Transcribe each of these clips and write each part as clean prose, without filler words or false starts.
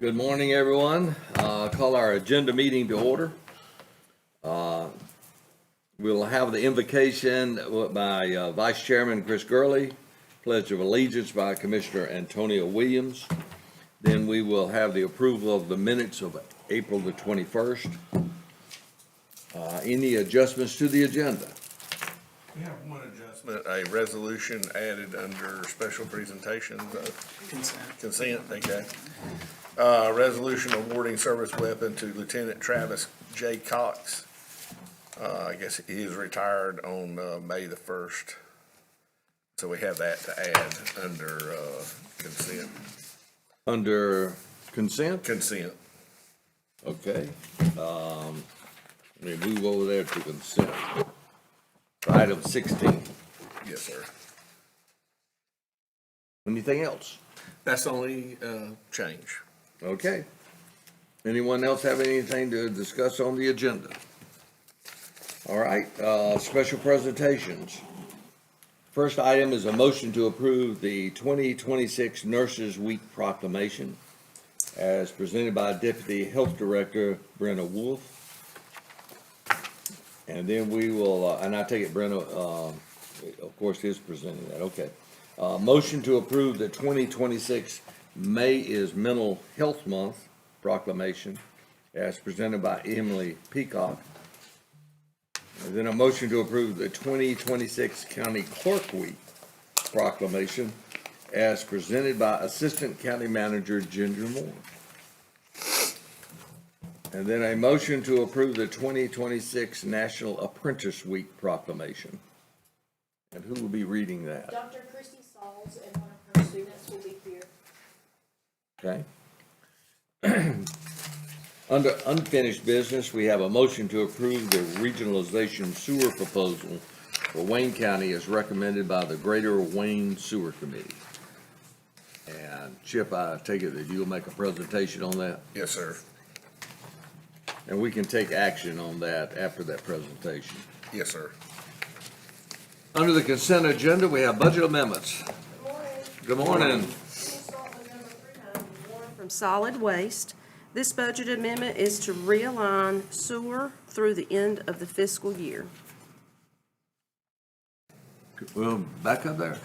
Good morning, everyone. Call our agenda meeting to order. We'll have the invocation by Vice Chairman Chris Gurley, Pledge of Allegiance by Commissioner Antonio Williams. Then we will have the approval of the minutes of April the 21st. Any adjustments to the agenda? We have one adjustment, a resolution added under special presentations. Consent, okay. Resolution awarding service weapon to Lieutenant Travis J. Cox. I guess he is retired on May the 1st. So we have that to add under consent. Under consent? Consent. Okay. Let me move over there to consent. Item 16. Yes, sir. Anything else? That's the only change. Okay. Anyone else have anything to discuss on the agenda? All right, special presentations. First item is a motion to approve the 2026 Nurses Week proclamation as presented by Deputy Health Director Brenna Wolf. And then we will, and I take it Brenna, of course, is presenting that, okay. Motion to approve the 2026 May is Mental Health Month proclamation as presented by Emily Peacock. And then a motion to approve the 2026 County Clerk Week proclamation as presented by Assistant County Manager Ginger Moore. And then a motion to approve the 2026 National Apprentice Week proclamation. And who will be reading that? Dr. Christy Sauls and one of her students will be here. Okay. Under unfinished business, we have a motion to approve the regionalization sewer proposal for Wayne County as recommended by the Greater Wayne Sewer Committee. And Chip, I take it that you'll make a presentation on that? Yes, sir. And we can take action on that after that presentation. Yes, sir. Under the consent agenda, we have budget amendments. Good morning. From solid waste. This budget amendment is to realign sewer through the end of the fiscal year. Well, back up there.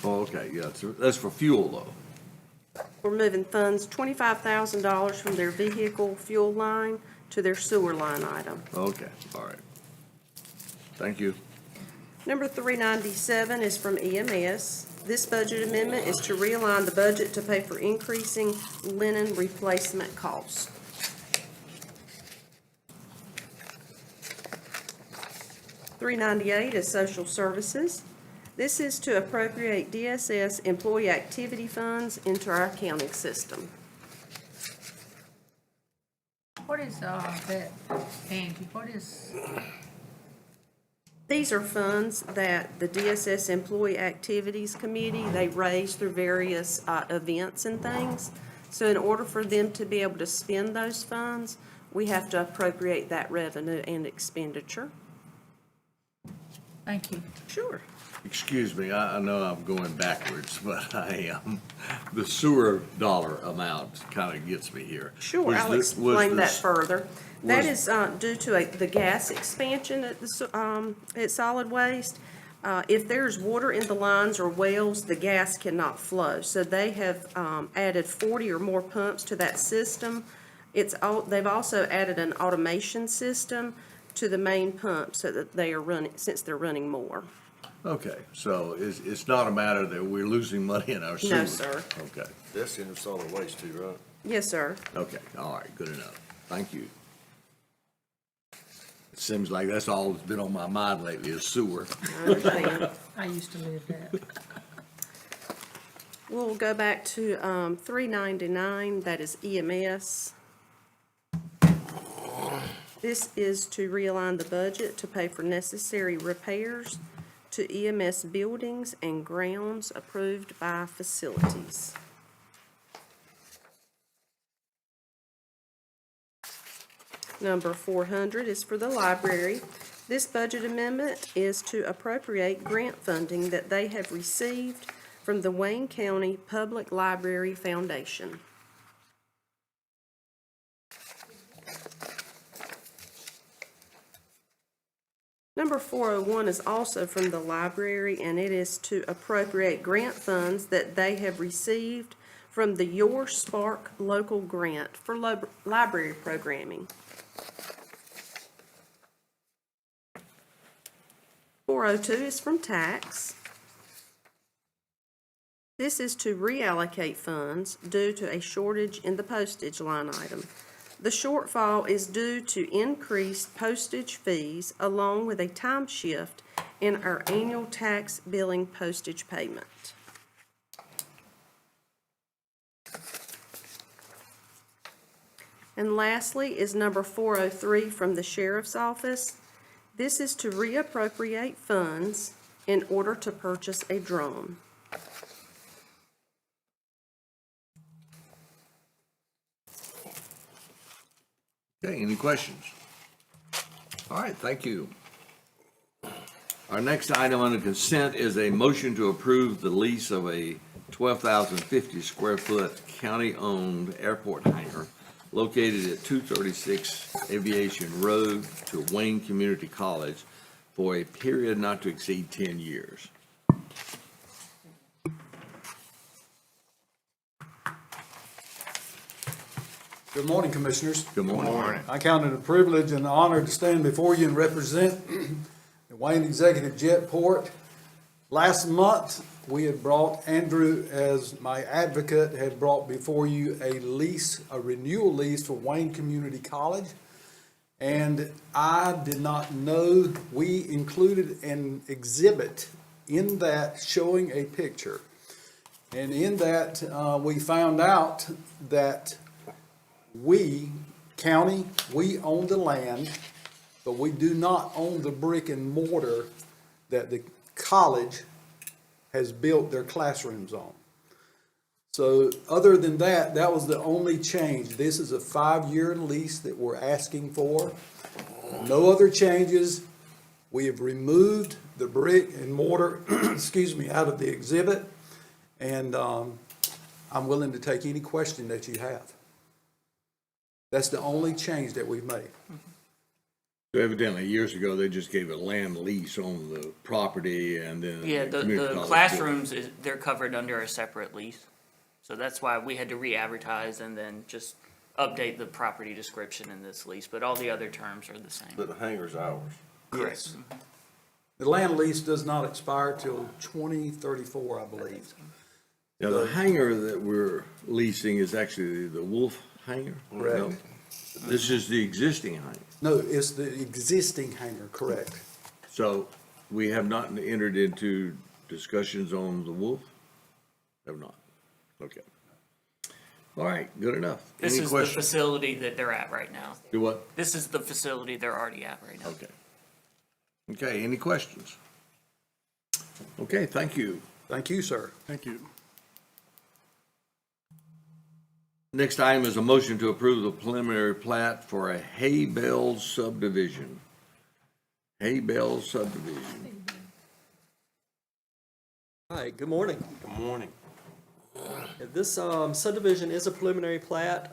Oh, okay, yeah, that's for fuel though. We're moving funds $25,000 from their vehicle fuel line to their sewer line item. Okay, all right. Thank you. Number 397 is from EMS. This budget amendment is to realign the budget to pay for increasing linen replacement costs. $398 is social services. This is to appropriate DSS employee activity funds into our accounting system. What is that, Angie, what is, These are funds that the DSS Employee Activities Committee, they raise through various events and things. So in order for them to be able to spend those funds, we have to appropriate that revenue and expenditure. thank you. Sure. Excuse me, I know I'm going backwards, but I am, the sewer dollar amount kind of gets me here. Sure, I'll explain that further. That is due to the gas expansion at solid waste. If there's water in the lines or wells, the gas cannot flow. So they have added 40 or more pumps to that system. They've also added an automation system to the main pump so that they are running, since they're running more. Okay, so it's not a matter that we're losing money in our sewer? No, sir. Okay, That's in the solid waste too, right? Yes, sir. okay, all right, good enough. Thank you. It seems like that's all that's been on my mind lately is sewer. I understand. I used to live that. We'll go back to 399, that is EMS. This is to realign the budget to pay for necessary repairs to EMS buildings and grounds approved by facilities. Number 400 is for the library. This budget amendment is to appropriate grant funding that they have received from the Wayne County Public Library Foundation. Number 401 is also from the library, and it is to appropriate grant funds that they have received from the Your Spark local grant for library programming. 402 is from tax. This is to reallocate funds due to a shortage in the postage line item. The shortfall is due to increased postage fees along with a time shift in our annual tax billing postage payment. And lastly is number 403 from the Sheriff's Office. This is to reappropriate funds in order to purchase a drone. Okay, any questions? All right, thank you. Our next item under consent is a motion to approve the lease of a 12,050 square foot county-owned airport hangar located at 236 Aviation Road to Wayne Community College for a period not to exceed 10 years. Good morning, Commissioners. Good morning. I count it a privilege and honor to stand before you and represent the Wayne Executive Jetport. Last month, we had brought, Andrew, as my advocate, had brought before you a lease, a renewal lease for Wayne Community College. And I did not know, we included an exhibit in that showing a picture. And in that, we found out that we, county, we own the land, but we do not own the brick and mortar that the college has built their classrooms on. So other than that, that was the only change. This is a 5-year lease that we're asking for. No other changes. We have removed the brick and mortar, excuse me, out of the exhibit. And I'm willing to take any question that you have. That's the only change that we've made. So evidently, years ago, they just gave a land lease on the property and then. Yeah, community the college classrooms, they're covered under a separate lease. So that's why we had to re-advertise and then just update the property description in this lease, but all the other terms are the same. But the hangar's ours. Correct. The land lease does not expire till 2034, I believe. Now, the hangar that we're leasing is actually the Wolf hangar? Correct. No? This is the existing hangar. No, it's the existing hangar, correct. So we have not entered into discussions on the Wolf? Have not? Okay. All right, good enough. This Any is the questions? facility that they're at right now. Do what? This is the facility they're already at right now. Okay. Okay, any questions? Okay, thank you. Thank you, sir. Thank you. Next item is a motion to approve the preliminary plat for a Hay Bells subdivision. Hay Bells subdivision. Hi, good morning. Good morning. This subdivision is a preliminary plat,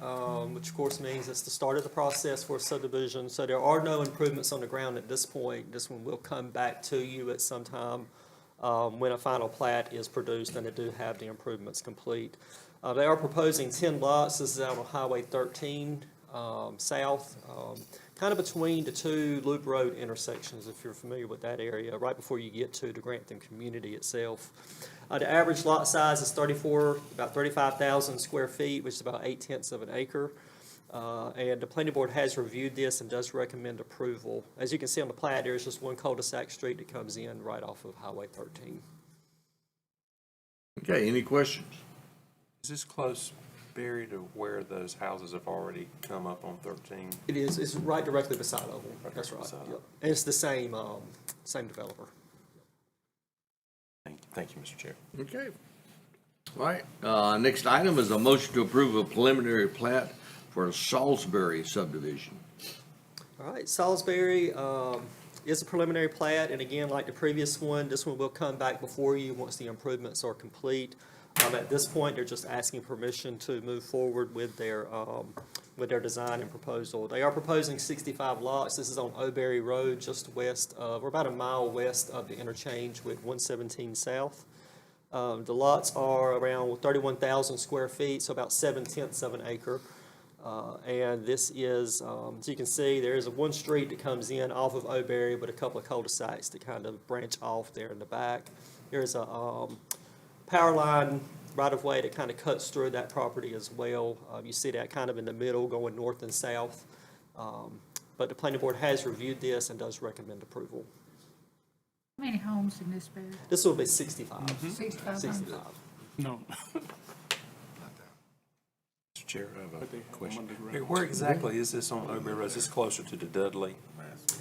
which of course means it's the start of the process for a subdivision. So there are no improvements on the ground at this point. This one will come back to you at some time when a final plat is produced and they do have the improvements complete. They are proposing 10 lots. This is out on Highway 13 south, kind of between the two Loop Road intersections, if you're familiar with that area, right before you get to the Grantham community itself. The average lot size is about 35,000 square feet, which is about 0.8 of an acre. And the planning board has reviewed this and does recommend approval. As you can see on the plat, there's just one cul-de-sac street that comes in right off of Highway 13. Okay, any questions? Is this close, Barry, to where those houses have already come up on 13? It is, it's right directly beside of them, that's right. beside Yep. And it's the same, same developer. Thank you, Mr. Chair. Okay. All right, next item is a motion to approve a preliminary plat for a Salisbury subdivision. All right, Salisbury, is a preliminary plat, and again, like the previous one, this one will come back before you once the improvements are complete. At this point, they're just asking permission to move forward with their design and proposal. They are proposing 65 lots. This is on O'Berry Road, just west of, or about a mile west of the interchange with 117 South. The lots are around 31,000 square feet, so about 7/10 of an acre. And this is, as you can see, there is one street that comes in off of O'Berry, but a couple of cul-de-sacs that kind of branch off there in the back. There's a power line right-of-way that kind of cuts through that property as well. You see that kind of in the middle going north and south. But the planning board has reviewed this and does recommend approval. How many homes in this area? This will be 65. 6,500. 65. No. Mr. Chair, I have a question. Where exactly is this on O'Berry Road? Is this closer to the Dudley?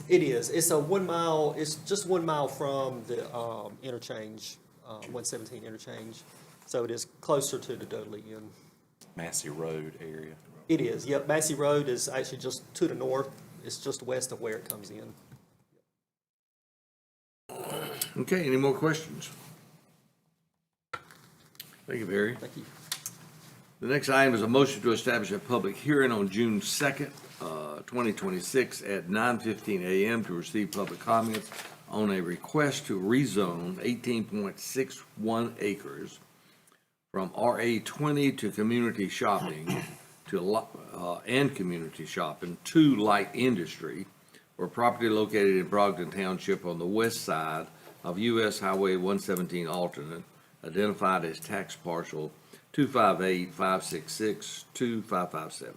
It is. It's a 1 mile, it's just 1 mile from the interchange, 117 interchange. So it is closer to the Dudley end. Massey Road area. It is, yep. Massey Road is actually just to the north. It's just west of where it comes in. Okay, any more questions? Thank you, Barry. Thank you. The next item is a motion to establish a public hearing on June 2nd, 2026 at 9:15 a.m. to receive public comments on a request to rezone 18.61 acres from RA 20 to community shopping and community shopping to light industry for property located in Brogdon Township on the west side of US Highway 117 alternate, identified as tax parcel 258-566-2557.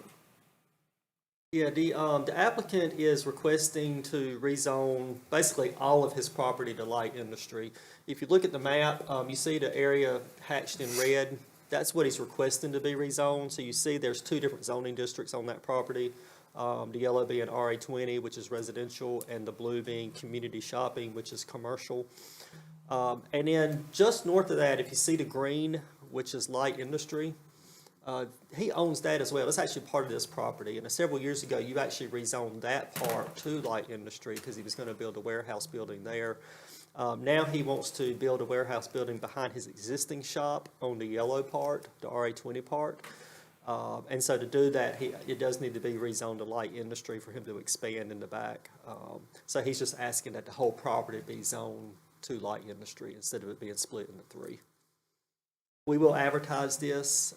Yeah, the applicant is requesting to rezone basically all of his property to light industry. If you look at the map, you see the area hatched in red. That's what he's requesting to be rezoned. So you see there's two different zoning districts on that property. The yellow being RA 20, which is residential, and the blue being community shopping, which is commercial. And then just north of that, if you see the green, which is light industry, he owns that as well. It's actually part of this property. And several years ago, you actually rezoned that part to light industry because he was going to build a warehouse building there. Now he wants to build a warehouse building behind his existing shop on the yellow part, the RA 20 part. And so to do that, it does need to be rezoned to light industry for him to expand in the back. So he's just asking that the whole property be zoned to light industry instead of it being split into three. We will advertise this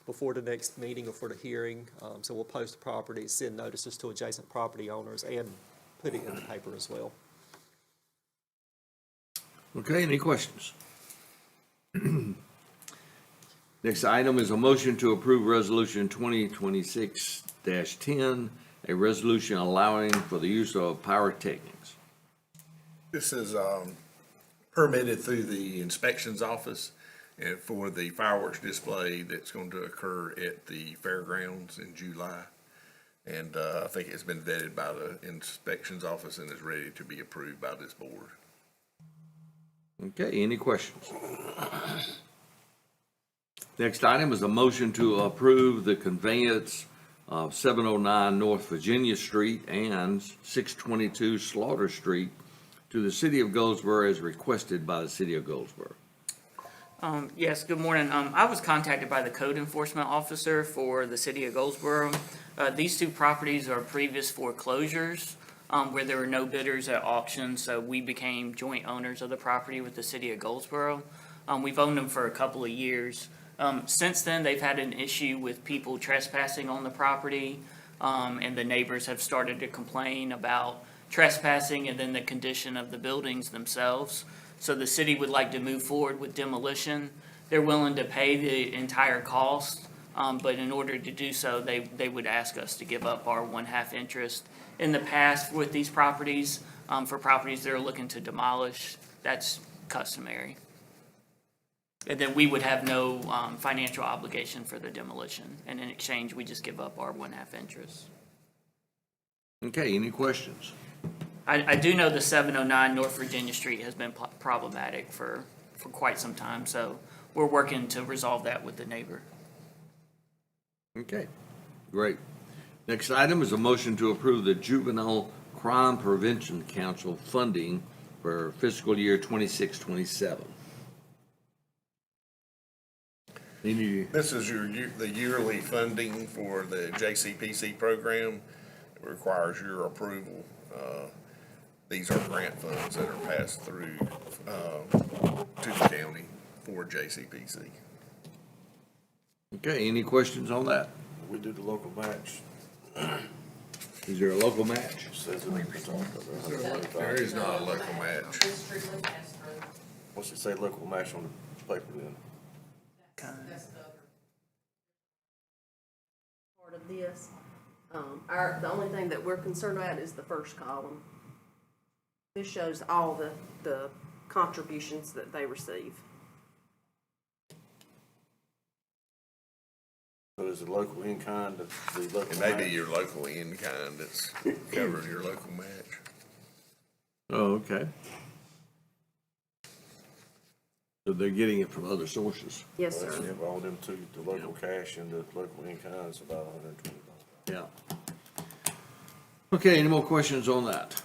before the next meeting or for the hearing. So we'll post the property, send notices to adjacent property owners, and put it in the paper as well. Okay, any questions? Next item is a motion to approve Resolution 2026-10, a resolution allowing for the use of pyrotechnics. This is permitted through the inspections office and for the fireworks display that's going to occur at the fairgrounds in July. And I think it's been vetted by the inspections office and is ready to be approved by this board. Okay, any questions? Next item is a motion to approve the conveyance of 709 North Virginia Street and 622 Slaughter Street to the city of Goldsboro as requested by the city of Goldsboro. Yes, good morning. I was contacted by the code enforcement officer for the city of Goldsboro. These two properties are previous foreclosures where there were no bidders at auction, so we became joint owners of the property with the city of Goldsboro. We've owned them for a couple of years. Since then, they've had an issue with people trespassing on the property, and the neighbors have started to complain about trespassing and then the condition of the buildings themselves. So the city would like to move forward with demolition. They're willing to pay the entire cost, but in order to do so, they would ask us to give up our 1/2 interest. In the past with these properties, for properties they're looking to demolish, that's customary. And then we would have no financial obligation for the demolition, and in exchange, we just give up our 1/2 interest. Okay, any questions? I do know the 709 North Virginia Street has been problematic for quite some time, so we're working to resolve that with the neighbor. Okay, great. Next item is a motion to approve the juvenile Crime Prevention Council funding for fiscal year 26-27. Any, This is the yearly funding for the JCPC program. It requires your approval. These are grant funds that are passed through, to the county for JCPC. okay, any questions on that? We do the local match. Is there a local match? Says it on the top. There is not a local match. What's it say local match on the paper then? Part of this, the only thing that we're concerned about is the first column. This shows all the contributions that they receive. So is the local in kind, the local It may be match? your local in-kind that's covering your local match. Oh, okay. So they're getting it from other sources. Yes, Well, sir. that's all them two, the local cash and the local in kind is about $120. Yeah. Okay, any more questions on that?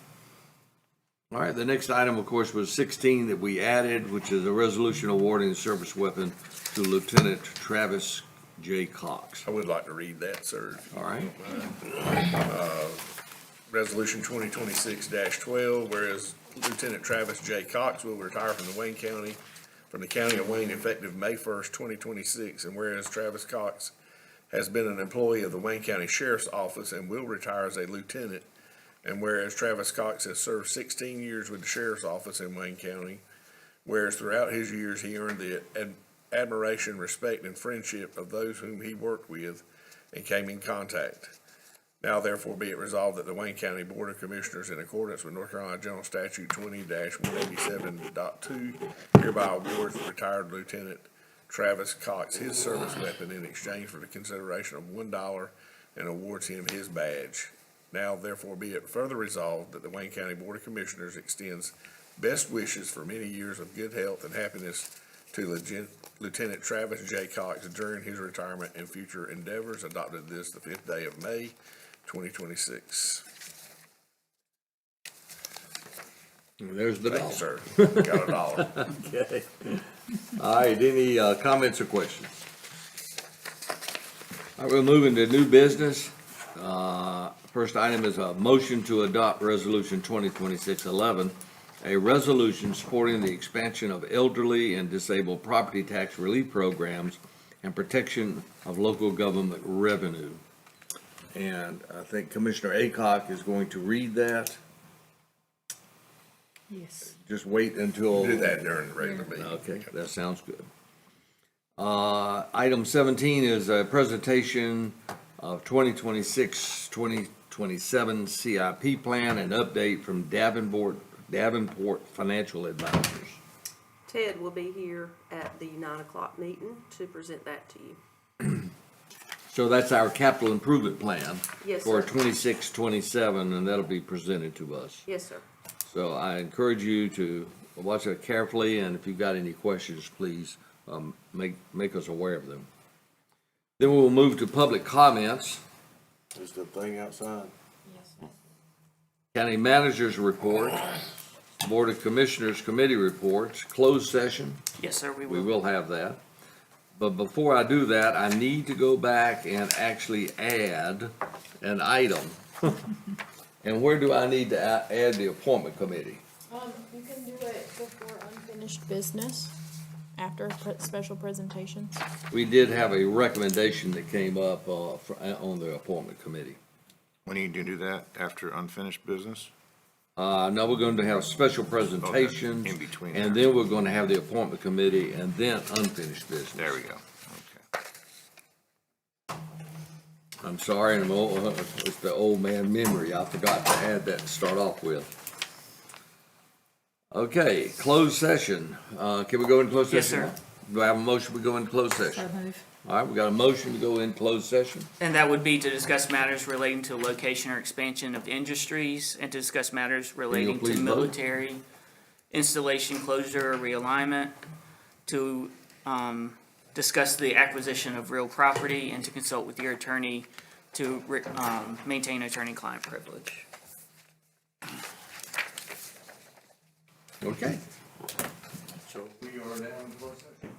All right, the next item, of course, was 16 that we added, which is a resolution awarding the service weapon to Lieutenant Travis J. Cox. I would like to read that, sir. All right, Resolution 2026-12, whereas Lieutenant Travis J. Cox will retire from the county of Wayne effective May 1st, 2026, and whereas Travis Cox has been an employee of the Wayne County Sheriff's Office and will retire as a lieutenant, and whereas Travis Cox has served 16 years with the Sheriff's Office in Wayne County, whereas throughout his years he earned the admiration, respect, and friendship of those whom he worked with and came in contact. Now therefore be it resolved that the Wayne County Board of Commissioners, in accordance with North Carolina General Statute 20-187.2, hereby awards retired Lieutenant Travis Cox his service weapon in exchange for the consideration of $1 and awards him his badge. Now therefore be it further resolved that the Wayne County Board of Commissioners extends best wishes for many years of good health and happiness to Lieutenant Travis J. Cox during his retirement and future endeavors, adopted this the 5th day of May, 2026. there's the Thank you, dollar. sir. Got $1. Okay. All right, any comments or questions? All right, we're moving to new business. First item is a motion to adopt Resolution 2026-11, a resolution supporting the expansion of elderly and disabled property tax relief programs and protection of local government revenue. And I think Commissioner Aycock is going to read that. Yes. Just wait until. Do that during the regular meeting. Okay, that sounds good. Item 17 is a presentation of 2026-2027 CIP plan and update from Davenport Financial Advisors. Ted will be here at the 9 o'clock meeting to present that to you. So that's our capital improvement plan. Yes, For sir. 26-27, and that'll be presented to us. Yes, sir. So I encourage you to watch it carefully, and if you've got any questions, please make us aware of them. Then we will move to public comments. Is the thing outside? County Manager's Report, Board of Commissioners Committee Reports, closed session. Yes, sir, we We will. will have that. But before I do that, I need to go back and actually add an item. And where do I need to add the appointment committee? You can do it before unfinished business, after special presentations. We did have a recommendation that came up on the appointment committee. When are you gonna do that? After unfinished business? No, we're going to have special presentations. in between And there. then we're going to have the appointment committee and then unfinished business. There we go. Okay. I'm sorry, and it's the old man memory. I forgot to add that to start off with. Okay, closed session. Can we go into closed Yes, session? sir. Do I have a motion to go into closed So session? move. All right, we got a motion to go in closed session. And that would be to discuss matters relating to location or expansion of industries, and to discuss matters relating please to vote? military installation, closure, or realignment, to discuss the acquisition of real property, and to consult with your attorney to maintain attorney-client privilege. Okay. So we are down to closed session.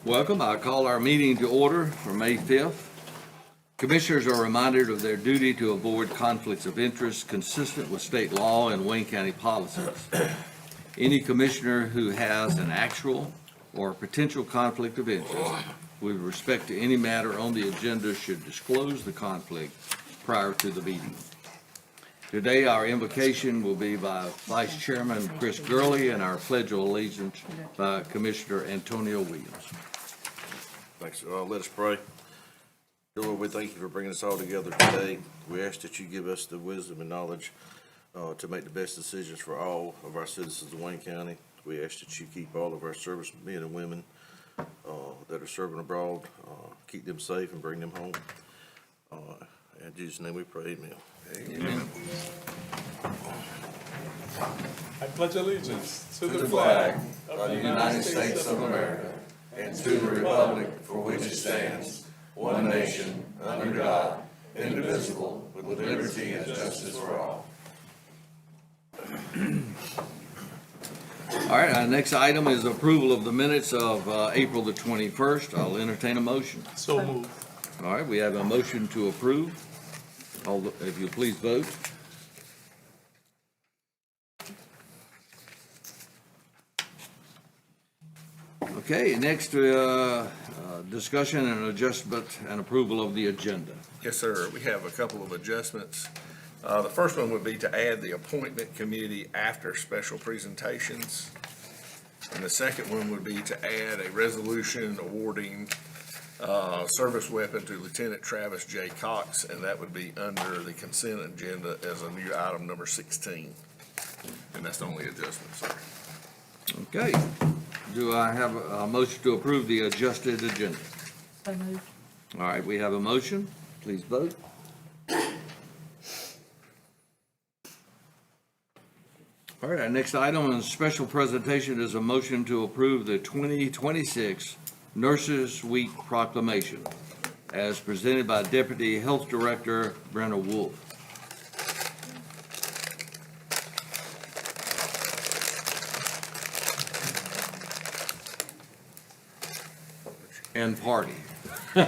Welcome. I call our meeting to order for May 5th. Commissioners are reminded of their duty to avoid conflicts of interest consistent with state law and Wayne County policies. Any commissioner who has an actual or potential conflict of interest with respect to any matter on the agenda should disclose the conflict prior to the meeting. Today, our invocation will be by Vice Chairman Chris Gurley and our Pledge of Allegiance by Commissioner Antonio Williams. Thanks. Let us pray. Dear Lord, we thank you for bringing us all together today. We ask that you give us the wisdom and knowledge to make the best decisions for all of our citizens of Wayne County. We ask that you keep all of our servicemen and women that are serving abroad, keep them safe and bring them home. In Jesus' name we pray, amen. Amen. I pledge allegiance to To the flag of the United States of America and to the republic for which it stands, one nation, under God, indivisible, with liberty and justice for all. All right, our next item is approval of the minutes of April the 21st. I'll entertain a motion. So moved. All right, we have a motion to approve. If you'll please vote. Okay, next, discussion and adjustment and approval of the agenda. Yes, sir. We have a couple of adjustments. The first one would be to add the appointment committee after special presentations. And the second one would be to add a resolution awarding service weapon to Lieutenant Travis J. Cox, and that would be under the consent agenda as a new item number 16. And that's the only adjustment, sir. Okay, do I have a motion to approve the adjusted agenda? So moved. All right, we have a motion. Please vote. All right, our next item on special presentation is a motion to approve the 2026 Nurses Week proclamation as presented by Deputy Health Director Brenna Wolf. And party. Good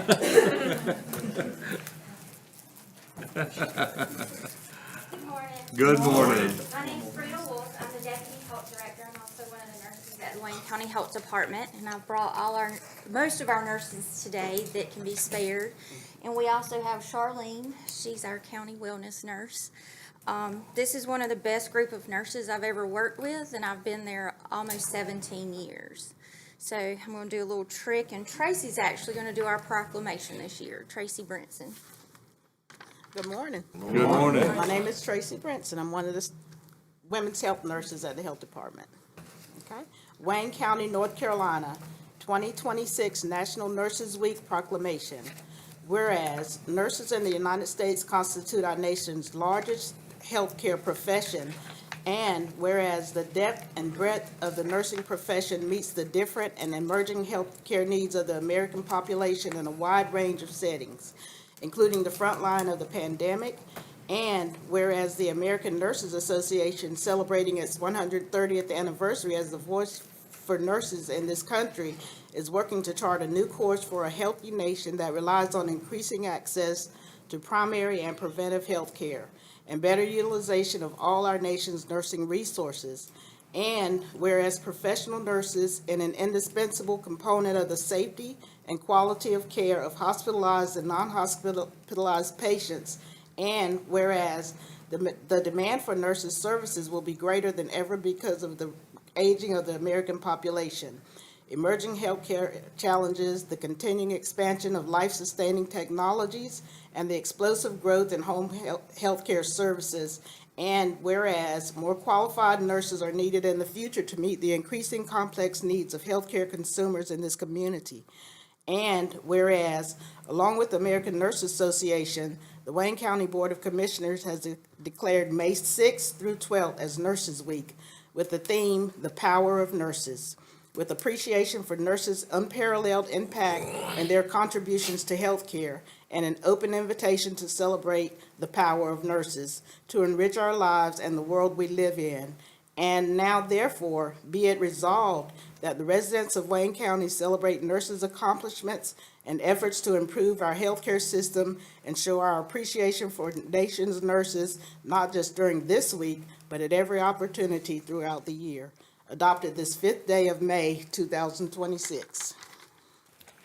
morning. Good morning. My name's Brenna Wolf. I'm the Deputy Health Director. I'm also one of the nurses at the Wayne County Health Department. And I've brought most of our nurses today that can be spared. And we also have Charlene. She's our county wellness nurse. This is one of the best group of nurses I've ever worked with, and I've been there almost 17 years. So I'm going to do a little trick, and Tracy's actually going to do our proclamation this year, Tracy Brinson. Good morning. Good morning. My name is Tracy Brinson. I'm one of the women's health nurses at the health department. Okay? Wayne County, North Carolina, 2026 National Nurses Week proclamation. Whereas nurses in the United States constitute our nation's largest healthcare profession, and whereas the depth and breadth of the nursing profession meets the different and emerging healthcare needs of the American population in a wide range of settings, including the front line of the pandemic, and whereas the American Nurses Association, celebrating its 130th anniversary as the voice for nurses in this country, is working to chart a new course for a healthy nation that relies on increasing access to primary and preventive health care and better utilization of all our nation's nursing resources. And whereas professional nurses are an indispensable component of the safety and quality of care of hospitalized and non-hospitalized patients, and whereas the demand for nurses' services will be greater than ever because of the aging of the American population, emerging healthcare challenges, the continuing expansion of life-sustaining technologies, and the explosive growth in home healthcare services. And whereas more qualified nurses are needed in the future to meet the increasing complex needs of healthcare consumers in this community. And whereas, along with the American Nurses Association, the Wayne County Board of Commissioners has declared May 6th through 12th as Nurses Week, with the theme, The Power of Nurses, with appreciation for nurses' unparalleled impact and their contributions to healthcare, and an open invitation to celebrate the power of nurses, to enrich our lives and the world we live in. And now therefore, be it resolved that the residents of Wayne County celebrate nurses' accomplishments and efforts to improve our healthcare system and show our appreciation for the nation's nurses, not just during this week, but at every opportunity throughout the year. Adopted this 5th day of May, 2026.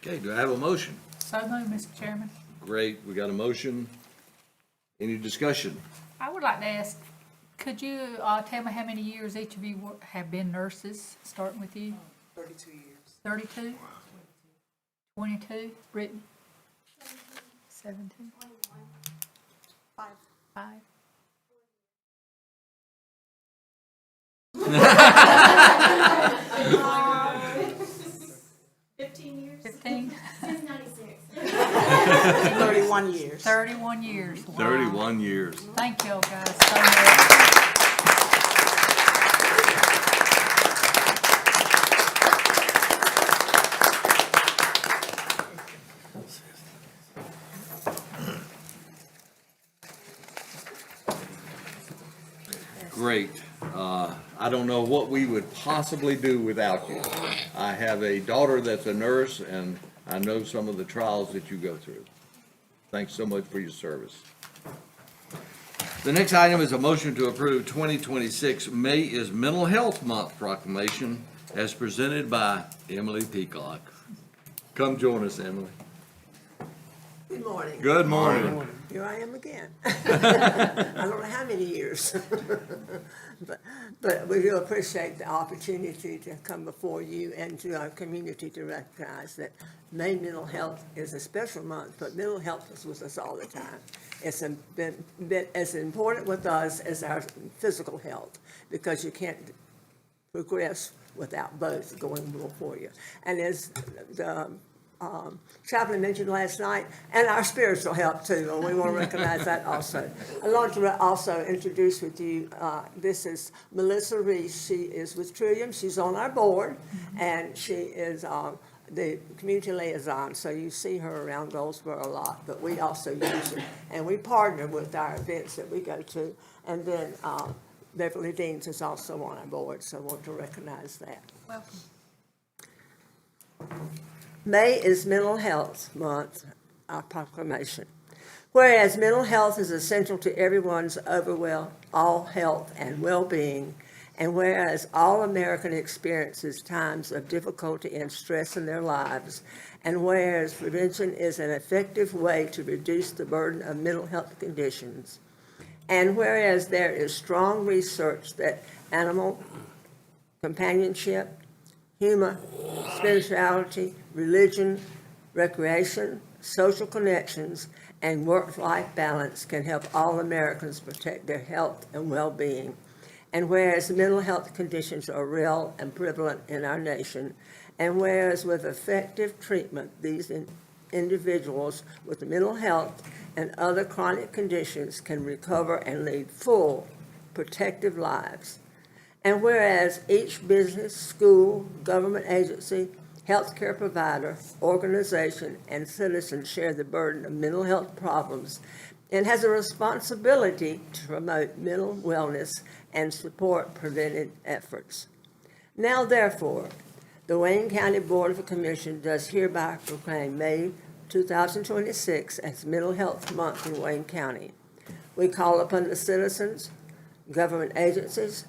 Okay, do I have a motion? So moved, Mr. Chairman. Great, we got a motion. Any discussion? I would like to ask, could you, tell me how many years each of you have been nurses, starting with you? 32 years. 32? 22? Brittany? 17? 5. 15 years? 15? Since 96. 31 years. 31 years. Wow. 31 years. Thank you guys so much. Great. I don't know what we would possibly do without you. I have a daughter that's a nurse, and I know some of the trials that you go through. Thanks so much for your service. The next item is a motion to approve 2026 May is Mental Health Month proclamation as presented by Emily Peacock. Come join us, Emily. Good morning. Good morning. Here I am again. I don't know how many years. But we do appreciate the opportunity to come before you and to our community to recognize that May Mental Health is a special month, but mental health is with us all the time. It's been as important with us as our physical health, because you can't progress without both going before you. And as the chaplain mentioned last night, and our spiritual health too, and we want to recognize that also. I'd like to also introduce with you, this is Melissa Reese. She is with Trillium. She's on our board, and she is the community liaison, so you see her around Goldsboro a lot, but we also use her, and we partner with our events that we go to. And then Beverly Deans is also on our board, so I want to recognize that. Welcome. May is Mental Health Month, our proclamation. Whereas mental health is essential to everyone's overall health and well-being, and whereas all American experiences times of difficulty and stress in their lives, and whereas prevention is an effective way to reduce the burden of mental health conditions, and whereas there is strong research that animal companionship, humor, spirituality, religion, recreation, social connections, and work-life balance can help all Americans protect their health and well-being. And whereas mental health conditions are real and prevalent in our nation, and whereas with effective treatment, these individuals with mental health and other chronic conditions can recover and lead full, protective lives. And whereas each business, school, government agency, healthcare provider, organization, and citizen share the burden of mental health problems and has a responsibility to promote mental wellness and support preventive efforts. Now, therefore, the Wayne County Board of Commissioners does hereby proclaim May 2026 as Mental Health Month in Wayne County. We call upon the citizens, government agencies,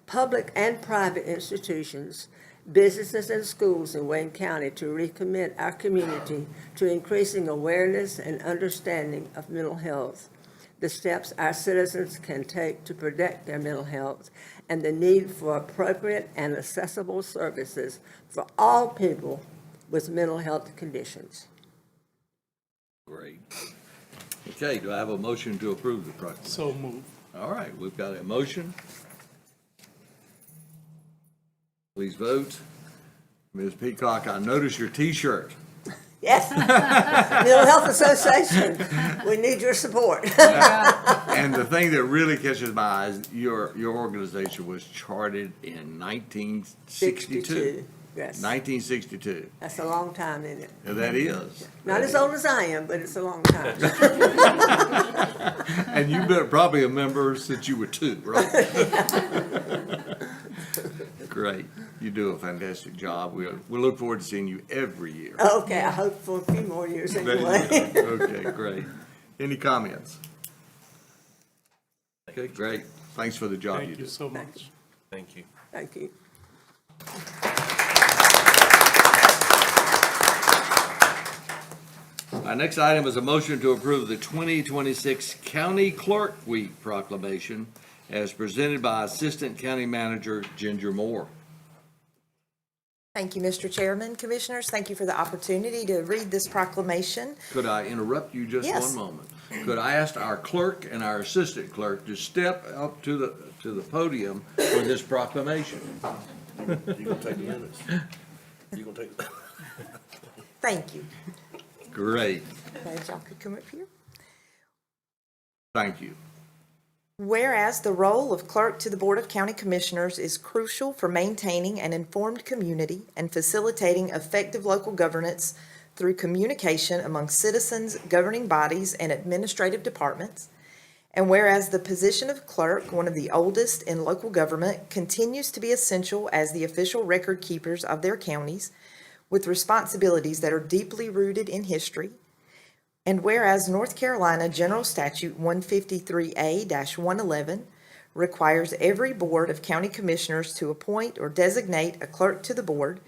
public and private institutions, businesses and schools in Wayne County to recommit our community to increasing awareness and understanding of mental health, the steps our citizens can take to protect their mental health, and the need for appropriate and accessible services for all people with mental health conditions. Great. Okay, do I have a motion to approve the proclamation? So moved. All right, we've got a motion. Please vote. Ms. Peacock, I notice your T-shirt. Yes, Mental Health Association, we need your support. And the thing that really catches my eye is your organization was chartered in 1962. Yes. 1962. That's a long time, isn't it? And that is. Not as old as I am, but it's a long time. And you've been probably a member since you were 2, right? Great. You do a fantastic job. We look forward to seeing you every year. Okay, I hope for a few more years There you anyway. go. Okay, great. Any comments? Okay, great. Thanks for the job you Thank you do. so much. Thank you. Thank you. Our next item is a motion to approve the 2026 County Clerk Week proclamation as presented by Assistant County Manager Ginger Moore. Thank you, Mr. Chairman. Commissioners, thank you for the opportunity to read this proclamation. Could I interrupt you just Yes. one moment? Could I ask our clerk and our assistant clerk to step up to the podium for this proclamation? You gonna take the minutes? You gonna take? Thank you. Great, Glad y'all could come up here. thank you. Whereas the role of clerk to the Board of County Commissioners is crucial for maintaining an informed community and facilitating effective local governance through communication among citizens, governing bodies, and administrative departments. And whereas the position of clerk, one of the oldest in local government, continues to be essential as the official record keepers of their counties, with responsibilities that are deeply rooted in history. And whereas North Carolina General Statute 153A-111 requires every Board of County Commissioners to appoint or designate a clerk to the board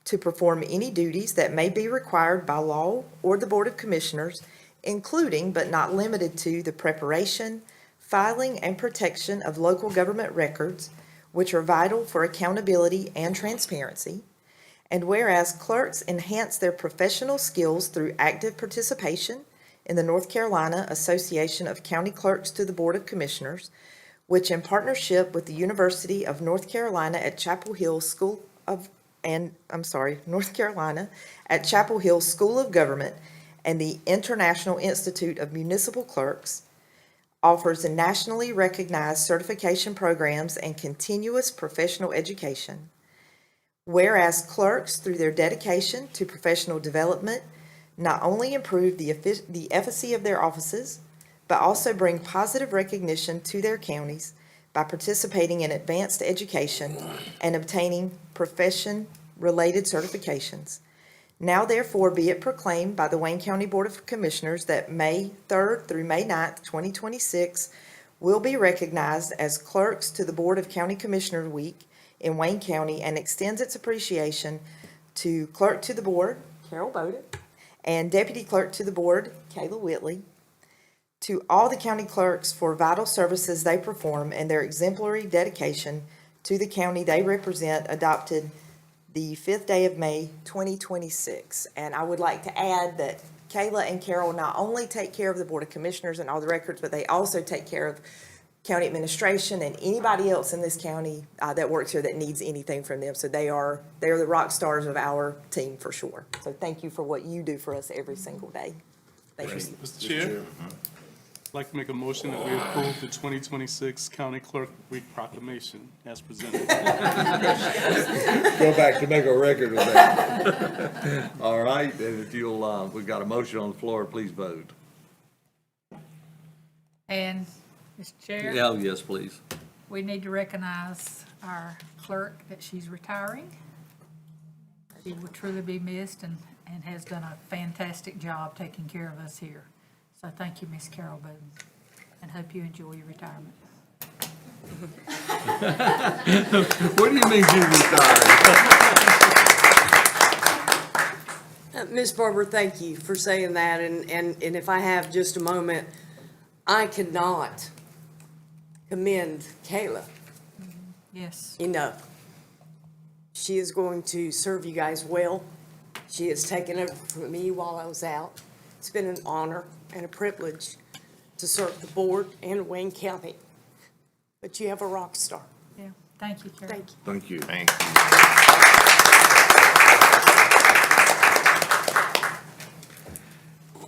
to perform any duties that may be required by law or the Board of Commissioners, including but not limited to the preparation, filing, and protection of local government records, which are vital for accountability and transparency. And whereas clerks enhance their professional skills through active participation in the North Carolina Association of County Clerks to the Board of Commissioners, which in partnership with the University of North Carolina at Chapel Hill North Carolina at Chapel Hill School of Government and the International Institute of Municipal Clerks, offers nationally recognized certification programs and continuous professional education. Whereas clerks, through their dedication to professional development, not only improve the efficacy of their offices, but also bring positive recognition to their counties by participating in advanced education and obtaining profession-related certifications. Now therefore be it proclaimed by the Wayne County Board of Commissioners that May 3rd through May 9th, 2026 will be recognized as Clerks to the Board of County Commissioners Week in Wayne County, and extends its appreciation to Clerk to the Board, Carol Bowden, and Deputy Clerk to the Board, Kayla Whitley, to all the county clerks for vital services they perform and their exemplary dedication to the county they represent, adopted the 5th day of May, 2026. And I would like to add that Kayla and Carol not only take care of the Board of Commissioners and all the records, but they also take care of county administration and anybody else in this county that works here that needs anything from them. So they are the rock stars of our team for sure. So thank you for what you do for us every single day. Thank you. Mr. Chair, I'd like to make a motion that we approve the 2026 County Clerk Week proclamation as presented. Go back to make a record of that. All right, and if you'll, we've got a motion on the floor, please vote. And, Mr. Chair? Yeah, yes, please. We need to recognize our clerk that she's retiring. She will truly be missed and has done a fantastic job taking care of us here. So thank you, Miss Carol Bowden, and hope you enjoy your retirement. What do you mean she's retired? Ms. Barber, thank you for saying that, and if I have just a moment, I cannot commend Kayla Yes. enough. She is going to serve you guys well. She has taken over from me while I was out. It's been an honor and a privilege to serve the board and Wayne County. But you have a rock star. Yeah, thank you, Carol. Thank you. Thank you. Thank you.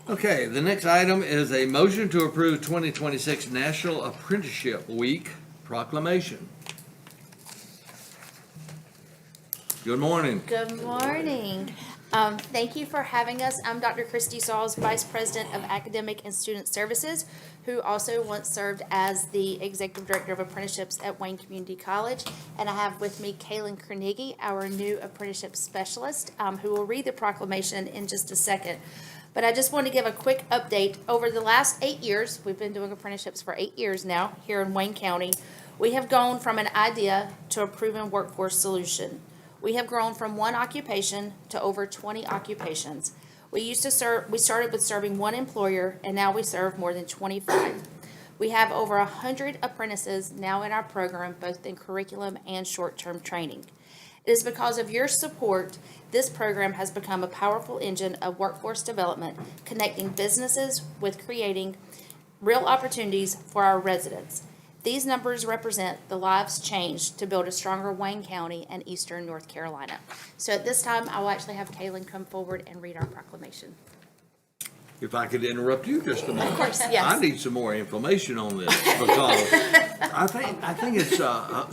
Okay, the next item is a motion to approve 2026 National Apprenticeship Week proclamation. Good morning. Good morning. Thank you for having us. I'm Dr. Christy Sauls, Vice President of Academic and Student Services, who also once served as the Executive Director of Apprenticeships at Wayne Community College. And I have with me Kaylin Carnegie, our new apprenticeship specialist, who will read the proclamation in just a second. But I just want to give a quick update. Over the last 8 years, we've been doing apprenticeships for 8 years now here in Wayne County. We have gone from an idea to a proven workforce solution. We have grown from one occupation to over 20 occupations. We started with serving one employer, and now we serve more than 25. We have over 100 apprentices now in our program, both in curriculum and short-term training. It is because of your support, this program has become a powerful engine of workforce development, connecting businesses with creating real opportunities for our residents. These numbers represent the lives changed to build a stronger Wayne County and Eastern North Carolina. So at this time, I will actually have Kaylin come forward and read our proclamation. If I could interrupt you just a moment. Of course, yes. I need some more information on this because I think it's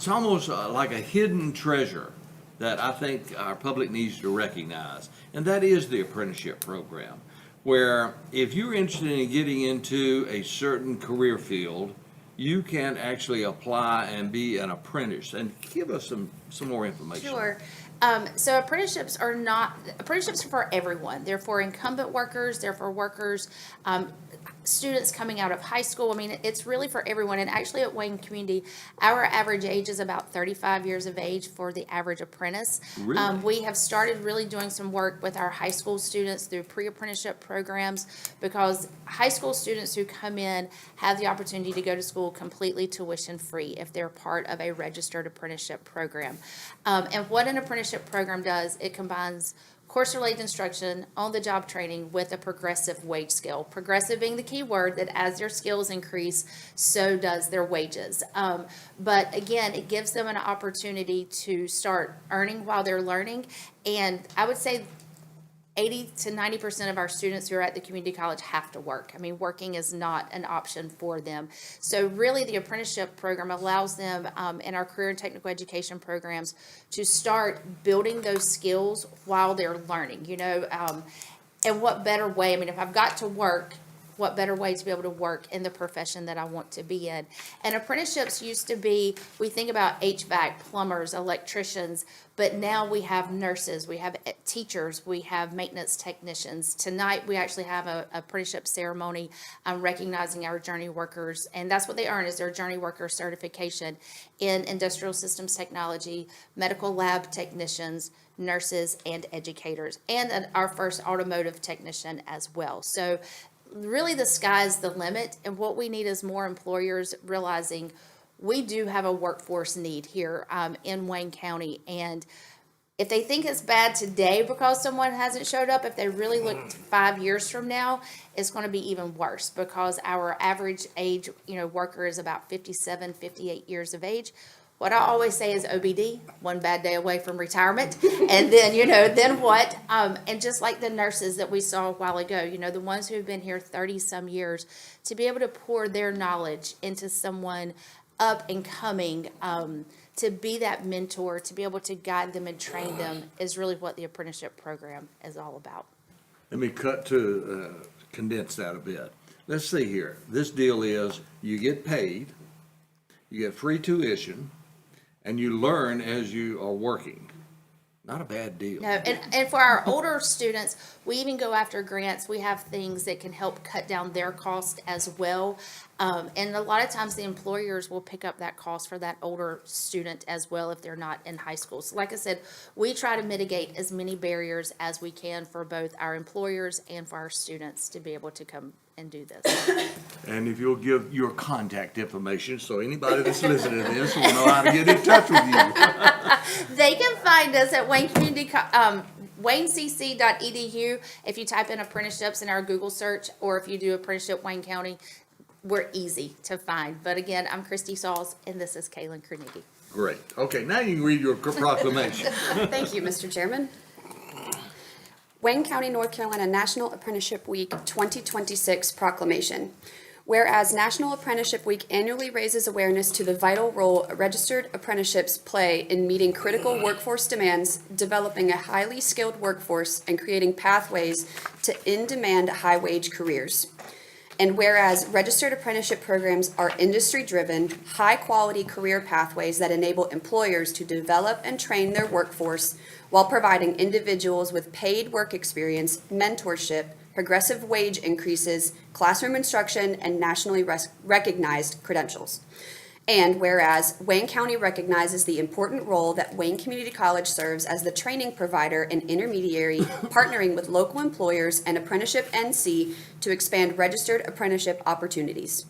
almost like a hidden treasure that I think our public needs to recognize, and that is the apprenticeship program, where if you're interested in getting into a certain career field, you can actually apply and be an apprentice. And give us some more information. Sure. So apprenticeships are for everyone. They're for incumbent workers, they're for workers, students coming out of high school. I mean, it's really for everyone. And actually at Wayne Community, our average age is about 35 years of age for the average apprentice. Really? We have started really doing some work with our high school students through pre-apprenticeship programs, because high school students who come in have the opportunity to go to school completely tuition free if they're part of a registered apprenticeship program. And what an apprenticeship program does, it combines course-related instruction, on-the-job training with a progressive wage scale. Progressive being the key word, that as their skills increase, so does their wages. But again, it gives them an opportunity to start earning while they're learning. And I would say 80 to 90% of our students who are at the community college have to work. I mean, working is not an option for them. So really, the apprenticeship program allows them in our career and technical education programs to start building those skills while they're learning, and what better way? I mean, if I've got to work, what better way to be able to work in the profession that I want to be in? And apprenticeships used to be, we think about HVAC, plumbers, electricians, but now we have nurses, we have teachers, we have maintenance technicians. Tonight, we actually have a apprenticeship ceremony recognizing our journey workers, and that's what they earn, is their journey worker certification in industrial systems technology, medical lab technicians, nurses, and educators, and our first automotive technician as well. So really, the sky's the limit, and what we need is more employers realizing we do have a workforce need here in Wayne County. And if they think it's bad today because someone hasn't showed up, if they really look 5 years from now, it's going to be even worse, because our average age, worker is about 57, 58 years of age. What I always say is OBD, one bad day away from retirement. And then, then what? And just like the nurses that we saw a while ago, the ones who've been here 30-some years, to be able to pour their knowledge into someone up and coming, to be that mentor, to be able to guide them and train them, is really what the apprenticeship program is all about. Let me condense that a bit. Let's see here. This deal is you get paid, you get free tuition, and you learn as you are working. Not a bad deal. No, and for our older students, we even go after grants. We have things that can help cut down their cost as well. And a lot of times the employers will pick up that cost for that older student as well if they're not in high school. So like I said, we try to mitigate as many barriers as we can for both our employers and for our students to be able to come and do this. And if you'll give your contact information, so anybody that's listening to this will know how to get in touch with you. They can find us at WayneCC.edu. If you type in apprenticeships in our Google search, or if you do apprenticeship Wayne County, we're easy to find. But again, I'm Christy Sauls, and this is Kaylin Carnegie. Great. Okay, now you can read your proclamation. Thank you, Mr. Chairman. Wayne County, North Carolina National Apprenticeship Week 2026 Proclamation. Whereas National Apprenticeship Week annually raises awareness to the vital role registered apprenticeships play in meeting critical workforce demands, developing a highly skilled workforce, and creating pathways to in-demand, high-wage careers. And whereas registered apprenticeship programs are industry-driven, high-quality career pathways that enable employers to develop and train their workforce while providing individuals with paid work experience, mentorship, progressive wage increases, classroom instruction, and nationally recognized credentials. And whereas Wayne County recognizes the important role that Wayne Community College serves as the training provider and intermediary, partnering with local employers and Apprenticeship NC to expand registered apprenticeship opportunities.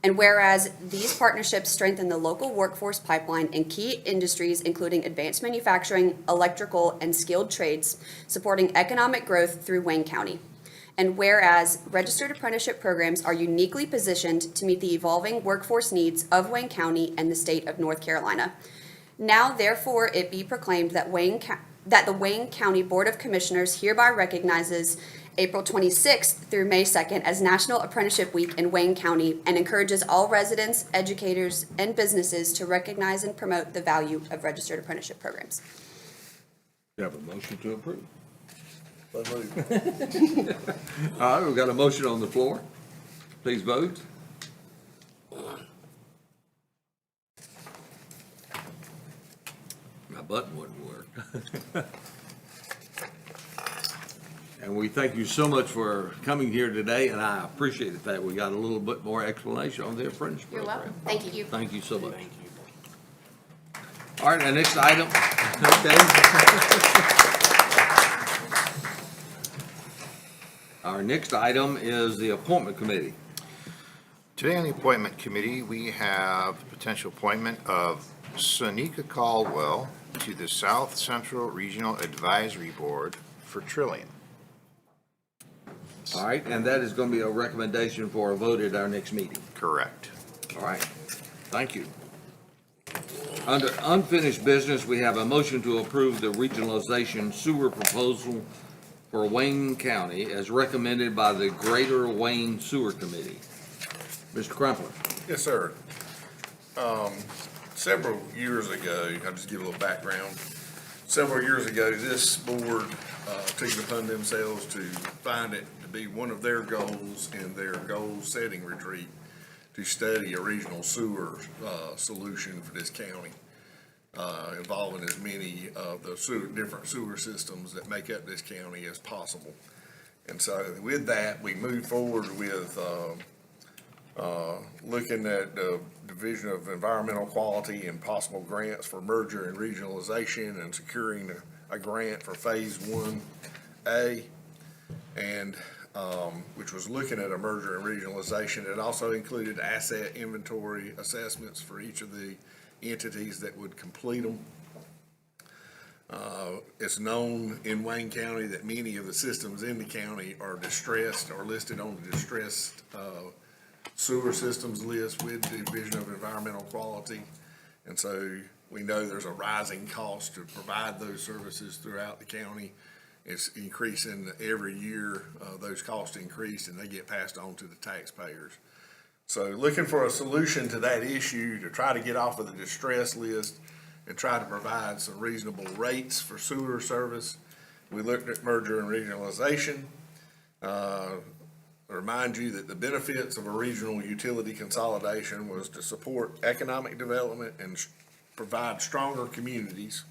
And whereas these partnerships strengthen the local workforce pipeline in key industries including advanced manufacturing, electrical, and skilled trades, supporting economic growth through Wayne County. And whereas registered apprenticeship programs are uniquely positioned to meet the evolving workforce needs of Wayne County and the state of North Carolina. Now therefore it be proclaimed that the Wayne County Board of Commissioners hereby recognizes April 26th through May 2nd as National Apprenticeship Week in Wayne County and encourages all residents, educators, and businesses to recognize and promote the value of registered apprenticeship programs. You have a motion to approve. All right, we've got a motion on the floor. Please vote. My button wouldn't work. And we thank you so much for coming here today, and I appreciate the fact we got a little bit more explanation on the apprenticeship You're program. welcome. Thank you. Thank you so much. All right, our next item. Okay. Our next item is the appointment committee. Today on the appointment committee, we have potential appointment of Sonika Caldwell to the South Central Regional Advisory Board for Trillium. All right, and that is going to be a recommendation for a vote at our next meeting. Correct. All right, thank you. Under unfinished business, we have a motion to approve the regionalization sewer proposal for Wayne County as recommended by the Greater Wayne Sewer Committee. Mr. Crumpler. Yes, sir. Several years ago, I'll just give a little background. Several years ago, this board took it upon themselves to find it to be one of their goals in their goal-setting retreat to study a regional sewer solution for this county, involving as many of the different sewer systems that make up this county as possible. And so with that, we moved forward with looking at the Division of Environmental Quality and possible grants for merger and regionalization and securing a grant for Phase 1A, and which was looking at a merger and regionalization. It also included asset inventory assessments for each of the entities that would complete them. It's known in Wayne County that many of the systems in the county are distressed or listed on the distressed sewer systems list with the Division of Environmental Quality. And so we know there's a rising cost to provide those services throughout the county. It's increasing every year. Those costs increase and they get passed on to the taxpayers. So looking for a solution to that issue to try to get off of the distress list and try to provide some reasonable rates for sewer service, we looked at merger and regionalization. Remind you that the benefits of a regional utility consolidation was to support economic development and provide stronger communities.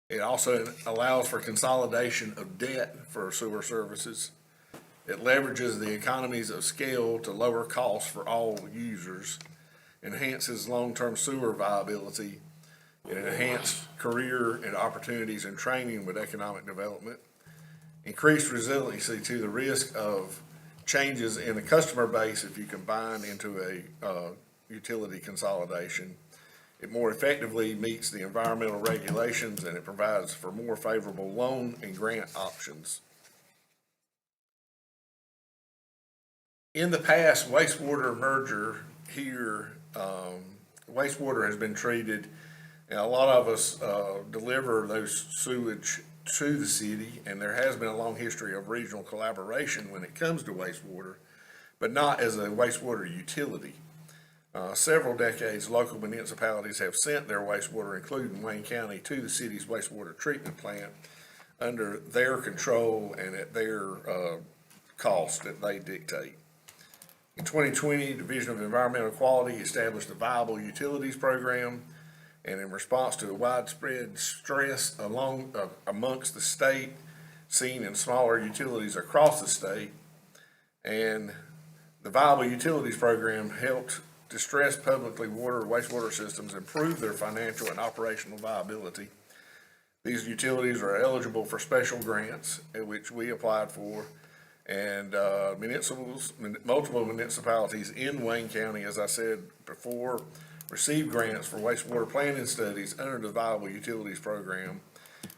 It also allows for consolidation of debt for sewer services. It leverages the economies of scale to lower costs for all users, enhances long-term sewer viability, and enhance career and opportunities and training with economic development. Increased resiliency to the risk of changes in the customer base if you combine into a utility consolidation. It more effectively meets the environmental regulations and it provides for more favorable loan and grant options. In the past, wastewater merger here, wastewater has been treated, and a lot of us deliver those sewage to the city, and there has been a long history of regional collaboration when it comes to wastewater, but not as a wastewater utility. Several decades, local municipalities have sent their wastewater, including Wayne County, to the city's wastewater treatment plant under their control and at their cost that they dictate. In 2020, Division of Environmental Quality established a viable utilities program, and in response to a widespread stress amongst the state, seen in smaller utilities across the state, and the Viable Utilities Program helped distressed publicly wastewater systems improve their financial and operational viability. These utilities are eligible for special grants, which we applied for, and multiple municipalities in Wayne County, as I said before, received grants for wastewater planning studies under the Viable Utilities Program.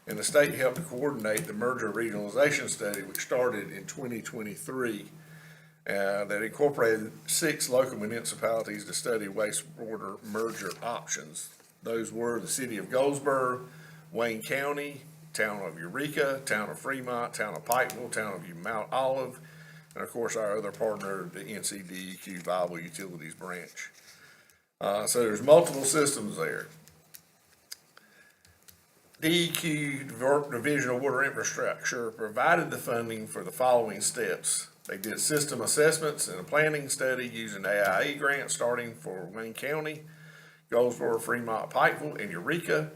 And the state helped to coordinate the merger regionalization study, which started in 2023, that incorporated 6 local municipalities to study wastewater merger options. Those were the city of Goldsboro, Wayne County, town of Eureka, town of Fremont, town of Pikeville, town of Mount Olive, and of course our other partner, the NCDEQ Viable Utilities Branch. So there's multiple systems there. DEQ, Division of Water Infrastructure, provided the funding for the following steps. They did system assessments and a planning study using AIA grants starting for Wayne County, Goldsboro, Fremont, Pikeville, and Eureka.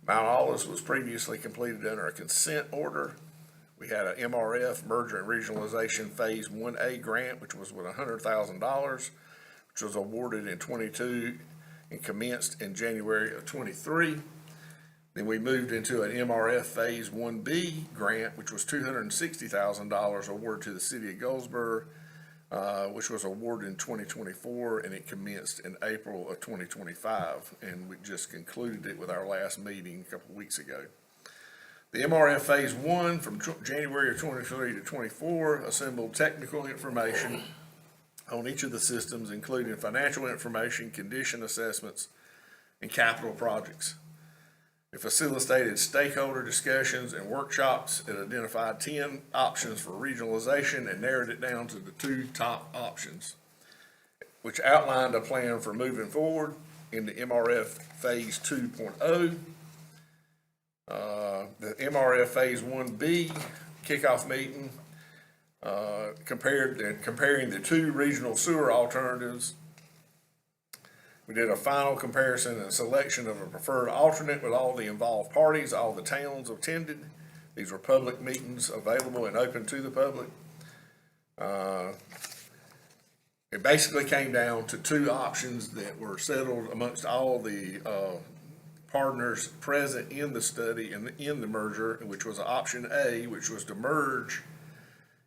Mount Olive was previously completed under a consent order. We had an MRF, Merger and Regionalization Phase 1A grant, which was with $100,000, which was awarded in 22 and commenced in January of 23. Then we moved into an MRF Phase 1B grant, which was $260,000 awarded to the city of Goldsboro, which was awarded in 2024, and it commenced in April of 2025. And we just concluded it with our last meeting a couple weeks ago. The MRF Phase 1 from January of 23 to 24 assembled technical information on each of the systems, including financial information, condition assessments, and capital projects. It facilitated stakeholder discussions and workshops. It identified 10 options for regionalization and narrowed it down to the 2 top options, which outlined a plan for moving forward into MRF Phase 2.0. The MRF Phase 1B kickoff meeting comparing the 2 regional sewer alternatives. We did a final comparison and selection of a preferred alternate with all the involved parties. All the towns attended. These were public meetings available and open to the public. It basically came down to 2 options that were settled amongst all the partners present in the study and in the merger, which was option A, which was to merge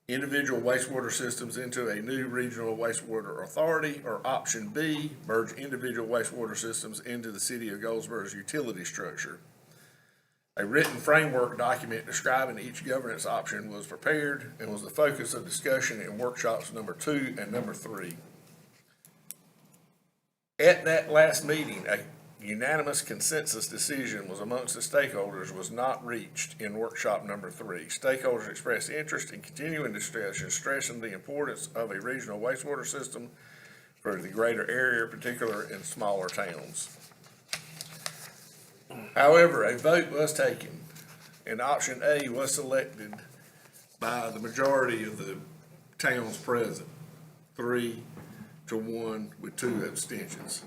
individual wastewater systems into a new regional wastewater authority, or option B, merge individual wastewater systems into the city of Goldsboro's utility structure. A written framework document describing each governance option was prepared and was the focus of discussion in workshops number 2 and number 3. At that last meeting, a unanimous consensus decision was amongst the stakeholders was not reached in workshop number 3. Stakeholders expressed interest in continuing discussion, stressing the importance of a regional wastewater system for the greater area, particularly in smaller towns. However, a vote was taken, and option A was selected by the majority of the towns present, 3-1 with 2 abstentions.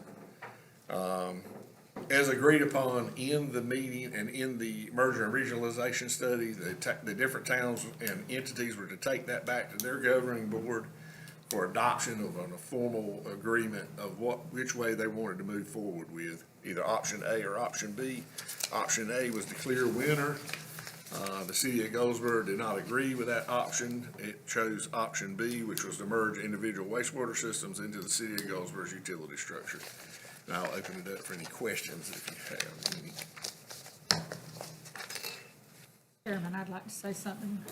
As agreed upon in the meeting and in the merger and regionalization study, the different towns and entities were to take that back to their governing board for adoption of a formal agreement of which way they wanted to move forward with, either option A or option B. Option A was the clear winner. The city of Goldsboro did not agree with that option. It chose option B, which was to merge individual wastewater systems into the city of Goldsboro's utility structure. And I'll open it up for any questions if you have any. Chairman, I'd like to say something.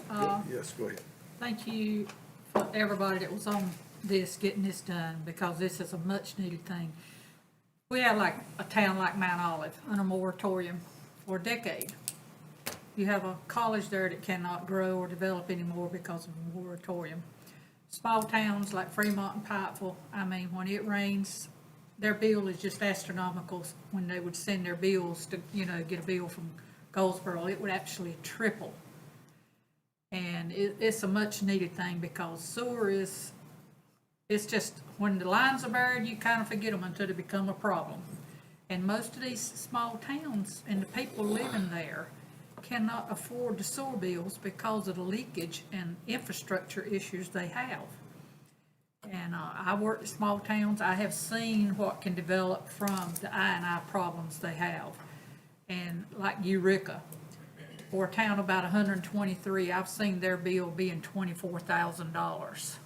Yes, go ahead. Thank you for everybody that was on this, getting this done, because this is a much-needed thing. We have like a town like Mount Olive on a moratorium for a decade. You have a college there that cannot grow or develop anymore because of a moratorium. Small towns like Fremont and Pikeville, I mean, when it rains, their bill is just astronomical. When they would send their bills to, get a bill from Goldsboro, it would actually triple. And it's a much needed thing because sewer is, it's just, when the lines are buried, you kind of forget them until they become a problem. And most of these small towns and the people living there cannot afford the sewer bills because of the leakage and infrastructure issues they have. And I work in small towns, I have seen what can develop from the I problems they have. And like Eureka, for a town about 123, I've seen their bill being $24,000.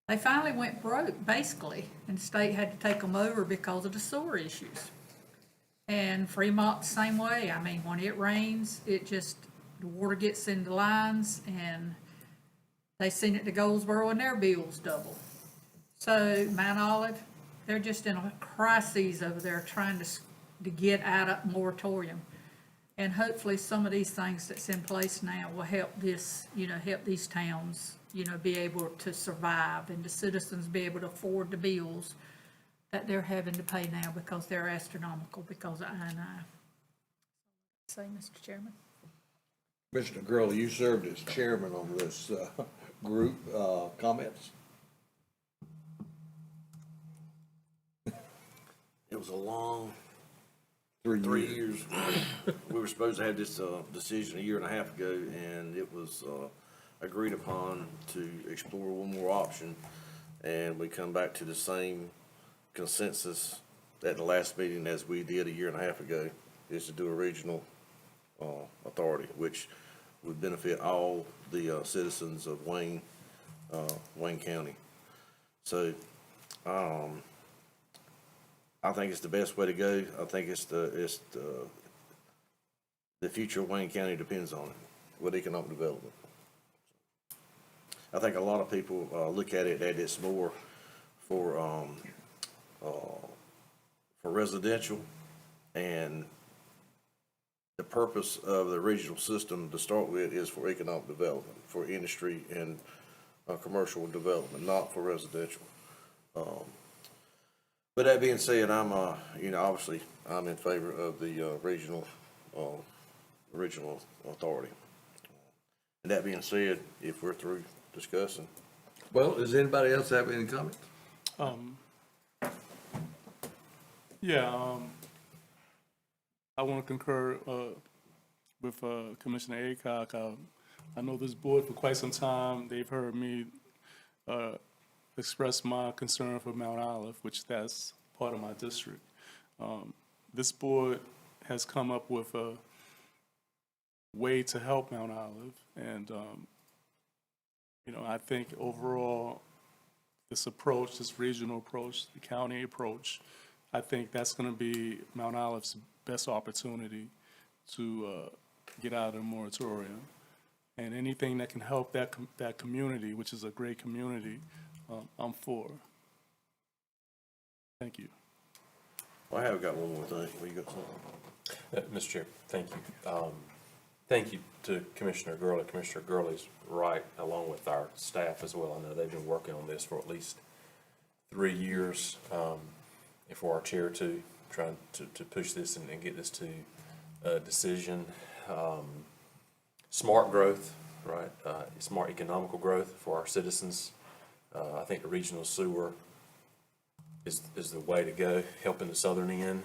They finally went broke, basically, and the state had to take them over because of the sewer issues. And Fremont the same way. I mean, when it rains, it just, the water gets in the lines, and they seen it to Goldsboro and their bills double. So Mount Olive, they're just in a crisis over there trying to get out of moratorium. And hopefully some of these things that's in place now will help this, help these towns, be able to survive and the citizens be able to afford the bills that they're having to pay now because they're astronomical because of I&I. Say, Mr. Chairman. Mr. Gurley, you served as chairman on this group. Comments? It was a long 3 years. We were supposed to have this decision a year and a half ago, and it was agreed upon to explore one more option, and we come back to the same consensus at the last meeting as we did a year and a half ago, is to do a regional authority, which would benefit all the citizens of Wayne County. So, I think it's the best way to go. I think it's the future of Wayne County depends on it, with economic development. I think a lot of people look at it that it's more for residential, and the purpose of the regional system to start with is for economic development, for industry and commercial development, not for residential. But that being said, I'm, obviously, I'm in favor of the regional authority. And that being said, if we're through discussing. Well, does anybody else have any comments? I want to concur with Commissioner Aycock. I know this board for quite some time. They've heard me express my concern for Mount Olive, which that's part of my district. This board has come up with a way to help Mount Olive, and I think overall this approach, this regional approach, the county approach, I think that's going to be Mount Olive's best opportunity to get out of the moratorium. And anything that can help that community, which is a great community, I'm for. Thank you. Well, I have got one more thing. Well, you got something? Mr. Chair, thank you. Thank you to Commissioner Gurley. Commissioner Gurley's right, along with our staff as well. I know they've been working on this for at least 3 years, and for our chair too, trying to push this and get this to a decision. Smart growth, right? Smart economical growth for our citizens. I think the regional sewer is the way to go, helping the southern end.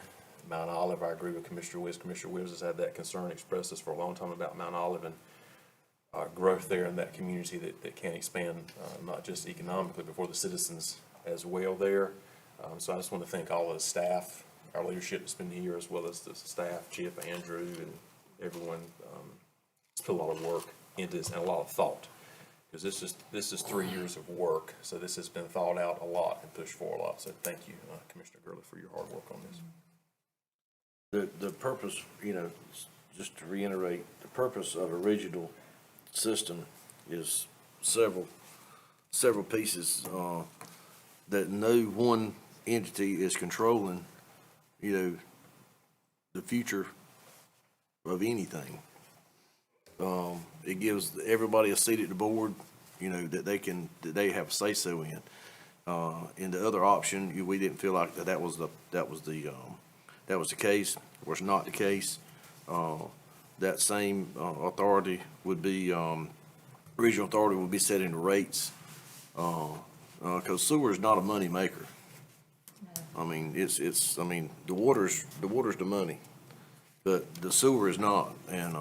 Mount Olive, I agree with Commissioner Wiz. Commissioner Wiz has had that concern, expressed this for a long time about Mount Olive and growth there in that community that can expand, not just economically, but for the citizens as well there. So I just want to thank all of the staff, our leadership that's been here, as well as the staff, Chip, Andrew, and everyone. It's put a lot of work into this and a lot of thought, because this is 3 years of work. So this has been thought out a lot and pushed for a lot. So thank you, Commissioner Gurley, for your hard work on this. The purpose, just to reiterate, the purpose of a regional system is several pieces that no one entity is controlling, the future of anything. It gives everybody a seat at the board, that they have a say-so in. In the other option, we didn't feel like that was the case, was not the case. that same authority would be, regional authority would be setting the rates. Because sewer is not a money maker. I mean, I mean, the water's the money, but the sewer is not. And,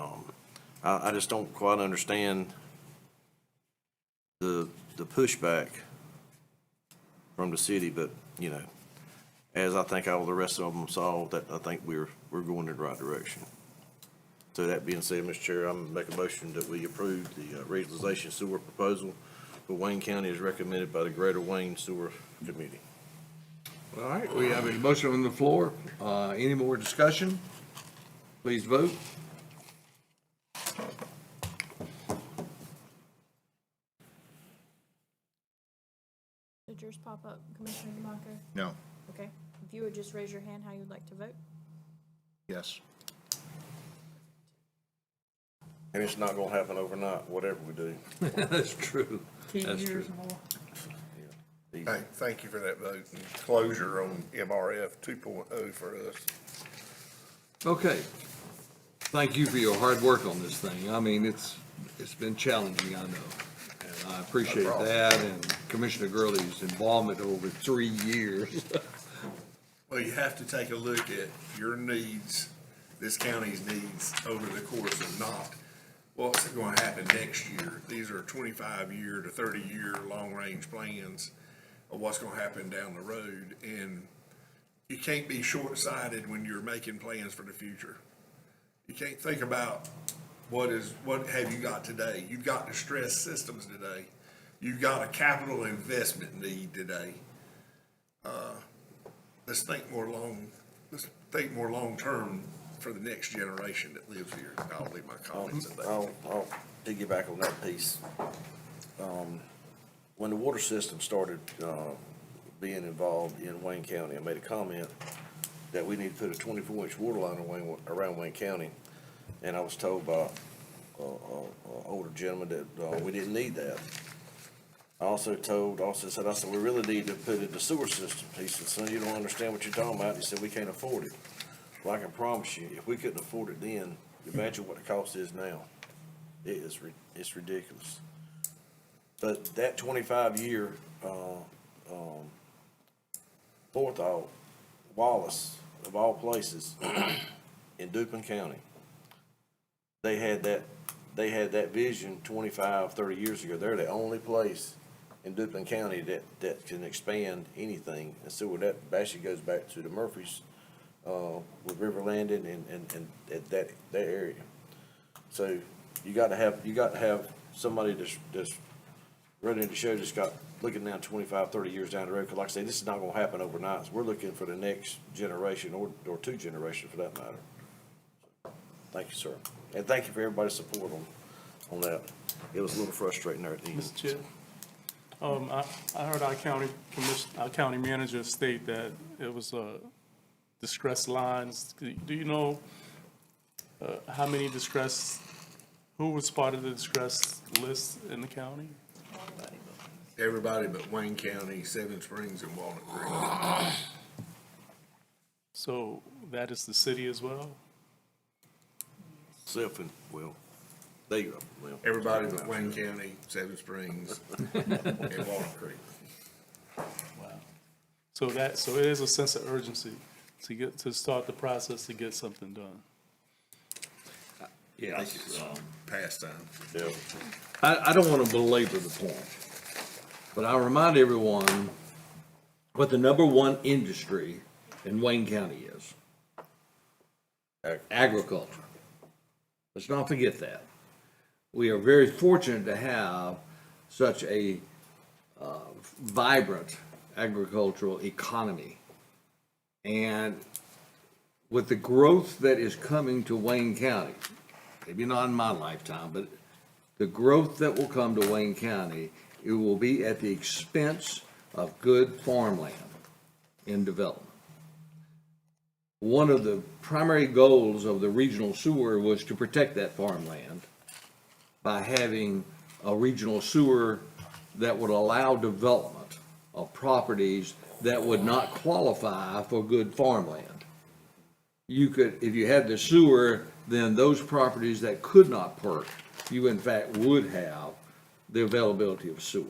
I just don't quite understand the pushback from the city, but, you know, as I think all the rest of them saw, that I think we're going in the right direction. So that being said, Mr. Chair, I'm gonna make a motion that we approve the regionalization sewer proposal for Wayne County as recommended by the Greater Wayne Sewer Committee. All right, we have a motion on the floor. Any more discussion? Please vote. Did yours pop up, Commissioner DeMarco? No. Okay. If you would just raise your hand how you'd like to vote. Yes. And it's not gonna happen overnight, whatever we do. That's true. 10 That's years true. more. Hey, thank you for that vote and closure on MRF 2.0 for us. Okay. Thank you for your hard work on this thing. I mean, it's been challenging, I know. And I appreciate No problem. that and Commissioner Gurley's involvement over 3 years. Well, you have to take a look at your needs, this county's needs over the course of not what's going to happen next year. These are 25-year to 30-year long-range plans of what's going to happen down the road. And you can't be short-sighted when you're making plans for the future. You can't think about what have you got today. You've got distressed systems today. You've got a capital investment need today. Let's think more long-term for the next generation that lives here. I'll leave my comments at that. I'll piggyback on that piece. When the water system started, being involved in Wayne County, I made a comment that we need to put a 24-inch water line around Wayne County. And I was told by, an older gentleman that, we didn't need that. I said, we really need to put in the sewer system. He said, son, you don't understand what you're talking about. He said, we can't afford it. Well, I can promise you, if we couldn't afford it then, imagine what the cost is now. It's ridiculous. But that 25-year, forethought, Wallace, of all places, in Dupin County, they had that vision 25, 30 years ago. They're the only place in Dupin County that can expand anything. And so that actually goes back to the Murphys, with River Landing and that area. So you got to have somebody that's running the show that's got looking down 25, 30 years down the road. Because like I say, this is not going to happen overnight. So we're looking for the next generation or two generations for that matter. So, thank you, sir. And thank you for everybody's support on that. It was a little frustrating there at the end. Mr. Chair, I heard our county manager state that it was, distress lines. Do you know, how many who was part of the distress list in the county? Everybody but Wayne County, Seven Springs, and Walnut Creek. So that is the city as well? There you go. Well, Everybody but Wayne County, Seven Springs, and Walnut Creek. Wow. So it is a sense of urgency to start the process to get something done. Yeah. Pastime. Yeah. I don't want to belabor the point, but I remind everyone what the number one industry in Wayne County is. Agriculture. Let's not forget that. We are very fortunate to have such a vibrant agricultural economy. And with the growth that is coming to Wayne County, maybe not in my lifetime, but the growth that will come to Wayne County, it will be at the expense of good farmland in development. One of the primary goals of the regional sewer was to protect that farmland by having a regional sewer that would allow development of properties that would not qualify for good farmland. you could, if you had the sewer, then those properties that could not perk, you in fact would have the availability of sewer.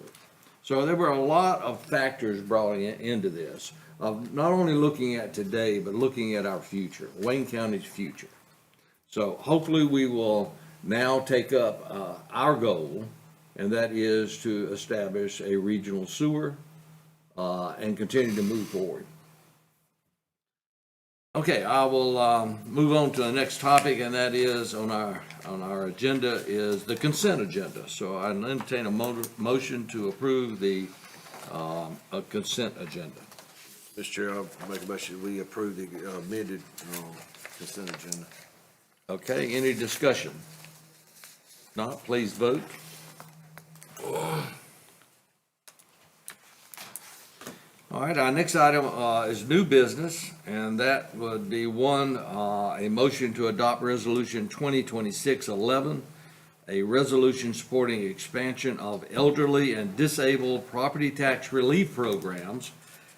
So there were a lot of factors brought into this, of not only looking at today, but looking at our future, Wayne County's future. So hopefully we will now take up our goal, and that is to establish a regional sewer and continue to move forward. Okay, I will move on to the next topic, and that is on our agenda is the consent agenda. So I entertain a motion to approve the a consent agenda. Mr. Chair, I'll make a motion, we approve the amended consent agenda. Okay, any discussion? Not, please vote. All right, our next item is new business, and that would be a motion to adopt Resolution 2026-11, a resolution supporting expansion of elderly and disabled property tax relief programs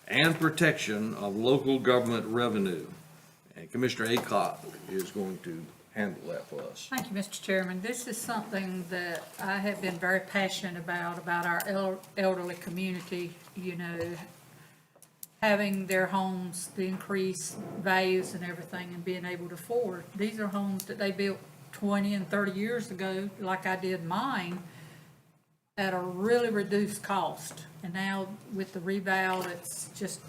and protection of local government revenue. And Commissioner Acott is going to handle that for us. Thank you, Mr. Chairman. This is something that I have been very passionate about our elderly community, you know, having their homes, the increased values and everything, and being able to afford. These are homes that they built 20 and 30 years ago, like I did mine, at a really reduced cost. And now with the reval, it's just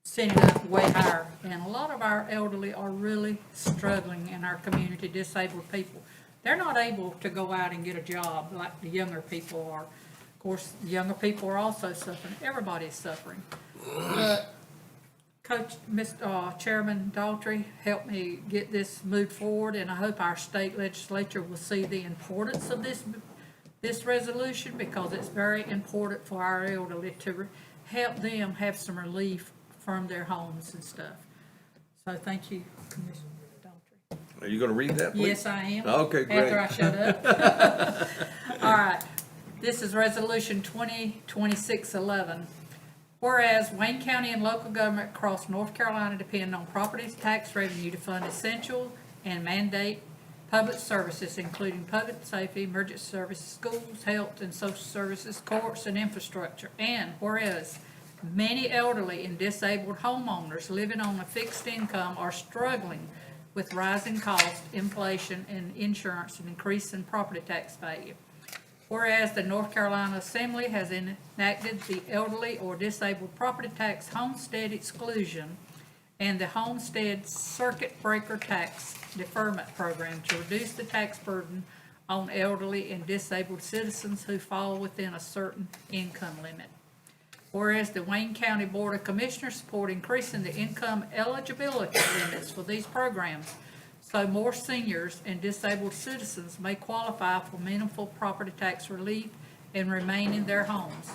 sending up way higher. And a lot of our elderly are really struggling in our community, disabled people. They're not able to go out and get a job like the younger people are. Of course, the younger people are also suffering. Everybody's suffering. But Chairman Daltrey helped me get this moved forward, and I hope our state legislature will see the importance of this resolution, because it's very important for our elderly to help them have some relief from their homes and stuff. So thank you, Commissioner Daltrey. Are you going to read that, please? Yes, I am. Okay, great. After I shut up. All right. This is Resolution 2026-11. Whereas Wayne County and local government across North Carolina depend on property tax revenue to fund essential and mandate public services, including public safety, emergency services, schools, health and social services, courts, and infrastructure. And whereas many elderly and disabled homeowners living on a fixed income are struggling with rising costs, inflation, and insurance, and increasing property tax value. Whereas the North Carolina Assembly has enacted the elderly or disabled property tax homestead exclusion and the homestead circuit breaker tax deferment program to reduce the tax burden on elderly and disabled citizens who fall within a certain income limit. Whereas the Wayne County Board of Commissioners support increasing the income eligibility limits for these programs, so more seniors and disabled citizens may qualify for meaningful property tax relief and remain in their homes.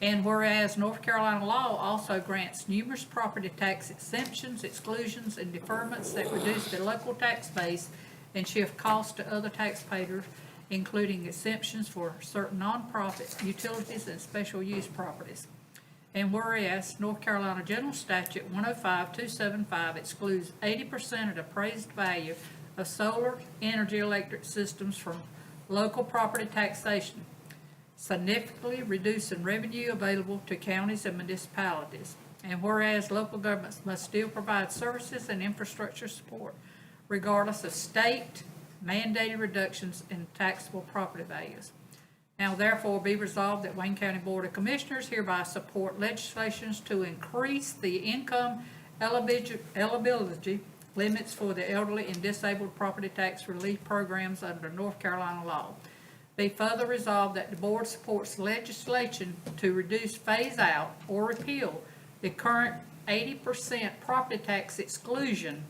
And whereas North Carolina law also grants numerous property tax exemptions, exclusions, and deferments that reduce the local tax base and shift costs to other taxpayers, including exemptions for certain nonprofit utilities and special use properties. And whereas North Carolina General Statute 105-275 excludes 80% of the appraised value of solar energy electric systems from local property taxation, significantly reducing revenue available to counties and municipalities. And whereas local governments must still provide services and infrastructure support regardless of state mandated reductions in taxable property values. Now therefore be resolved that Wayne County Board of Commissioners hereby support legislations to increase the income eligibility limits for the elderly and disabled property tax relief programs under North Carolina law. Be further resolved that the board supports legislation to reduce, phase out, or repeal the current 80% property tax exclusion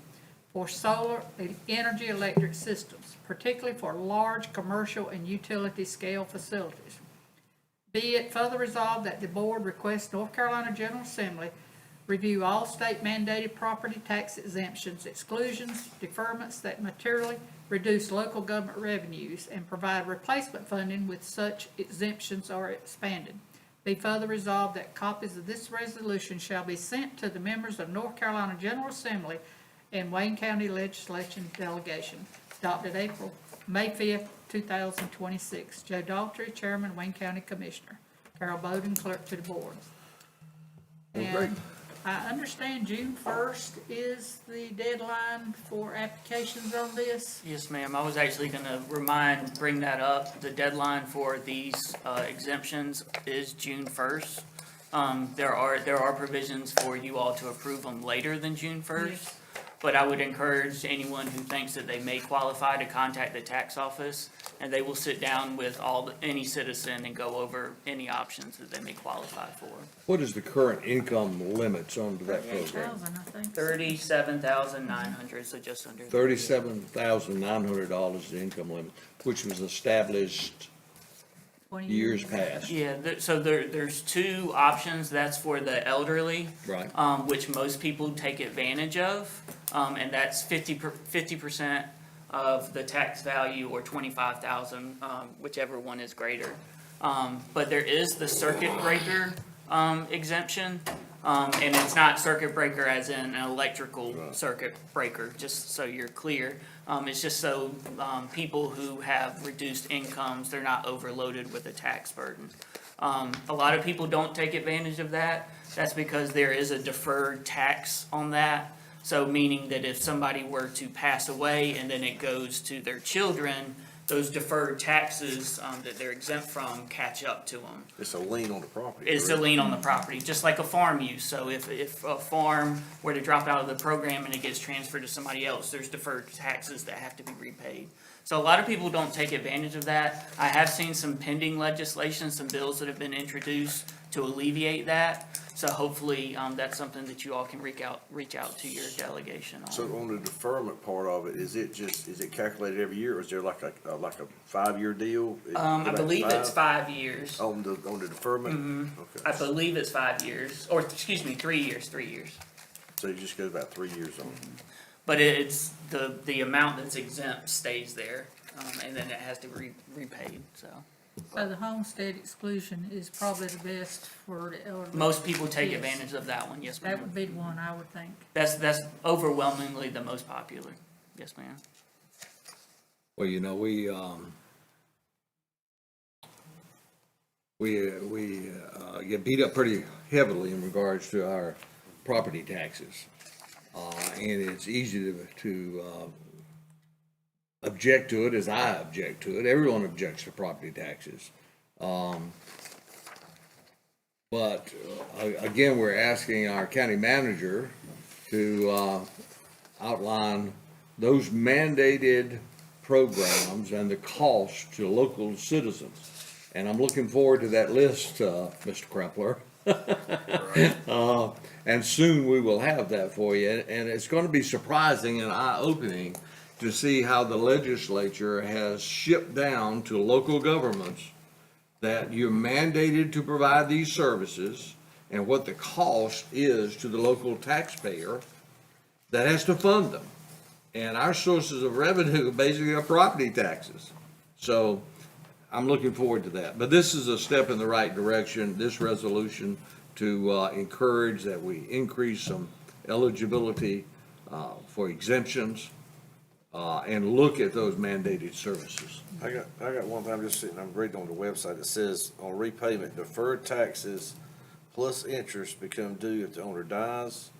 for solar energy electric systems, particularly for large commercial and utility scale facilities. Be it further resolved that the board requests North Carolina General Assembly review all state mandated property tax exemptions, exclusions, deferments that materially reduce local government revenues and provide replacement funding with such exemptions are expanded. Be further resolved that copies of this resolution shall be sent to the members of North Carolina General Assembly and Wayne County Legislation Delegation, adopted May 5th, 2026. Joe Daltrey, Chairman, Wayne County Commissioner. Carol Bowden, Clerk to the Board. Well, great. And I understand June 1st is the deadline for applications on this. Yes, ma'am. I was actually gonna bring that up. The deadline for these exemptions is June 1st. There are provisions for you all to approve them later than June 1st. Yes. But I would encourage anyone who thinks that they may qualify to contact the tax office, and they will sit down with any citizen and go over any options that they may qualify for. What is the current income limits on that program? 38,000, I think. $37,900, so just under. $37,900 is the income limit, which was established 20 years past. Yeah, so there's two options. That's for the elderly. Right. Which most people take advantage of. And that's 50% of the tax value, or 25,000, whichever one is greater. But there is the circuit breaker, exemption. And it's not circuit breaker as in an electrical circuit breaker, just so you're clear. It's just so, people who have reduced incomes, they're not overloaded with a tax burden. A lot of people don't take advantage of that. That's because there is a deferred tax on that. So meaning that if somebody were to pass away and then it goes to their children, those deferred taxes, that they're exempt from catch up to them. It's a lien on the property. It's a correct? lien on the property, just like a farm use. So if a farm were to drop out of the program and it gets transferred to somebody else, there's deferred taxes that have to be repaid. So a lot of people don't take advantage of that. I have seen some pending legislation, some bills that have been introduced to alleviate that. So hopefully, that's something that you all can reach out to your delegation on. So on the deferment part of it, is it calculated every year, or is there like a 5-year deal? I believe it's 5 years. On the deferment? Okay. I believe it's 5 years, or excuse me, 3 years. So you just go about 3 years on it. But it's, the amount that's exempt stays there, and then it has to be repaid, so. So the homestead exclusion is probably the best for the elderly. Most people take Yes. advantage of that one, yes, That ma'am. would be the one, I would think. That's overwhelmingly the most popular, yes, ma'am. Well, you know, we get beat up pretty heavily in regards to our property taxes. And it's easy to object to it, as I object to it. Everyone objects to property taxes. But again, we're asking our county manager to outline those mandated programs and the cost to local citizens. And I'm looking forward to that list, Mr. Crumpler. And soon we will have that for you. And it's going to be surprising and eye-opening to see how the legislature has shipped down to local governments that you're mandated to provide these services and what the cost is to the local taxpayer that has to fund them. And our sources of revenue basically are property taxes. So I'm looking forward to that. But this is a step in the right direction, this resolution, to encourage that we increase some eligibility for exemptions and look at those mandated services. I got one thing, I'm reading on the website, it says on repayment, deferred taxes plus interest become due if the owner dies,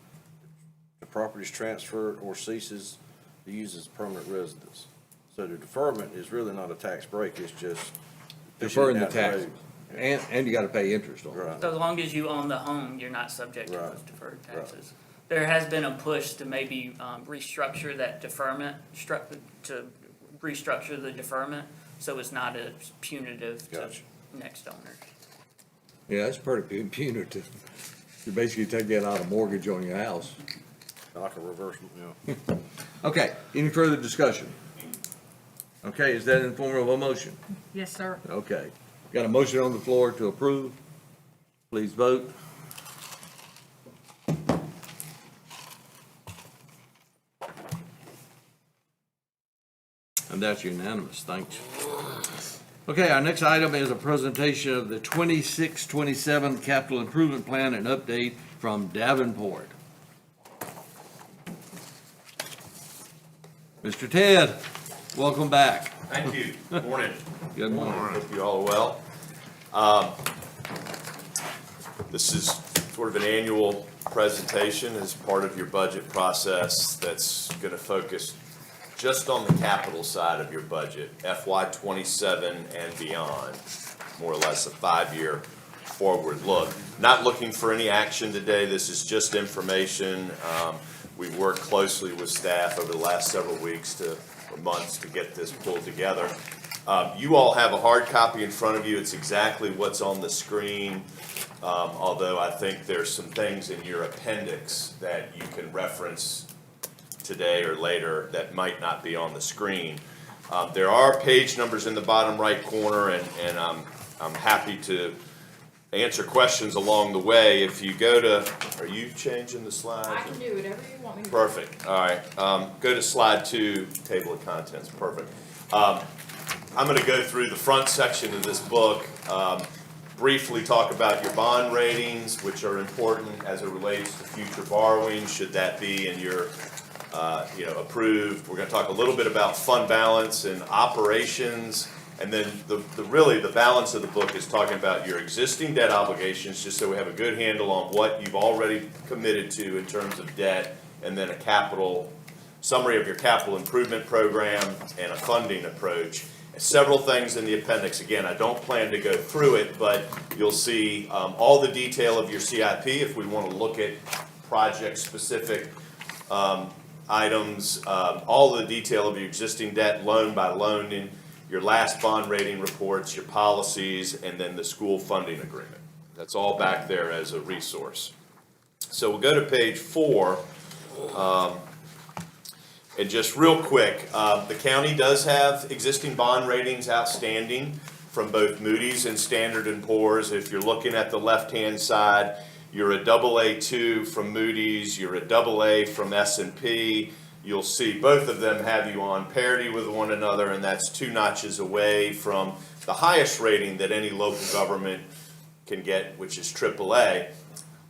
the property is transferred, or ceases to use as permanent residence. So the deferment is really not a tax break, it's just Deferring the pushing it down tax, road. and you gotta pay interest on it. Right. So as long as you own the home, you're not subject to Right. those deferred taxes. There has been a push to maybe restructure that deferment, to restructure the deferment, so it's not as punitive to Gotcha. next owners. Yeah, that's pretty punitive. You basically take that out of mortgage on your house. Like a reverse, you know. Okay, any further discussion? Okay, is that in form of a motion? Yes, sir. Okay, got a motion on the floor to approve. Please vote. And that's unanimous, thanks. Okay, our next item is a presentation of the 26-27 capital improvement plan and update from Davenport. Mr. Ted, welcome back. Thank you. Good morning. Good morning. Hope you all are well. This is sort of an annual presentation as part of your budget process that's going to focus just on the capital side of your budget, FY '27 and beyond, more or less a 5-year forward look. Not looking for any action today. This is just information. We've worked closely with staff over the last several weeks or months to get this pulled together. You all have a hard copy in front of you. It's exactly what's on the screen, although I think there's some things in your appendix that you can reference today or later that might not be on the screen. There are page numbers in the bottom right corner, and I'm happy to answer questions along the way. If you go to, are you changing the slides? I can do whatever you want me to do. Perfect, all right. Go to slide 2, table of contents, perfect. I'm gonna go through the front section of this book, briefly talk about your bond ratings, which are important as it relates to future borrowing, should that be in your, approved. We're gonna talk a little bit about fund balance and operations, and then really the balance of the book is talking about your existing debt obligations, just so we have a good handle on what you've already committed to in terms of debt, and then a summary of your capital improvement program and a funding approach. Several things in the appendix. Again, I don't plan to go through it, but you'll see all the detail of your CIP if we want to look at project-specific items, all the detail of your existing debt loan by loan, in your last bond rating reports, your policies, and then the school funding agreement. That's all back there as a resource. So we'll go to page 4. And just real quick, the county does have existing bond ratings outstanding from both Moody's and Standard & Poor's. If you're looking at the left-hand side, you're a AA2 from Moody's, you're a AA from S&P. You'll see both of them have you on parity with one another, and that's 2 notches away from the highest rating that any local government can get, which is AAA.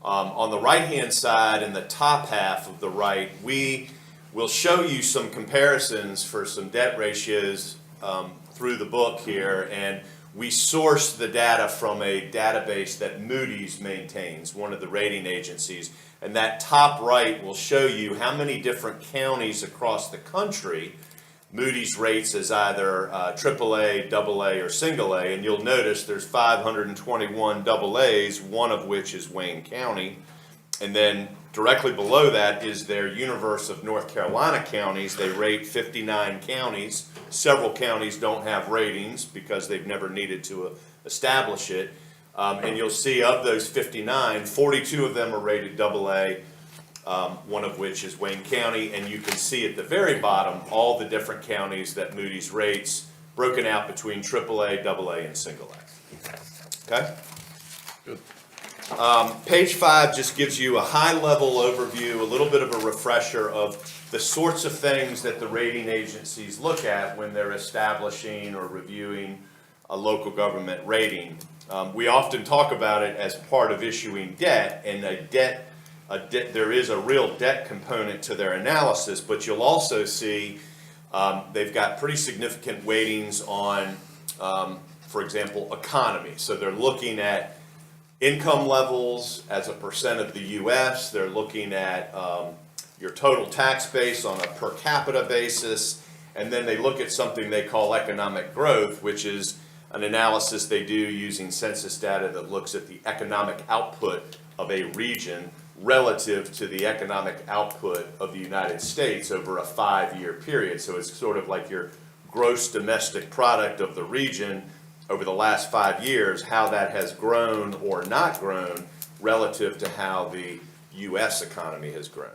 On the right-hand side, in the top half of the right, we'll show you some comparisons for some debt ratios through the book here, and we source the data from a database that Moody's maintains, one of the rating agencies, and that top right will show you how many different counties across the country Moody's rates as either AAA, AA, or single A, and you'll notice there's 521 AA's, one of which is Wayne County, and then directly below that is their universe of North Carolina counties. They rate 59 counties. Several counties don't have ratings because they've never needed to establish it. And you'll see of those 59, 42 of them are rated AA, one of which is Wayne County. And you can see at the very bottom all the different counties that Moody's rates, broken out between AAA, AA, and single A. Okay? Good. Page 5 just gives you a high-level overview, a little bit of a refresher of the sorts of things that the rating agencies look at when they're establishing or reviewing a local government rating. We often talk about it as part of issuing debt, and there is a real debt component to their analysis, but you'll also see they've got pretty significant weightings on, for example, economy. So they're looking at income levels as a percent of the U.S. They're looking at your total tax base on a per capita basis, and then they look at something they call economic growth, which is an analysis they do using census data that looks at the economic output of a region relative to the economic output of the United States over a 5-year period. So it's sort of like your gross domestic product of the region over the last 5 years, how that has grown or not grown relative to how the U.S. economy has grown.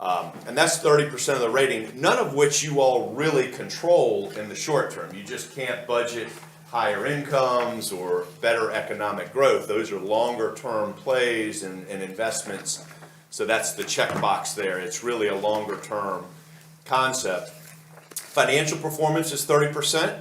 And that's 30% of the rating, none of which you all really control in the short term. You just can't budget higher incomes or better economic growth. Those are longer term plays and investments. So that's the checkbox there. It's really a longer term concept. Financial performance is 30%.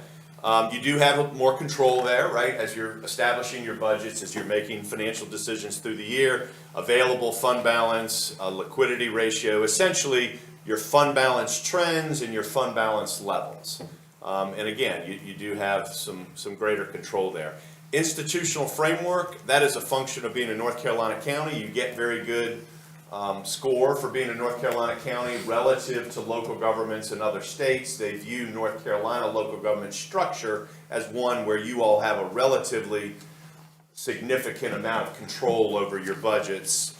You do have more control there, right? As you're establishing your budgets, as you're making financial decisions through the year, available fund balance, liquidity ratio, essentially your fund balance trends and your fund balance levels. And again, you do have some greater control there. Institutional framework, that is a function of being a North Carolina county. You get very good score for being a North Carolina county relative to local governments in other states. They view North Carolina local government structure as one where you all have a relatively significant amount of control over your budgets.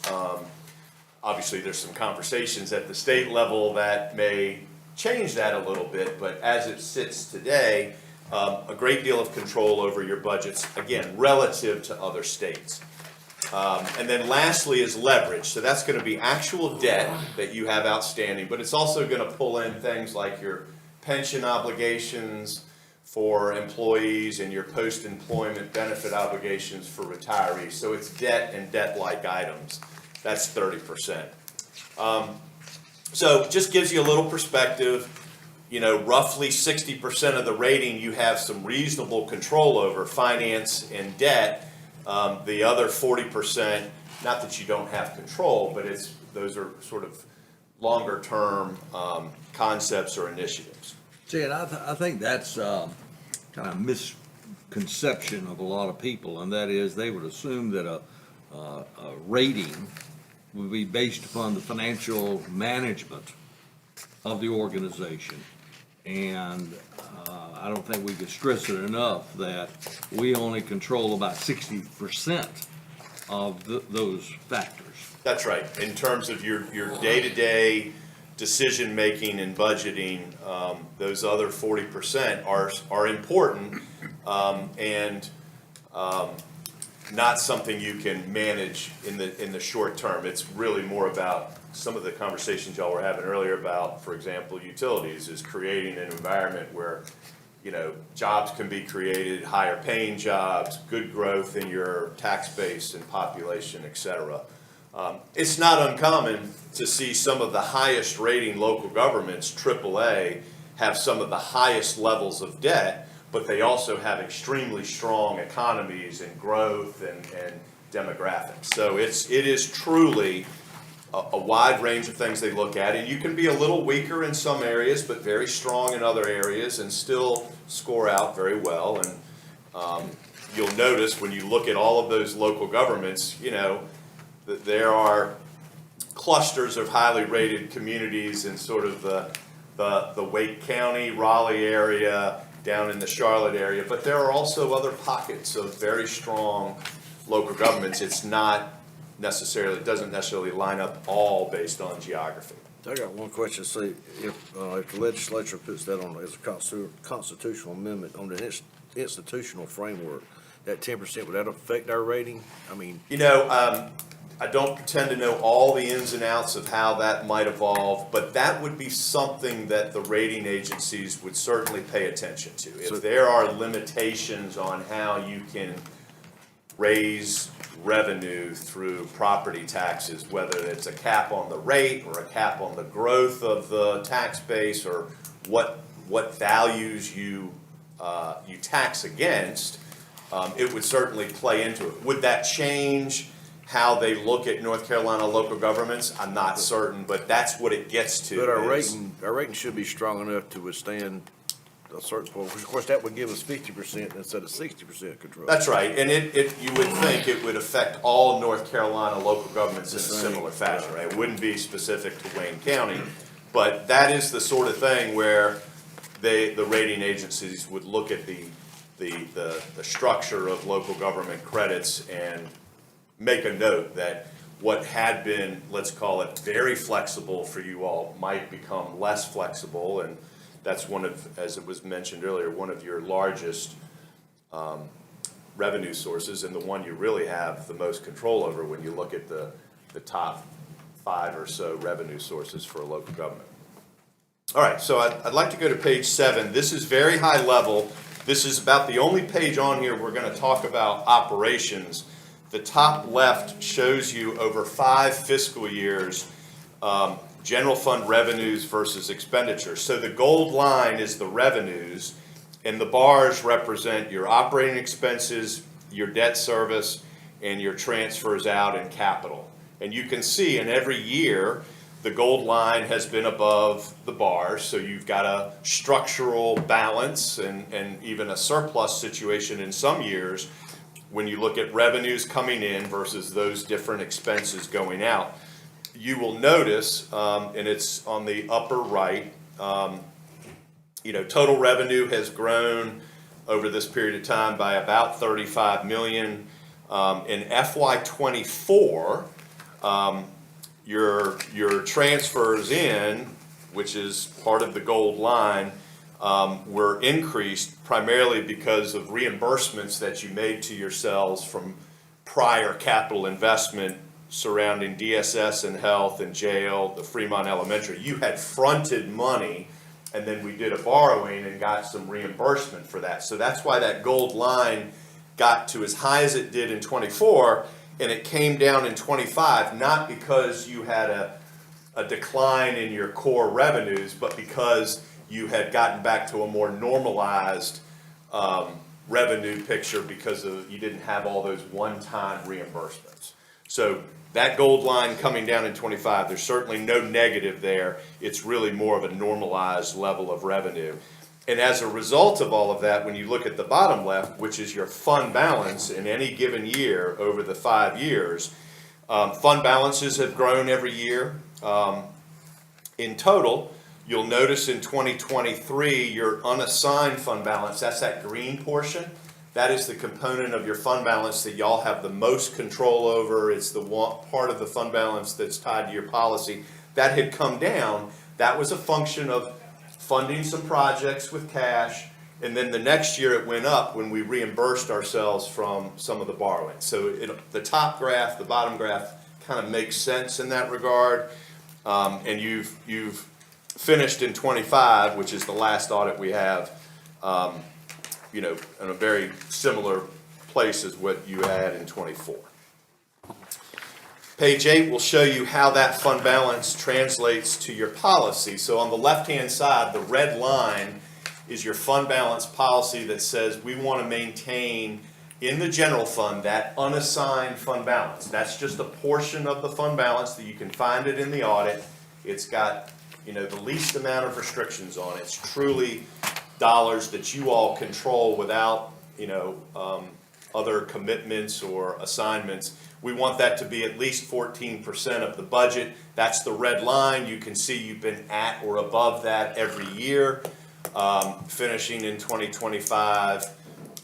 Obviously, there's some conversations at the state level that may change that a little bit, but as it sits today, a great deal of control over your budgets, again, relative to other states. And then lastly is leverage. So that's going to be actual debt that you have outstanding, but it's also going to pull in things like your pension obligations for employees and your post-employment benefit obligations for retirees. So it's debt and debt-like items. That's 30%. So just gives you a little perspective. You know, roughly 60% of the rating you have some reasonable control over, finance and debt. The other 40%, not that you don't have control, but those are sort of longer term concepts or initiatives. See, and I think that's kind of misconception of a lot of people, and that is they would assume that a rating would be based upon the financial management of the organization. And I don't think we could stress it enough that we only control about 60% of those factors. That's right. In terms of your day-to-day decision-making and budgeting, those other 40% are important and not something you can manage in the short term. It's really more about some of the conversations y'all were having earlier about, for example, utilities, is creating an environment where, you know, jobs can be created, higher paying jobs, good growth in your tax base and population, et cetera. It's not uncommon to see some of the highest rating local governments, AAA, have some of the highest levels of debt, but they also have extremely strong economies and growth and demographics. So it is truly a wide range of things they look at, and you can be a little weaker in some areas, but very strong in other areas, and still score out very well. And you'll notice when you look at all of those local governments, you know, that there are clusters of highly rated communities in sort of the Wake County, Raleigh area, down in the Charlotte area, but there are also other pockets of very strong local governments. It's not necessarily, it doesn't necessarily line up all based on geography. I got one question. See, if the legislature puts that on as a constitutional amendment on the institutional framework, that 10%, would that affect our rating? I mean, you know, I don't pretend to know all the ins and outs of how that might evolve, but that would be something that the rating agencies would certainly pay attention to. If there are limitations on how you can raise revenue through property taxes, whether it's a cap on the rate or a cap on the growth of the tax base, or what values you tax against, it would certainly play into it. Would that change how they look at North Carolina local governments? I'm not certain, but that's what it gets to. but our rating should be strong enough to withstand a certain point. Of course, that would give us 50% instead of 60% control. That's right, and you would think it would affect all North Carolina local governments in a similar fashion, right? It wouldn't be specific to Wayne County, but that is the sort of thing where the rating agencies would look at the structure of local government credits and make a note that what had been, let's call it, very flexible for you all might become less flexible, and that's one of, as it was mentioned earlier, one of your largest revenue sources, and the one you really have the most control over when you look at the top 5 or so revenue sources for a local government. All right, so I'd like to go to page 7. This is very high level. This is about the only page on here we're going to talk about operations. The top left shows you over 5 fiscal years general fund revenues versus expenditures. So the gold line is the revenues, and the bars represent your operating expenses, your debt service, and your transfers out in capital. And you can see in every year, the gold line has been above the bars, so you've got a structural balance and even a surplus situation in some years when you look at revenues coming in versus those different expenses going out. You will notice, and it's on the upper right, total revenue has grown over this period of time by about 35 million. In FY '24, your transfers in, which is part of the gold line, were increased primarily because of reimbursements that you made to yourselves from prior capital investment surrounding DSS and health and jail, the Fremont Elementary. You had fronted money, and then we did a borrowing and got some reimbursement for that. So that's why that gold line got to as high as it did in '24, and it came down in '25, not because you had a decline in your core revenues, but because you had gotten back to a more normalized revenue picture because you didn't have all those one-time reimbursements. So that gold line coming down in '25, there's certainly no negative there. It's really more of a normalized level of revenue. And as a result of all of that, when you look at the bottom left, which is your fund balance in any given year over the 5 years, fund balances have grown every year. In total, you'll notice in 2023, your unassigned fund balance, that's that green portion, that is the component of your fund balance that y'all have the most control over. It's the one part of the fund balance that's tied to your policy. That had come down. That was a function of funding some projects with cash, and then the next year it went up when we reimbursed ourselves from some of the borrowing. So the top graph, the bottom graph kind of makes sense in that regard. And you've finished in '25, which is the last audit we have, in a very similar place as what you had in '24. Page 8 will show you how that fund balance translates to your policy. So on the left-hand side, the red line is your fund balance policy that says we want to maintain in the general fund that unassigned fund balance. That's just a portion of the fund balance that you can find it in the audit. It's got, the least amount of restrictions on it. It's truly dollars that you all control without, other commitments or assignments. We want that to be at least 14% of the budget. That's the red line. You can see you've been at or above that every year, finishing in 2025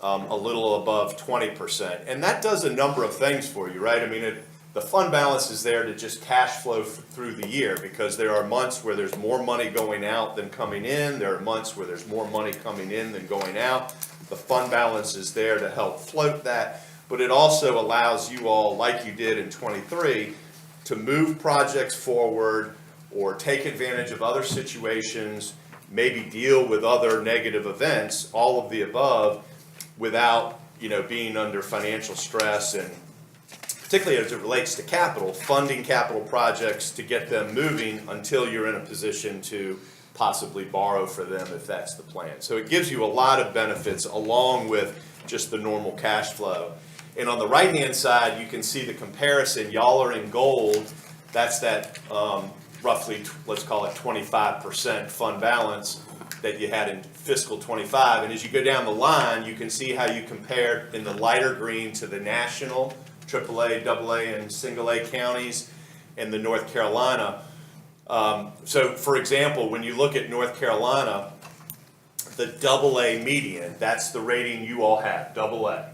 a little above 20%. And that does a number of things for you, right? I mean, the fund balance is there to just cash flow through the year, because there are months where there's more money going out than coming in. There are months where there's more money coming in than going out. The fund balance is there to help float that, but it also allows you all, like you did in '23, to move projects forward or take advantage of other situations, maybe deal with other negative events, all of the above, without, being under financial stress, and particularly as it relates to capital, funding capital projects to get them moving until you're in a position to possibly borrow for them if that's the plan. So it gives you a lot of benefits along with just the normal cash flow. And on the right-hand side, you can see the comparison. Y'all are in gold. That's that roughly, let's call it 25% fund balance that you had in fiscal '25. And as you go down the line, you can see how you compare in the lighter green to the national AAA, AA, and single A counties and the North Carolina. So for example, when you look at North Carolina, the AA median, that's the rating you all have, AA.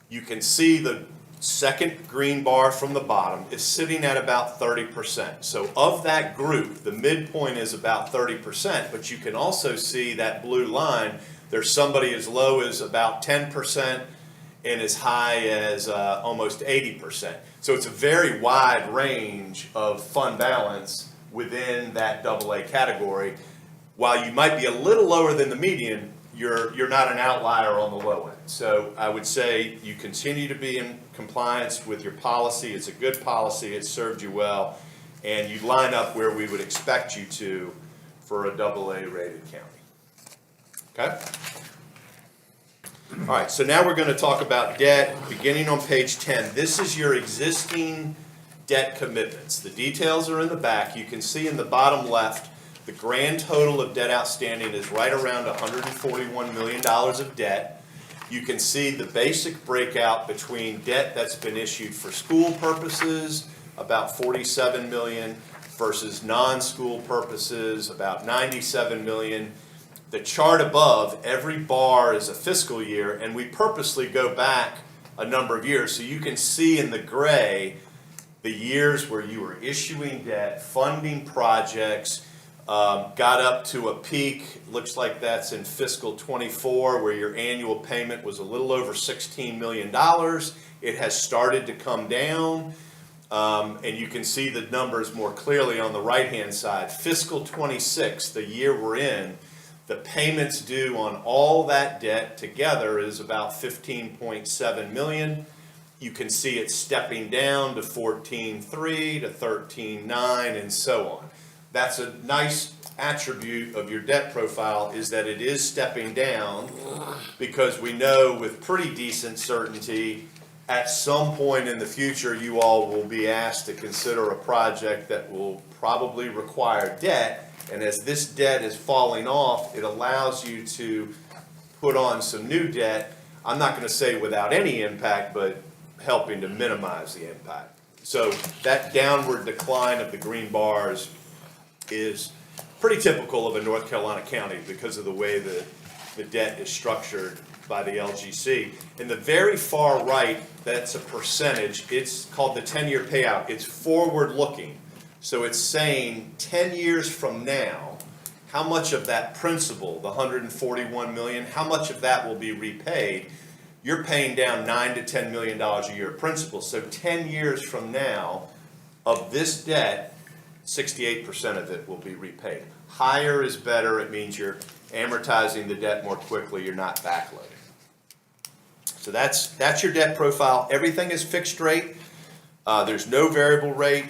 You can see the second green bar from the bottom is sitting at about 30%. So of that group, the midpoint is about 30%, but you can also see that blue line, there's somebody as low as about 10% and as high as almost 80%. So it's a very wide range of fund balance within that AA category. While you might be a little lower than the median, you're not an outlier on the low end. So I would say you continue to be in compliance with your policy. It's a good policy. It's served you well. And you line up where we would expect you to for a AA rated county. Okay? All right, so now we're going to talk about debt, beginning on page 10. This is your existing debt commitments. The details are in the back. You can see in the bottom left, the grand total of debt outstanding is right around $141 million of debt. You can see the basic breakout between debt that's been issued for school purposes, about 47 million, versus non-school purposes, about 97 million. The chart above, every bar is a fiscal year, and we purposely go back a number of years. So you can see in the gray the years where you were issuing debt, funding projects, got up to a peak, looks like that's in fiscal 24, where your annual payment was a little over $16 million. It has started to come down, and you can see the numbers more clearly on the right-hand side. Fiscal 26, the year we're in, the payments due on all that debt together is about $15.7 million. You can see it stepping down to 14.3 to 13.9 and so on. That's a nice attribute of your debt profile, is that it is stepping down, because we know with pretty decent certainty at some point in the future you all will be asked to consider a project that will probably require debt, and as this debt is falling off, it allows you to put on some new debt. I'm not going to say without any impact, but helping to minimize the impact. So that downward decline of the green bars is pretty typical of a North Carolina county because of the way the debt is structured by the LGC. In the very far right, that's a percentage. It's called the 10-year payout. It's forward-looking. So it's saying 10 years from now, how much of that principal, the $141 million, how much of that will be repaid? You're paying down $9 to $10 million a year of principal. So 10 years from now, of this debt, 68% of it will be repaid. Higher is better. It means you're amortizing the debt more quickly. You're not backloading. So that's your debt profile. Everything is fixed rate. There's no variable rate.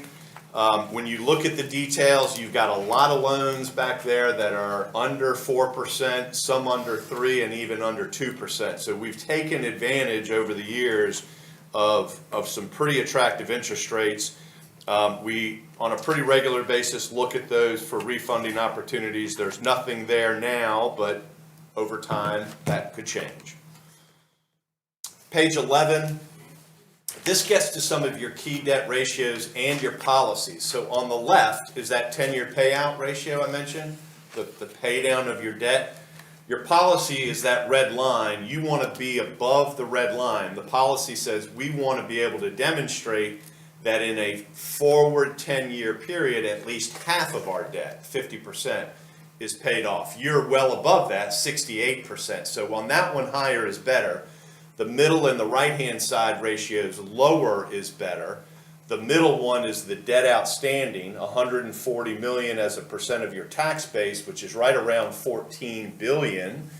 When you look at the details, you've got a lot of loans back there that are under 4%, some under 3%, and even under 2%. So we've taken advantage over the years of some pretty attractive interest rates. We, on a pretty regular basis, look at those for refunding opportunities. There's nothing there now, but over time, that could change. Page 11. This gets to some of your key debt ratios and your policies. So on the left is that 10-year payout ratio I mentioned, the pay down of your debt. Your policy is that red line. You want to be above the red line. The policy says we want to be able to demonstrate that in a forward 10-year period, at least half of our debt, 50%, is paid off. You're well above that, 68%. So on that one, higher is better. The middle and the right-hand side ratios, lower is better. The middle one is the debt outstanding, 140 million as a percent of your tax base, which is right around 14 billion.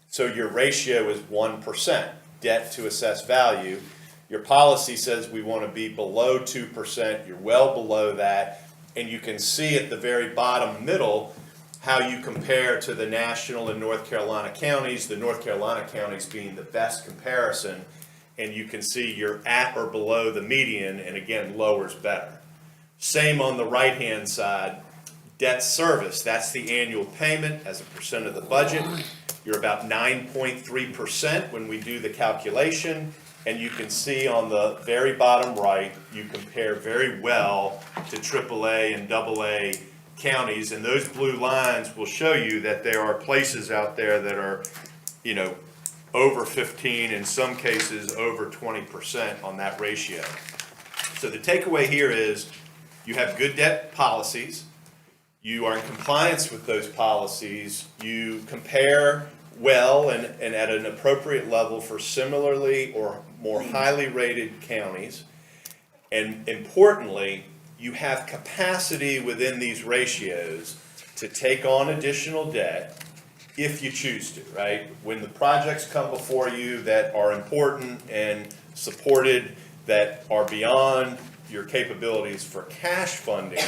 So your ratio is 1%, debt to assessed value. Your policy says we want to be below 2%. You're well below that. And you can see at the very bottom middle how you compare to the national and North Carolina counties, the North Carolina counties being the best comparison, and you can see you're at or below the median, and again, lower is better. Same on the right-hand side, debt service, that's the annual payment as a percent of the budget. You're about 9.3% when we do the calculation, and you can see on the very bottom right, you compare very well to AAA and AA counties, and those blue lines will show you that there are places out there that are, you know, over 15, in some cases over 20% on that ratio. So the takeaway here is you have good debt policies, you are in compliance with those policies, you compare well and at an appropriate level for similarly or more highly rated counties, and importantly, you have capacity within these ratios to take on additional debt if you choose to, right? When the projects come before you that are important and supported, that are beyond your capabilities for cash funding,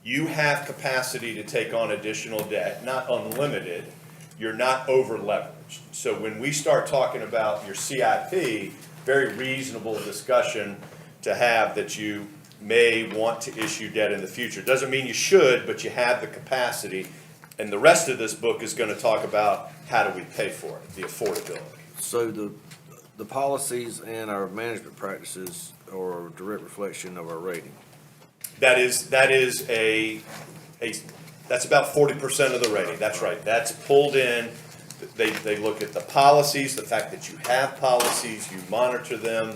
you have capacity to take on additional debt, not unlimited. You're not over leveraged. So when we start talking about your CIP, very reasonable discussion to have that you may want to issue debt in the future. Doesn't mean you should, but you have the capacity. And the rest of this book is going to talk about how do we pay for it, the affordability. So the policies and our management practices are a direct reflection of our rating. That is that's about 40% of the rating. That's right. That's pulled in. They look at the policies, the fact that you have policies, you monitor them,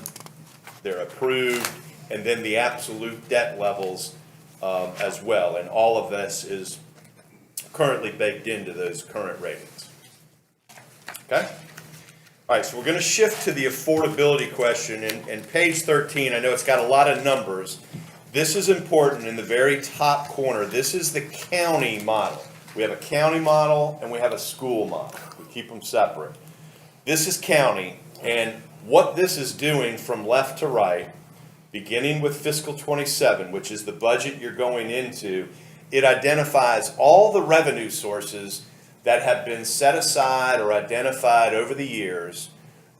they're approved, and then the absolute debt levels as well. And all of this is currently baked into those current ratings. Okay? All right, so we're going to shift to the affordability question. And page 13, I know it's got a lot of numbers. This is important in the very top corner. This is the county model. We have a county model and we have a school model. We keep them separate. This is county, and what this is doing from left to right, beginning with fiscal 27, which is the budget you're going into, it identifies all the revenue sources that have been set aside or identified over the years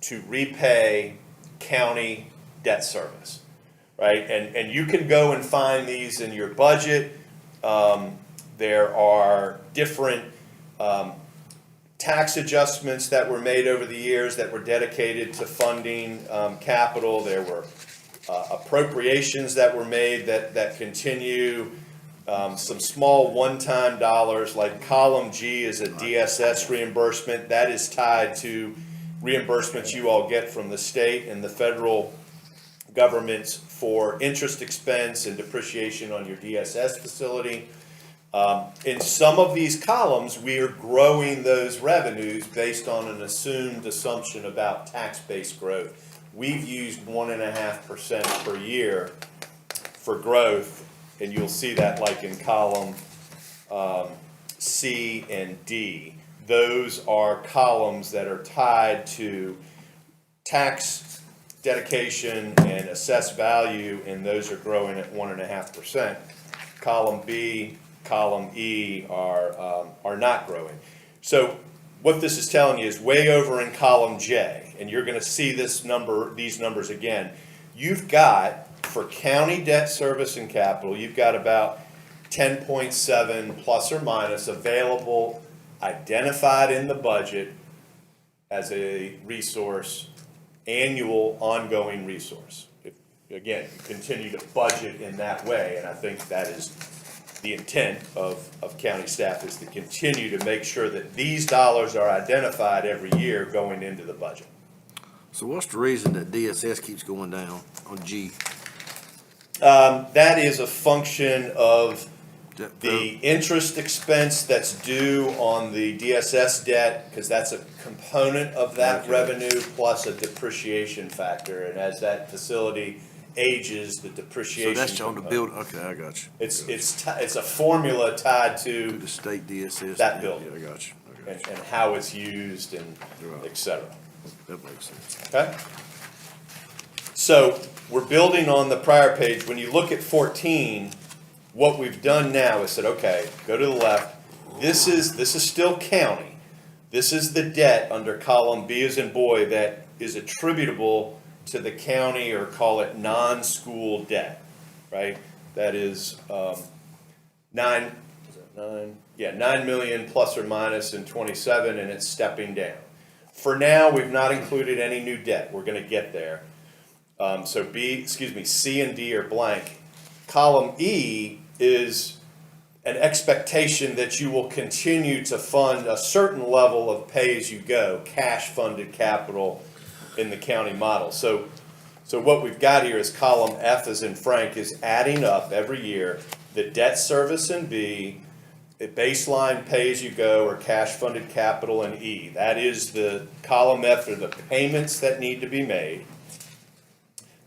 to repay county debt service, right? And you can go and find these in your budget. There are different tax adjustments that were made over the years that were dedicated to funding capital. There were appropriations that were made that continue. Some small one-time dollars, like column G is a DSS reimbursement. That is tied to reimbursements you all get from the state and the federal governments for interest expense and depreciation on your DSS facility. In some of these columns, we are growing those revenues based on an assumed assumption about tax-based growth. We've used 1.5% per year for growth. And you'll see that like in column C and D. Those are columns that are tied to tax dedication and assessed value, and those are growing at 1.5%. Column B, column E are not growing. So what this is telling you is way over in column J, and you're going to see these numbers again. You've got, for county debt service and capital, you've got about 10.7 plus or minus available, identified in the budget as a resource, annual ongoing resource. Again, you continue to budget in that way, and I think that is the intent of county staff, is to continue to make sure that these dollars are identified every year going into the budget. So what's the reason that DSS keeps going down on G? That is a function of the interest expense that's due on the DSS debt, because that's a component of that revenue, plus a depreciation factor. And as that facility ages, the depreciation. So that's on the build, okay, I got you. It's a formula tied to the state DSS. that building. Yeah, I got you. And how it's used and et cetera. That makes sense. Okay? So we're building on the prior page. When you look at 14, what we've done now is said, okay, go to the left. This is still county. This is the debt under column B as in boy that is attributable to the county, or call it non-school debt, right? That is 9 million plus or minus in 27, and it's stepping down. For now, we've not included any new debt. We're going to get there. So C and D are blank. Column E is an expectation that you will continue to fund a certain level of pay-as-you-go, cash-funded capital in the county model. So what we've got here is column F as in Frank is adding up every year the debt service in B, the baseline pay-as-you-go or cash-funded capital in E. That is the column F are the payments that need to be made.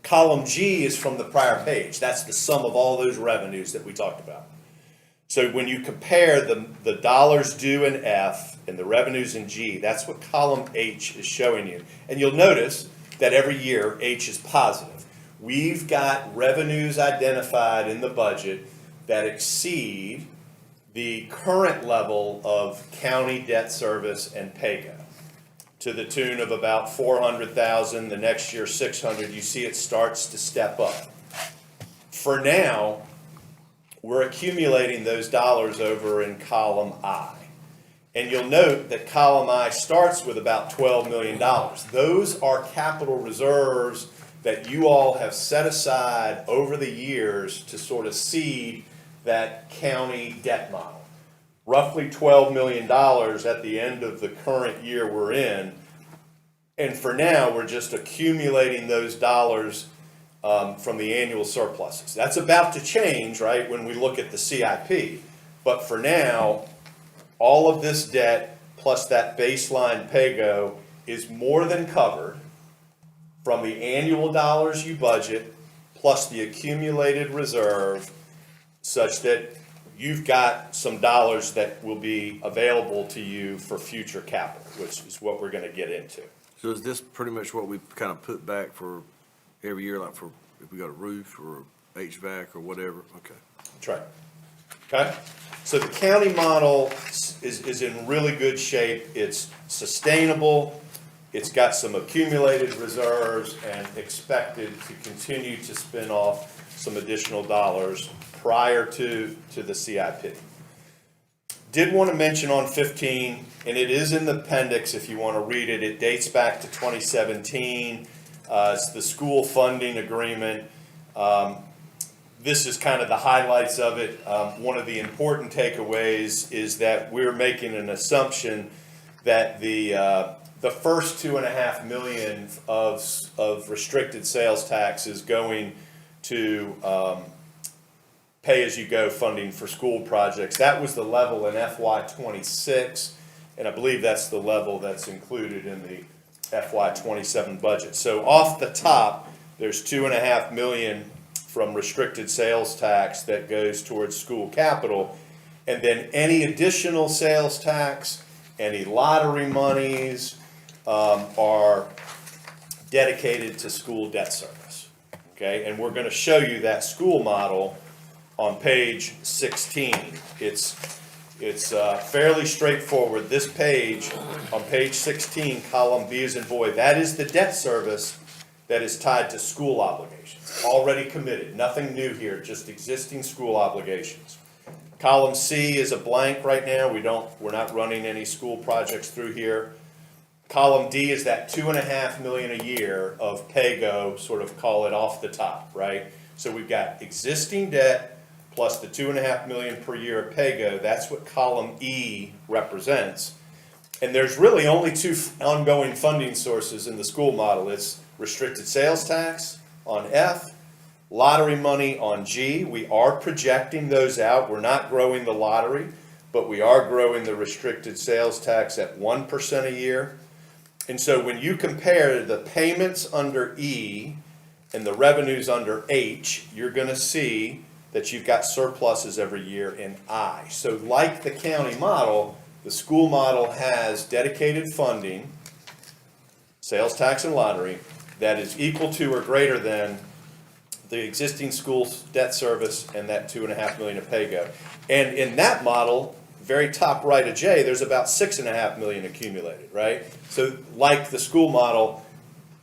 Column G is from the prior page. That's the sum of all those revenues that we talked about. So when you compare the dollars due in F and the revenues in G, that's what column H is showing you. And you'll notice that every year H is positive. We've got revenues identified in the budget that exceed the current level of county debt service and pay-go, to the tune of about 400,000, the next year 600. You see it starts to step up. For now, we're accumulating those dollars over in column I. And you'll note that column I starts with about $12 million. Those are capital reserves that you all have set aside over the years to sort of seed that county debt model. Roughly $12 million at the end of the current year we're in. And for now, we're just accumulating those dollars from the annual surpluses. That's about to change, right, when we look at the CIP. But for now, all of this debt plus that baseline PAYGO is more than covered from the annual dollars you budget plus the accumulated reserve, such that you've got some dollars that will be available to you for future capital, which is what we're going to get into. So is this pretty much what we kind of put back for every year, like for, if we got a roof or HVAC or whatever? Okay. That's right. Okay? So the county model is in really good shape. It's sustainable. It's got some accumulated reserves and expected to continue to spin off some additional dollars prior to the CIP. Did want to mention on 15, and it is in the appendix if you want to read it, it dates back to 2017. It's the school funding agreement. This is kind of the highlights of it. One of the important takeaways is that we're making an assumption that the first $2.5 million of restricted sales tax is going to pay-as-you-go funding for school projects. That was the level in FY26, and I believe that's the level that's included in the FY27 budget. So off the top, there's $2.5 million from restricted sales tax that goes towards school capital, and then any additional sales tax, any lottery monies are dedicated to school debt service. Okay, and we're going to show you that school model on page 16. It's fairly straightforward. This page, on page 16, column B as in boy, that is the debt service that is tied to school obligations, already committed. Nothing new here, just existing school obligations. Column C is a blank right now. We're not running any school projects through here. Column D is that $2.5 million a year of PAYGO, sort of call it off the top, right? So we've got existing debt plus the $2.5 million per year of PAYGO. That's what column E represents. And there's really only two ongoing funding sources in the school model. It's restricted sales tax on F, lottery money on G. We are projecting those out. We're not growing the lottery, but we are growing the restricted sales tax at 1% a year. And so when you compare the payments under E and the revenues under H, you're going to see that you've got surpluses every year in I. So like the county model, the school model has dedicated funding, sales tax and lottery, that is equal to or greater than the existing school debt service and that $2.5 million of PAYGO. And in that model, very top right of J, there's about $6.5 million accumulated, right? So like the school model,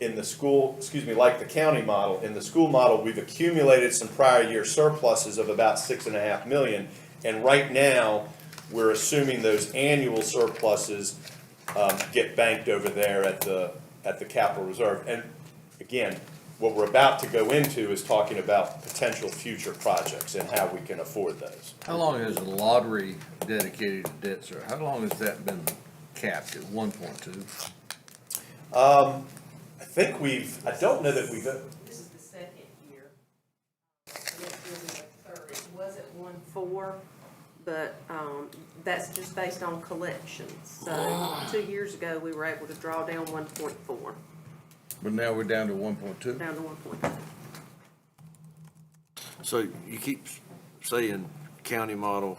like the county model, in the school model, we've accumulated some prior year surpluses of about $6.5 million. And right now, we're assuming those annual surpluses get banked over there at the capital reserve. And again, what we're about to go into is talking about potential future projects and how we can afford those. How long has the lottery dedicated to debt service? How long has that been capped at 1.2? I don't know that we've. This is the second year. I guess this is the third. It was at 1.4, but that's just based on collections. So 2 years ago, we were able to draw down 1.4. But now we're down to 1.2? Down to 1.2. So you keep saying county model,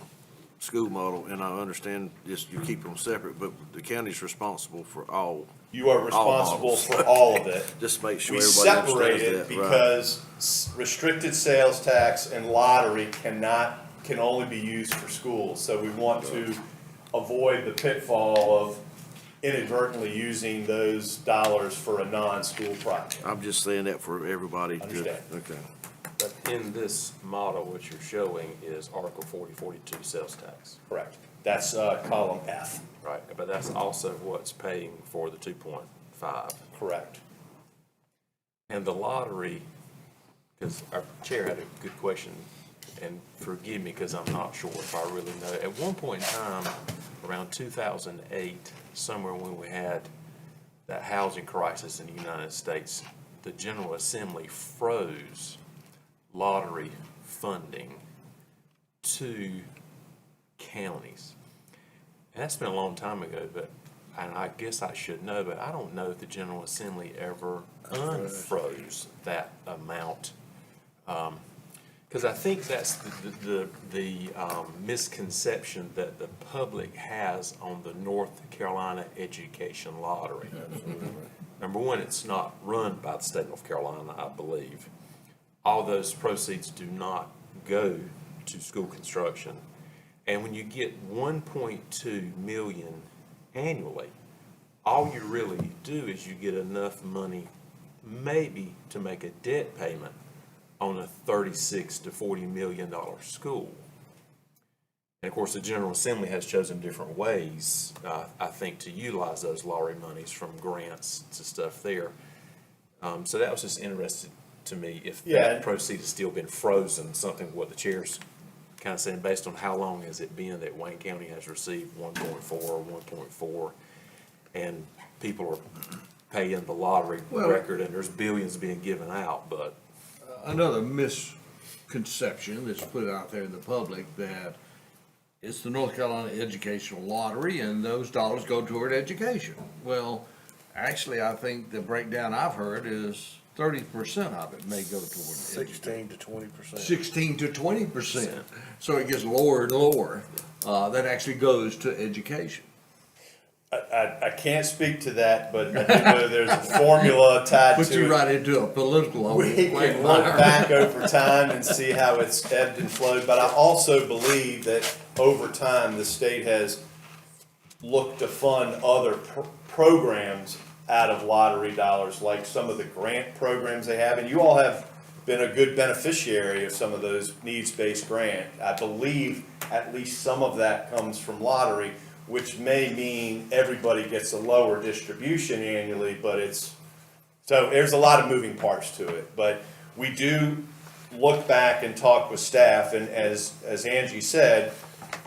school model, and I understand just you keep them separate, but the county's responsible for all. You are responsible models. for all of it. Just make sure We everybody separate understands it that, because restricted sales tax and lottery can only be used for schools. So we want to avoid the pitfall of inadvertently using those dollars for a non-school project. I'm just saying that for everybody. Understand. Okay. But in this model, what you're showing is Article 4042 sales tax. Correct. That's column F. Right, but that's also what's paying for the 2.5. Correct. And the lottery, because our chair had a good question, and forgive me because I'm not sure if I really know. At one point in time, around 2008, somewhere when we had that housing crisis in the United States, the General Assembly froze lottery funding to counties. And that's been a long time ago, but, and I guess I should know, but I don't know if the General Assembly ever unfroze that amount. Because I think that's the misconception that the public has on the North Carolina Education Lottery. Number one, it's not run by the state of North Carolina, I believe. All those proceeds do not go to school construction. And when you get 1.2 million annually, all you really do is you get enough money maybe to make a debt payment on a $36 to $40 million school. And of course, the General Assembly has chosen different ways, I think, to utilize those lottery monies, from grants to stuff there. So that was just interesting to me, if that proceed has still been frozen, something what the chair's kind of saying, based on how long has it been that Wayne County has received 1.4, and people are paying the lottery record, and there's billions being given out, but. Another misconception that's put out there in the public, that it's the North Carolina Educational Lottery and those dollars go toward education. Well, actually, I think the breakdown I've heard is 30% of it may go toward 16 to 20%. 16 to 20%. So it gets lower and lower. That actually goes to education. I can't speak to that, but I do know there's a formula tied to it. Put you right into a political. We can look back over time and see how it's ebbed and flowed, but I also believe that over time, the state has looked to fund other programs out of lottery dollars, like some of the grant programs they have, and you all have been a good beneficiary of some of those needs-based grant. I believe at least some of that comes from lottery, which may mean everybody gets a lower distribution annually, but so there's a lot of moving parts to it. But we do look back and talk with staff, and as Angie said,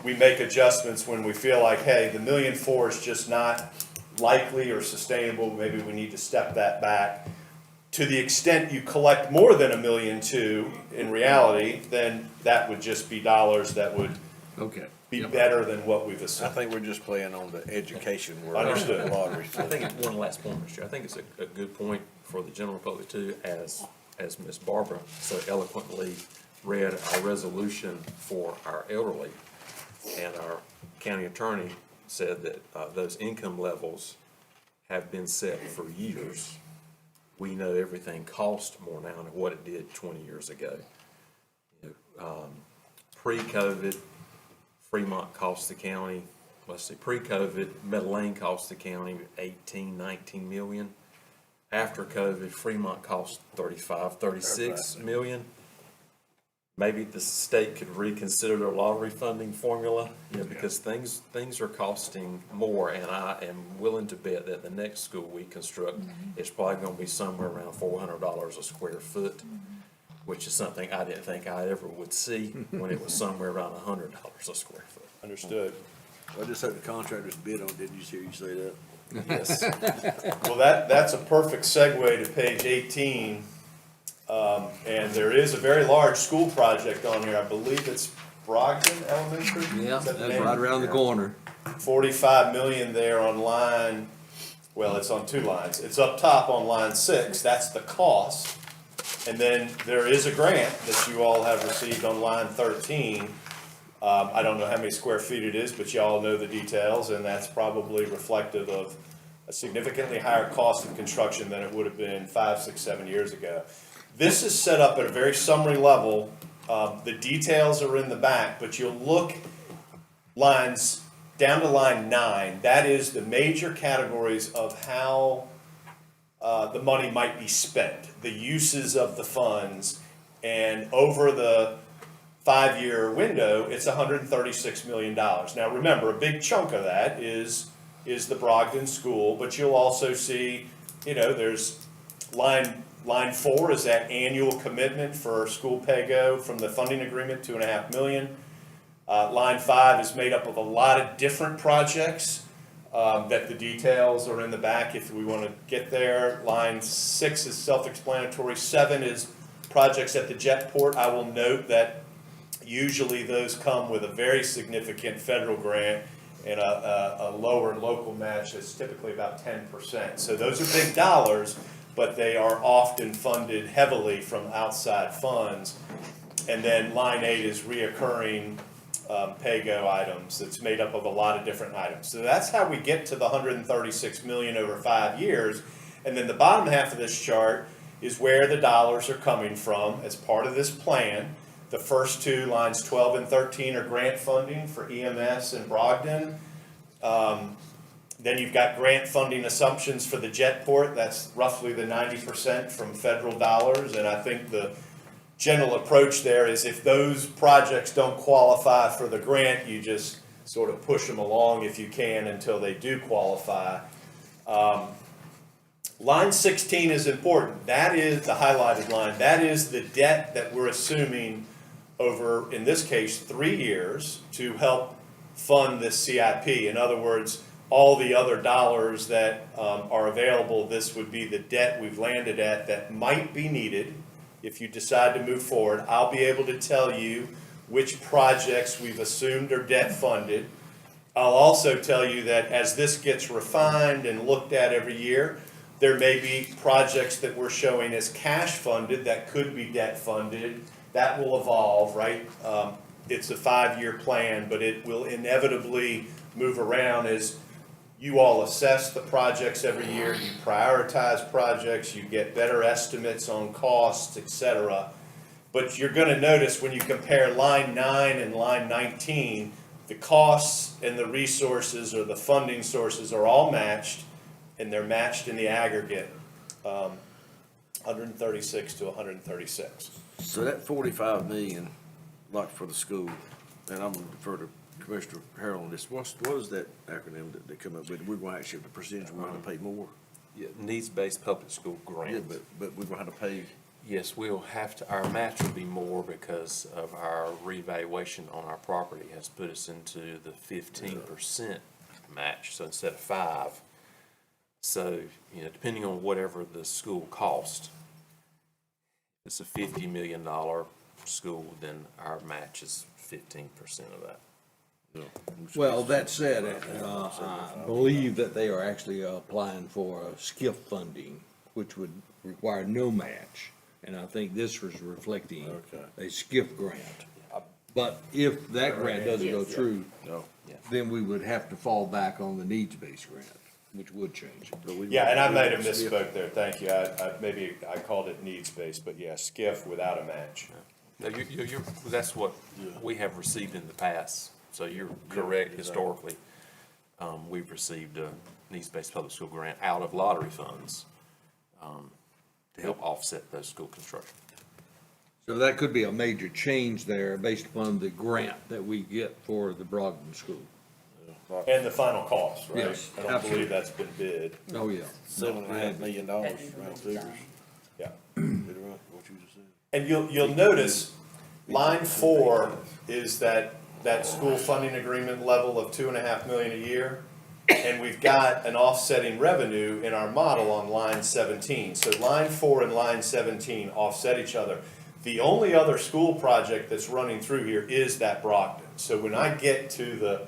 we make adjustments when we feel like, hey, the $1.4 million is just not likely or sustainable, maybe we need to step that back. To the extent you collect more than $1.2 million in reality, then that would just be dollars that would be better than what we've assumed. I think we're just playing on the education word. Understood. Lottery. I think one last point, Mr. Chair. I think it's a good point for the general public too, as Ms. Barbara so eloquently read our resolution for our elderly. And our county attorney said that those income levels have been set for years. We know everything costs more now than what it did 20 years ago. Pre-COVID, Fremont cost the county, pre-COVID, Meadow Lane cost the county 18, 19 million. After COVID, Fremont cost 35, 36 million. Maybe the state could reconsider their lottery funding formula, because things are costing more, and I am willing to bet that the next school we construct is probably gonna be somewhere around $400 a square foot, which is something I didn't think I ever would see when it was somewhere around $100 a square foot. Understood. I just hope the contractors bid on it. Didn't you hear you say that? Yes. Well, that's a perfect segue to page 18. And there is a very large school project on here. I believe it's Brogden Elementary? Yeah, Is that the that's name? right around the corner. 45 million there on line, well, it's on two lines. It's up top on line 6, that's the cost. And then there is a grant that you all have received on line 13. I don't know how many square feet it is, but y'all know the details, and that's probably reflective of a significantly higher cost of construction than it would have been 5, 6, 7 years ago. This is set up at a very summary level. The details are in the back, but you'll look lines down to line 9. That is the major categories of how the money might be spent, the uses of the funds. And over the 5-year window, it's $136 million. Now, remember, a big chunk of that is the Brogdon School, but you'll also see, there's line 4 is that annual commitment for school pay-go from the funding agreement, $2.5 million. Line 5 is made up of a lot of different projects that the details are in the back if we want to get there. Line 6 is self-explanatory. 7 is projects at the Jetport. I will note that usually those come with a very significant federal grant and a lower local match that's typically about 10%. So those are big dollars, but they are often funded heavily from outside funds. And then line 8 is reoccurring pay-go items that's made up of a lot of different items. So that's how we get to the $136 million over 5 years. And then the bottom half of this chart is where the dollars are coming from as part of this plan. The first two, lines 12 and 13, are grant funding for EMS and Brogdon. Then you've got grant funding assumptions for the Jetport. That's roughly the 90% from federal dollars. And I think the general approach there is if those projects don't qualify for the grant, you just sort of push them along if you can until they do qualify. Line 16 is important. That is the highlighted line. That is the debt that we're assuming over, in this case, 3 years to help fund this CIP. In other words, all the other dollars that are available, this would be the debt we've landed at that might be needed if you decide to move forward. I'll be able to tell you which projects we've assumed are debt funded. I'll also tell you that as this gets refined and looked at every year, there may be projects that we're showing as cash funded that could be debt funded. That will evolve, right? It's a 5-year plan, but it will inevitably move around as you all assess the projects every year, you prioritize projects, you get better estimates on costs, etc. But you're going to notice when you compare line 9 and line 19, the costs and the resources or the funding sources are all matched, and they're matched in the aggregate, 136 to 136. So that 45 million, like for the school, and I'm going to defer to Commissioner Harrell on this, what is that acronym that they come up with? We're going to actually, the percentage, we're going to pay more? Yeah, needs-based public school grant. Yeah, but we're going to have to pay. Yes, we'll have to, our match will be more because of our revaluation on our property has put us into the 15% match, so instead of 5. So, depending on whatever the school cost, if it's a $50 million school, then our match is 15% of that. Well, that said, I believe that they are actually applying for a SCIF funding, which would require no match. And I think this was reflecting a SCIF grant. But if that grant doesn't go through, then we would have to fall back on the needs-based grant, which would change it. Yeah, and I might have misspoke there, thank you. Maybe I called it needs-based, but yeah, SCIF without a match. No, that's what we have received in the past. So you're correct, historically, we've received a needs-based public school grant out of lottery funds to help offset those school construction. So that could be a major change there based upon the grant that we get for the Brogdon School. And the final cost, right? Yes, I don't absolutely. believe that's been bid. Oh, yeah. $7.5 million round figures. Yeah. What you just said. And you'll notice, line 4 is that school funding agreement level of $2.5 million a year. And we've got an offsetting revenue in our model on line 17. So line 4 and line 17 offset each other. The only other school project that's running through here is that Brogdon. So when I get to the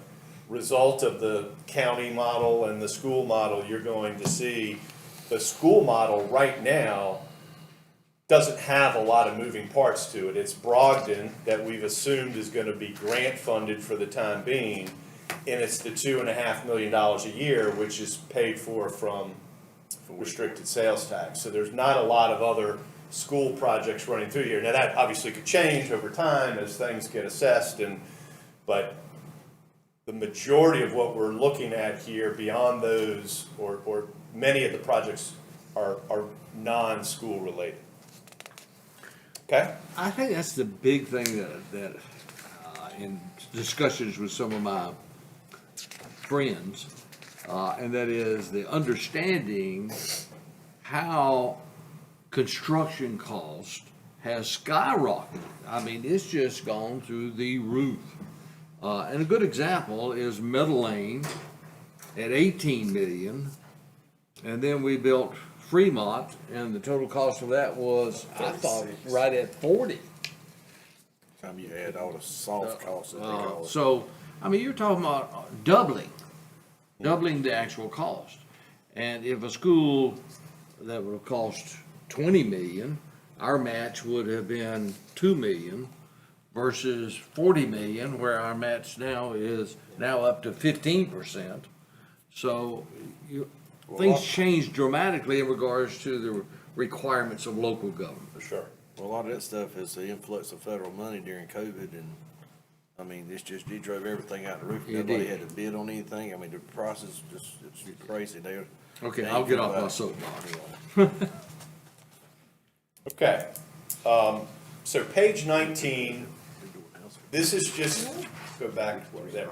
result of the county model and the school model, you're going to see the school model right now doesn't have a lot of moving parts to it. It's Brogdon that we've assumed is going to be grant funded for the time being, and it's the $2.5 million a year, which is paid for from restricted sales tax. So there's not a lot of other school projects running through here. Now that obviously could change over time as things get assessed, but the majority of what we're looking at here beyond those, or many of the projects are non-school related. Okay? I think that's the big thing that in discussions with some of my friends, and that is the understanding how construction cost has skyrocketed. I mean, it's just gone through the roof. And a good example is Meadow Lane at 18 million, and then we built Fremont, and the total cost of that was, I thought, right at 40. Time you add all the soft costs that they call it. So, I mean, you're talking about doubling the actual cost. And if a school that would have cost 20 million, our match would have been 2 million versus 40 million, where our match now is now up to 15%. So things change dramatically in regards to the requirements of local government. For sure. Well, a lot of that stuff is the influx of federal money during COVID, and, I mean, it drove everything out the roof. It Nobody did. had to bid on anything. I mean, the prices just, it's crazy. Okay, I'll get off my soapbox. Okay, so page 19, this is just, go back, what was that?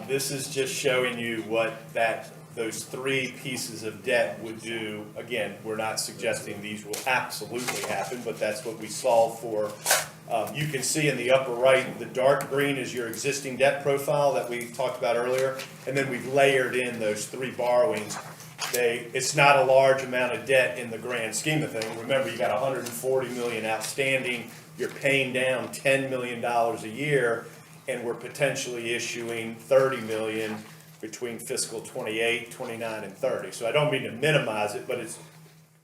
This is just showing you what those three pieces of debt would do. Again, we're not suggesting these will absolutely happen, but that's what we solve for. You can see in the upper right, the dark green is your existing debt profile that we talked about earlier, and then we've layered in those three borrowings. It's not a large amount of debt in the grand scheme of things. Remember, you got 140 million outstanding, you're paying down $10 million a year, and we're potentially issuing 30 million between fiscal 28, 29, and 30. So I don't mean to minimize it, but it's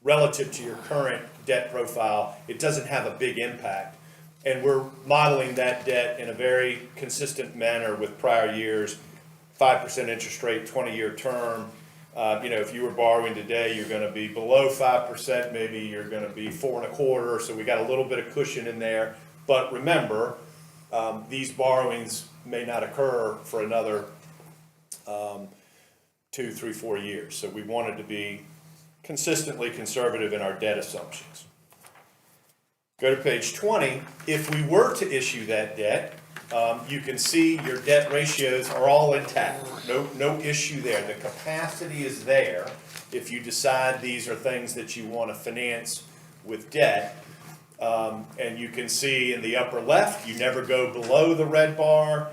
relative to your current debt profile, it doesn't have a big impact. And we're modeling that debt in a very consistent manner with prior years, 5% interest rate, 20-year term. If you were borrowing today, you're gonna be below 5%, maybe you're gonna be 4.25%, so we got a little bit of cushion in there. But remember, these borrowings may not occur for another 2, 3, 4 years. So we wanted to be consistently conservative in our debt assumptions. Go to page 20. If we were to issue that debt, you can see your debt ratios are all intact. No issue there. The capacity is there if you decide these are things that you want to finance with debt. And you can see in the upper left, you never go below the red bar.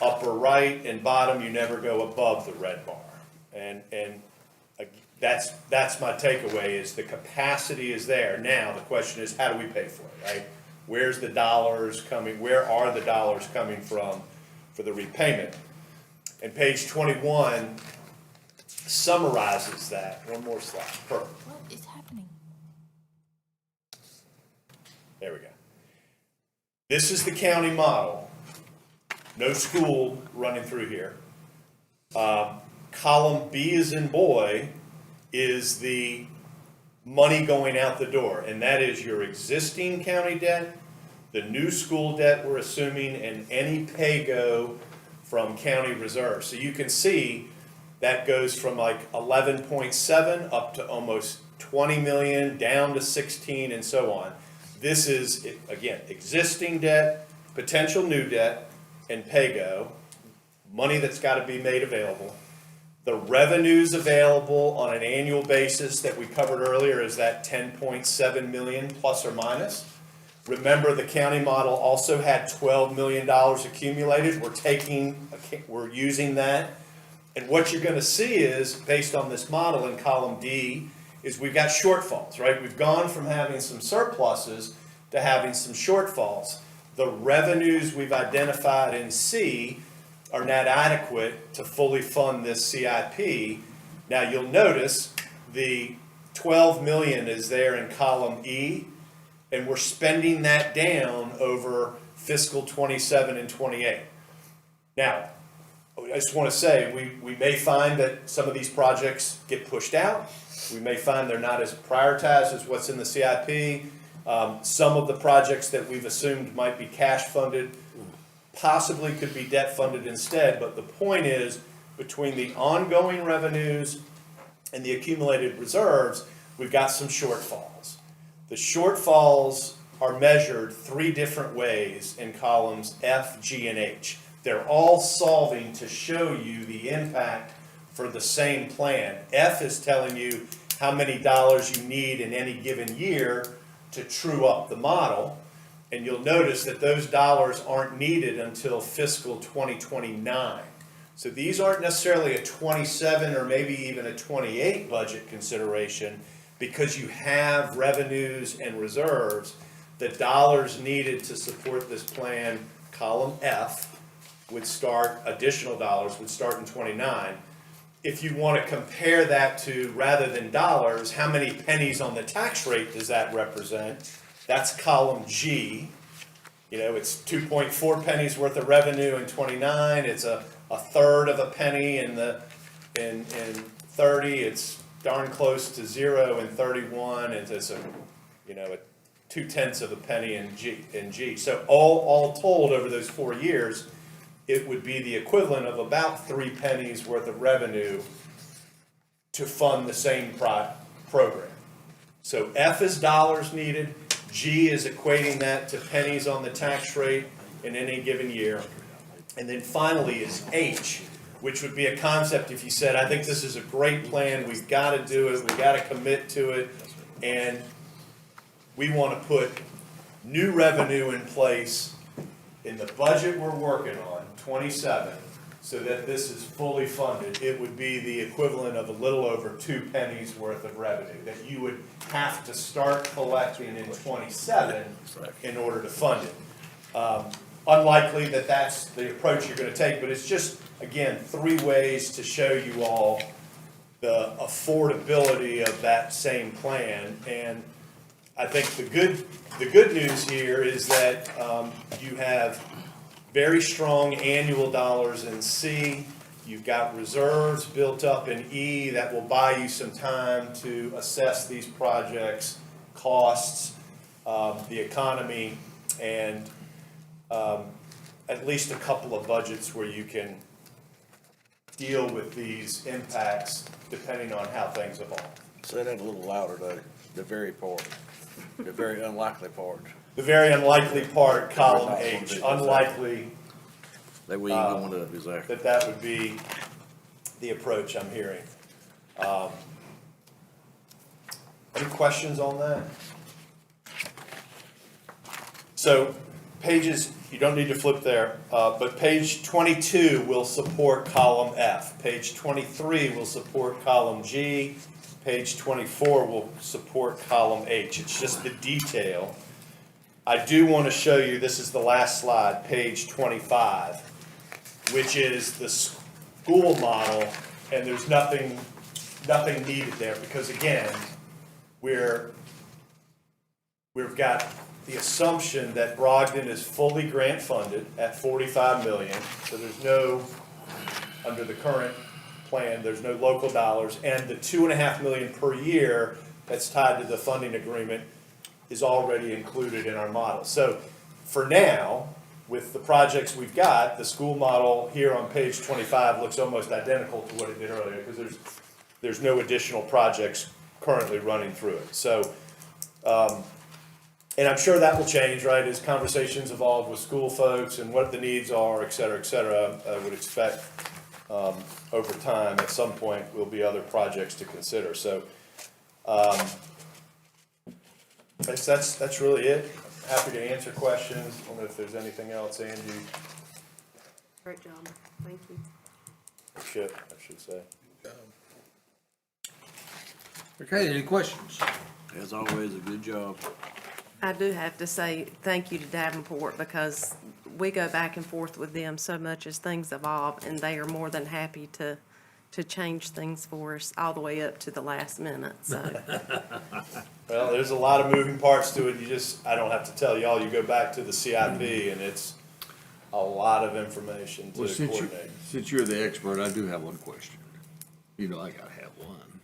Upper right and bottom, you never go above the red bar. And that's my takeaway, is the capacity is there. Now, the question is, how do we pay for it, right? Where's the dollars coming, where are the dollars coming from for the repayment? And page 21 summarizes that. One more slide. Perfect. What is happening? There we go. This is the county model. No school running through here. Column B as in boy is the money going out the door, and that is your existing county debt, the new school debt we're assuming, and any pay-go from county reserves. So you can see that goes from like 11.7 up to almost 20 million, down to 16, and so on. This is, again, existing debt, potential new debt, and pay-go, money that's got to be made available. The revenues available on an annual basis that we covered earlier is that 10.7 million plus or minus. Remember, the county model also had $12 million accumulated. We're using that. And what you're going to see is, based on this model in column D, is we've got shortfalls, right? We've gone from having some surpluses to having some shortfalls. The revenues we've identified in C are not adequate to fully fund this CIP. Now, you'll notice the 12 million is there in column E, and we're spending that down over fiscal 27 and 28. Now, I just want to say, we may find that some of these projects get pushed out. We may find they're not as prioritized as what's in the CIP. Some of the projects that we've assumed might be cash funded possibly could be debt funded instead, but the point is, between the ongoing revenues and the accumulated reserves, we've got some shortfalls. The shortfalls are measured 3 different ways in columns F, G, and H. They're all solving to show you the impact for the same plan. F is telling you how many dollars you need in any given year to true up the model. And you'll notice that those dollars aren't needed until fiscal 2029. So these aren't necessarily a 27 or maybe even a 28 budget consideration, because you have revenues and reserves. The dollars needed to support this plan, column F, would start, additional dollars would start in 29. If you want to compare that to, rather than dollars, how many pennies on the tax rate does that represent? That's column G. You know, it's 2.4 pennies worth of revenue in 29. It's a third of a penny in 30. It's darn close to 0 in 31. It's a, you know, a 2/10 of a penny in G. So all told, over those 4 years, it would be the equivalent of about 3 pennies worth of revenue to fund the same program. So F is dollars needed, G is equating that to pennies on the tax rate in any given year. And then finally is H, which would be a concept if you said, I think this is a great plan, we've got to do it, we've got to commit to it, and we want to put new revenue in place in the budget we're working on, 27, so that this is fully funded. It would be the equivalent of a little over 2 pennies worth of revenue that you would have to start collecting in 27 in order to fund it. Unlikely that that's the approach you're going to take, but it's just, again, 3 ways to show you all the affordability of that same plan. And I think the good news here is that you have very strong annual dollars in C. You've got reserves built up in E that will buy you some time to assess these projects, costs, the economy, and at least a couple of budgets where you can deal with these impacts depending on how things evolve. Say that a little louder though, the very part, the very unlikely part. The very unlikely part, column H, unlikely. That way you go into it, exactly. That would be the approach I'm hearing. Any questions on that? So pages, you don't need to flip there, but page 22 will support column F. Page 23 will support column G. Page 24 will support column H. It's just the detail. I do want to show you, this is the last slide, page 25, which is the school model, and there's nothing needed there, because again, we've got the assumption that Brogdon is fully grant funded at $45 million, so there's no, under the current plan, there's no local dollars, and the $2.5 million per year that's tied to the funding agreement is already included in our model. So for now, with the projects we've got, the school model here on page 25 looks almost identical to what it did earlier, because there's no additional projects currently running through it. So, and I'm sure that will change, right, as conversations evolve with school folks and what the needs are, et cetera, I would expect over time, at some point, will be other projects to consider. So that's really it. Happy to answer questions. I don't know if there's anything else, Andy. Great job, thank you. I should say. Okay, any questions? As always, a good job. I do have to say thank you to Davenport, because we go back and forth with them so much as things evolve, and they are more than happy to change things for us all the way up to the last minute, so. Well, there's a lot of moving parts to it. I don't have to tell y'all, you go back to the CIP and it's a lot of information to Well, coordinate. since you're the expert, I do have one question. You know, I gotta have one.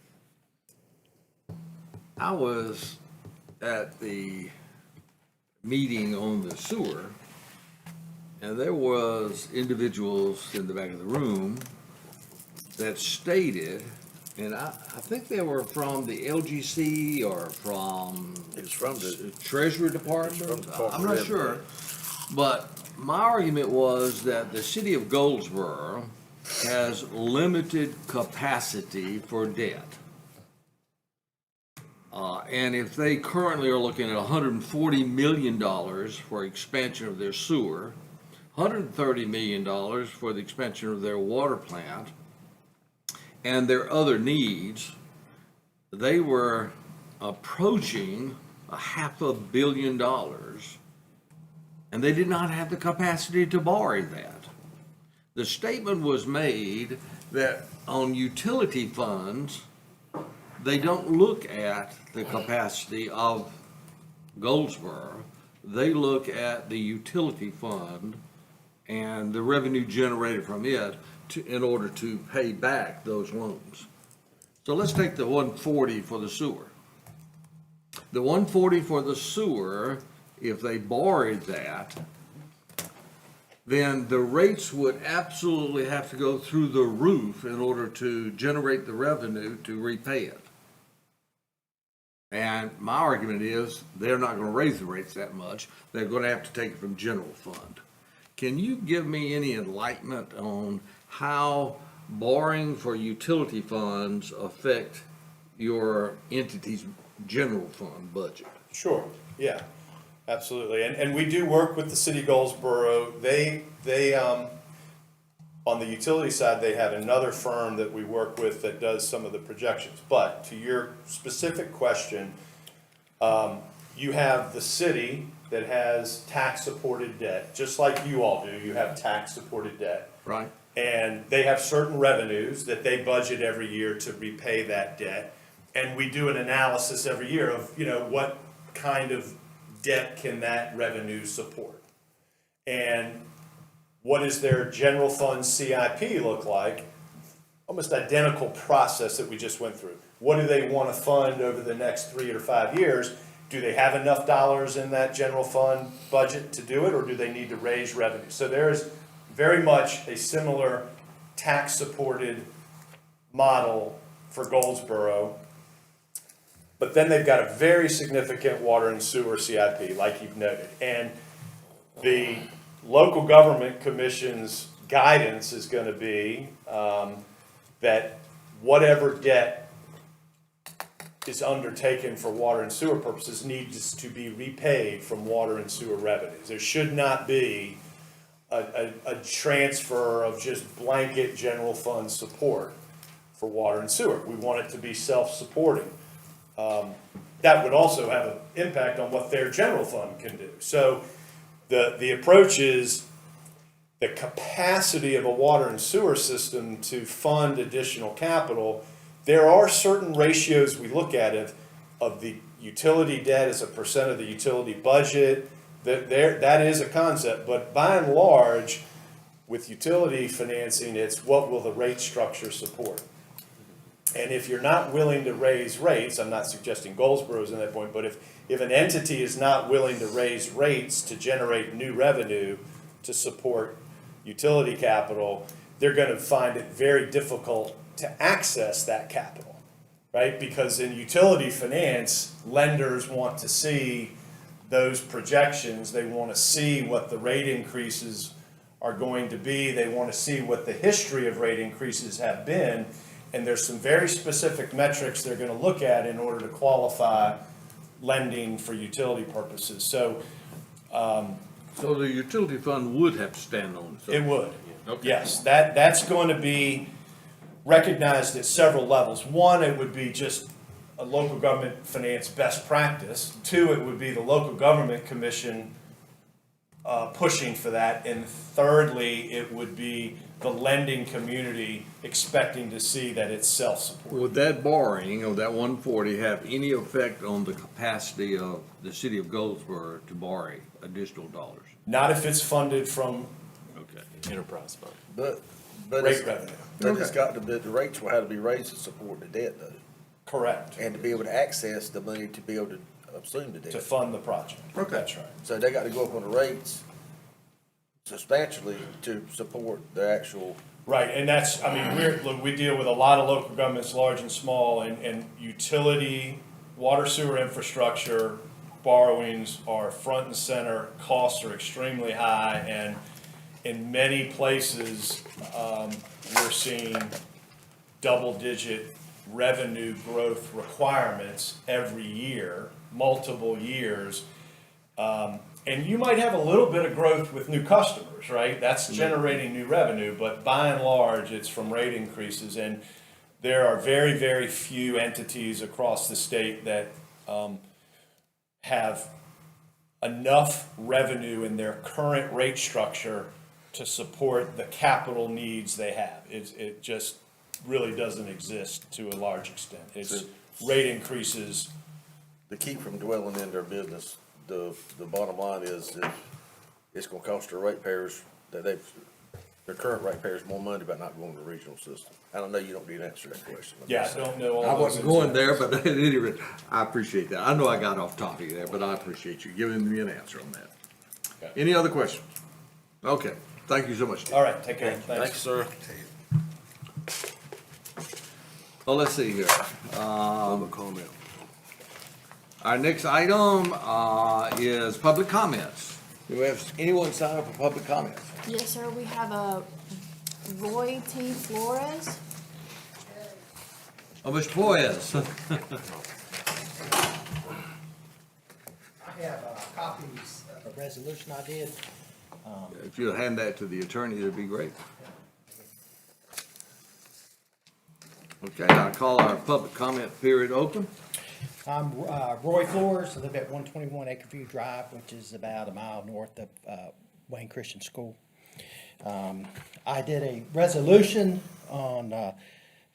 I was at the meeting on the sewer, and there was individuals in the back of the room that stated And I think they were from the LGC or from. It's from the Treasury Department. from the Department I'm of not Revenue. sure. But my argument was that the city of Goldsboro has limited capacity for debt. And if they currently are looking at $140 million for expansion of their sewer, $130 million for the expansion of their water plant, and their other needs, they were approaching $500 million, and they did not have the capacity to borrow that. The statement was made that on utility funds, they don't look at the capacity of Goldsboro. They look at the utility fund and the revenue generated from it in order to pay back those loans. So let's take the 140 for the sewer. The 140 for the sewer, if they borrowed that, then the rates would absolutely have to go through the roof in order to generate the revenue to repay it. And my argument is, they're not gonna raise the rates that much. They're gonna have to take it from general fund. Can you give me any enlightenment on how borrowing for utility funds affect your entity's general fund budget? Sure, yeah, absolutely. And we do work with the city of Goldsboro. They, on the utility side, they have another firm that we work with that does some of the projections. But to your specific question, you have the city that has tax-supported debt, just like you all do. You have tax-supported debt. Right. And they have certain revenues that they budget every year to repay that debt. And we do an analysis every year of, what kind of debt can that revenue support? And what does their general fund CIP look like? Almost identical process that we just went through. What do they want to fund over the next 3 or 5 years? Do they have enough dollars in that general fund budget to do it, or do they need to raise revenue? So there's very much a similar tax-supported model for Goldsboro. But then they've got a very significant water and sewer CIP, like you've noted. And the local government commission's guidance is going to be that whatever debt is undertaken for water and sewer purposes needs to be repaid from water and sewer revenues. There should not be a transfer of just blanket general fund support for water and sewer. We want it to be self-supporting. That would also have an impact on what their general fund can do. So the approach is the capacity of a water and sewer system to fund additional capital. There are certain ratios we look at of the utility debt as a percent of the utility budget. That is a concept, but by and large, with utility financing, it's what will the rate structure support? And if you're not willing to raise rates, I'm not suggesting Goldsboro is in that point, but if an entity is not willing to raise rates to generate new revenue to support utility capital, they're going to find it very difficult to access that capital, right? Because in utility finance, lenders want to see those projections. They want to see what the rate increases are going to be. They want to see what the history of rate increases have been. And there's some very specific metrics they're going to look at in order to qualify lending for utility purposes. So, So the utility fund would have to stand on its own? it would. Okay. Yes, that's going to be recognized at several levels. One, it would be just a local government finance best practice. Two, it would be the local government commission pushing for that. And thirdly, it would be the lending community expecting to see that it's self-supporting. Would that borrowing of that 140 have any effect on the capacity of the city of Goldsboro to borrow additional dollars? Not if it's funded from Okay. Enterprise fund. But rate revenue. it's got to be, the rates will have to be raised to support the debt though. Correct. And to be able to access the money to be able to assume the To debt. fund the project. Okay. That's right. So they got to go up on the rates substantially to support the actual Right, and that's, I mean, look, we deal with a lot of local governments, large and small, and utility, water sewer infrastructure borrowings are front and center, costs are extremely high, and in many places, we're seeing double-digit revenue growth requirements every year, multiple years. And you might have a little bit of growth with new customers, right? That's generating new revenue, but by and large, it's from rate increases. And there are very, very few entities across the state that have enough revenue in their current rate structure to support the capital needs they have. It just really doesn't exist to a large extent. It's rate increases. To keep from dwelling in their business, the bottom line is that it's gonna cost their ratepayers, their current ratepayers more money by not going to the regional system. I don't know, you don't need to answer that question. Yeah, I don't know all I those wasn't going there, but at any rate, I appreciate that. I know I got off topic there, but I appreciate you giving me an answer on that. Okay. Any other questions? Okay, thank you so much, Steve. All right, take care. Thanks, sir. Well, let's see here. Public comment. Our next item, is public comments. Do we have anyone sign up for public comments? Yes, sir, we have Roy T. Flores. Oh, Mr. Flores. I have copies of a resolution I did. If you'll hand that to the attorney, it'd be great. Okay, I'll call our public comment period open. I'm Roy Flores. I live at 121 Acreview Drive, which is about a mile north of Wayne Christian School. I did a resolution on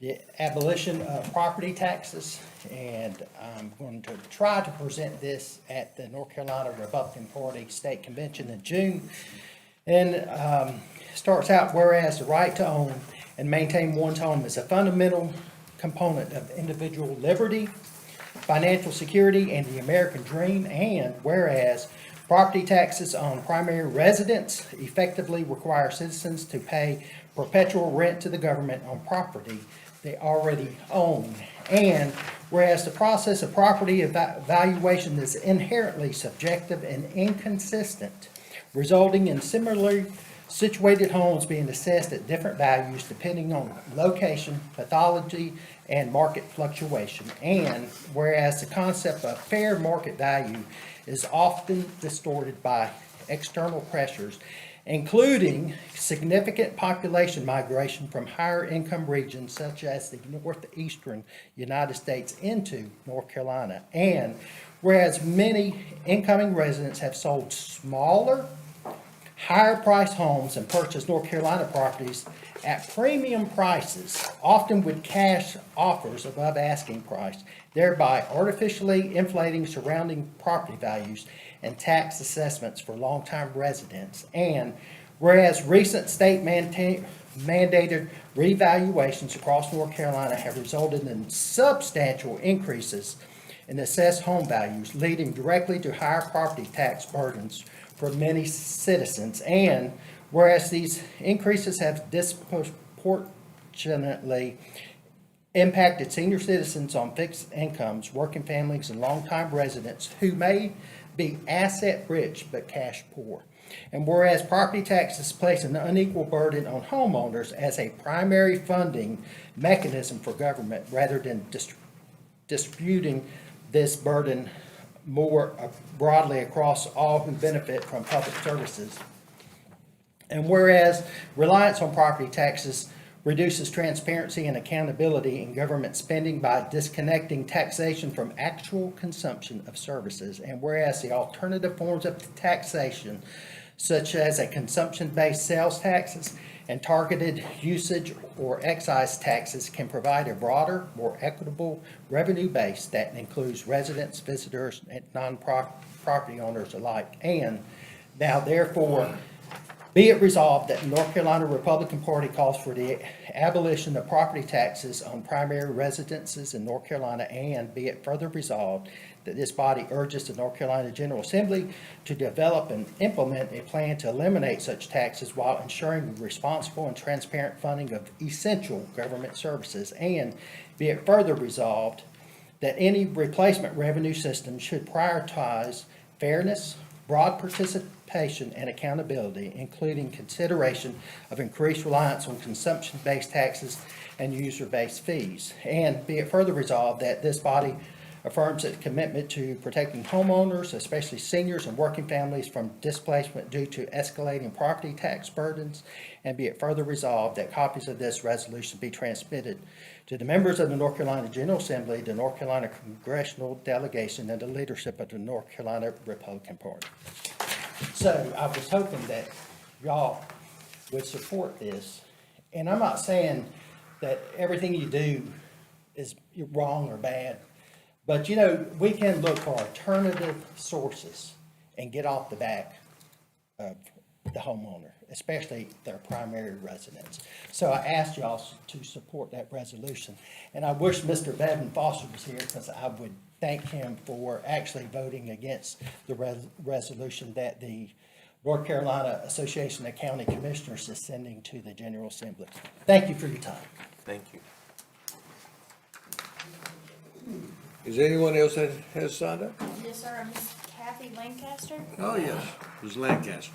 the abolition of property taxes, and I'm going to try to present this at the North Carolina Republican Party State Convention in June. And starts out, whereas the right to own and maintain one's home is a fundamental component of individual liberty, financial security, and the American dream, and whereas property taxes on primary residence effectively require citizens to pay perpetual rent to the government on property they already own, and whereas the process of property evaluation is inherently subjective and inconsistent, resulting in similarly situated homes being assessed at different values depending on location, pathology, and market fluctuation. And whereas the concept of fair market value is often distorted by external pressures, including significant population migration from higher income regions such as the northeastern United States into North Carolina. And whereas many incoming residents have sold smaller, higher priced homes and purchased North Carolina properties at premium prices, often with cash offers above asking price, thereby artificially inflating surrounding property values and tax assessments for longtime residents. And whereas recent state mandated revaluations across North Carolina have resulted in substantial increases in assessed home values, leading directly to higher property tax burdens for many citizens. And whereas these increases have disproportionately impacted senior citizens on fixed incomes, working families, and longtime residents who may be asset rich but cash poor. And whereas property taxes place an unequal burden on homeowners as a primary funding mechanism for government rather than distributing this burden more broadly across all who benefit from public services. And whereas reliance on property taxes reduces transparency and accountability in government spending by disconnecting taxation from actual consumption of services. And whereas the alternative forms of taxation, such as a consumption-based sales taxes and targeted usage or excise taxes, can provide a broader, more equitable revenue base that includes residents, visitors, and non-property owners alike. And now therefore Be it resolved that the North Carolina Republican Party calls for the abolition of property taxes on primary residences in North Carolina, and be it further resolved that this body urges the North Carolina General Assembly to develop and implement a plan to eliminate such taxes while ensuring responsible and transparent funding of essential government services, and be it further resolved that any replacement revenue system should prioritize fairness, broad participation, and accountability, including consideration of increased reliance on consumption-based taxes and user-based fees. And be it further resolved that this body affirms its commitment to protecting homeowners, especially seniors and working families, from displacement due to escalating property tax burdens. And be it further resolved that copies of this resolution be transmitted to the members of the North Carolina General Assembly, the North Carolina Congressional Delegation, and the leadership of the North Carolina Republican Party. So I was hoping that y'all would support this. And I'm not saying that everything you do is wrong or bad, but you know, we can look for alternative sources and get off the back of the homeowner, especially their primary residence. So I asked y'all to support that resolution. And I wish Mr. Bevan Foster was here, because I would thank him for actually voting against the resolution that the North Carolina Association of County Commissioners is sending to the General Assembly. Thank you for your time. Thank you. Is there anyone else that has signed up? Yes, sir. Miss Kathy Lancaster. Oh, yes, Ms. Lancaster.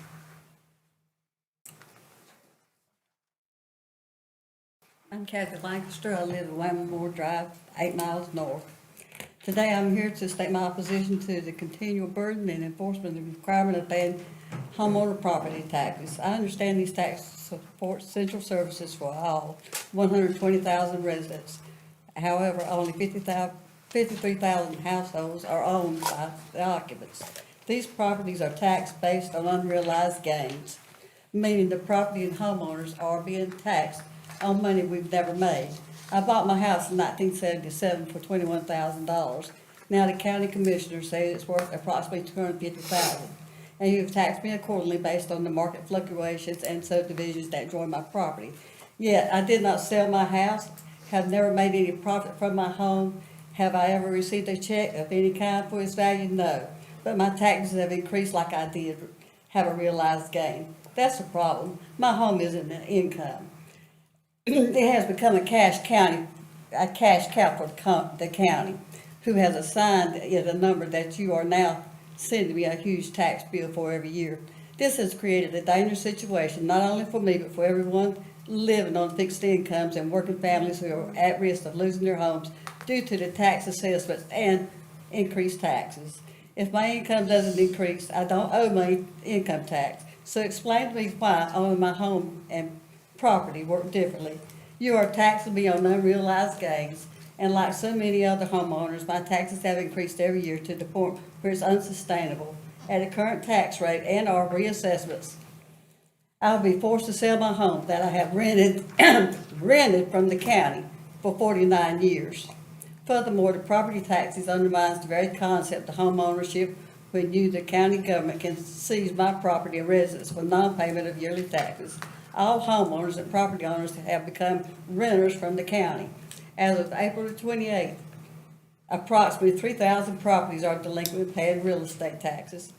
I'm Kathy Lancaster. I live at Lammermoor Drive, 8 miles north. Today, I'm here to state my opposition to the continual burden and enforcement of the requirement of paying homeowner property taxes. I understand these taxes support essential services for all 120,000 residents. However, only 53,000 households are owned by the occupants. These properties are taxed based on unrealized gains, meaning the property and homeowners are being taxed on money we've never made. I bought my house in 1977 for $21,000. Now the county commissioners say it's worth approximately $250,000. And you've taxed me accordingly based on the market fluctuations and subdivisions that join my property. Yet I did not sell my house, have never made any profit from my home. Have I ever received a check of any kind for its value? No. But my taxes have increased like I did have a realized gain. That's the problem. My home isn't an income. It has become a cash cow for the county, who has assigned it a number that you are now sending me a huge tax bill for every year. This has created a dangerous situation, not only for me, but for everyone living on fixed incomes and working families who are at risk of losing their homes due to the tax assessments and increased taxes. If my income doesn't increase, I don't owe my income tax. So explain to me why owning my home and property work differently. You are taxing me on unrealized gains, and like so many other homeowners, my taxes have increased every year to the point where it's unsustainable at a current tax rate and our reassessments. I'll be forced to sell my home that I have rented from the county for 49 years. Furthermore, the property taxes undermines the very concept of home ownership when you, the county government, can seize my property and residence for non-payment of yearly taxes. All homeowners and property owners have become renters from the county. As of April 28th, approximately 3,000 properties are delinquent in paying real estate taxes.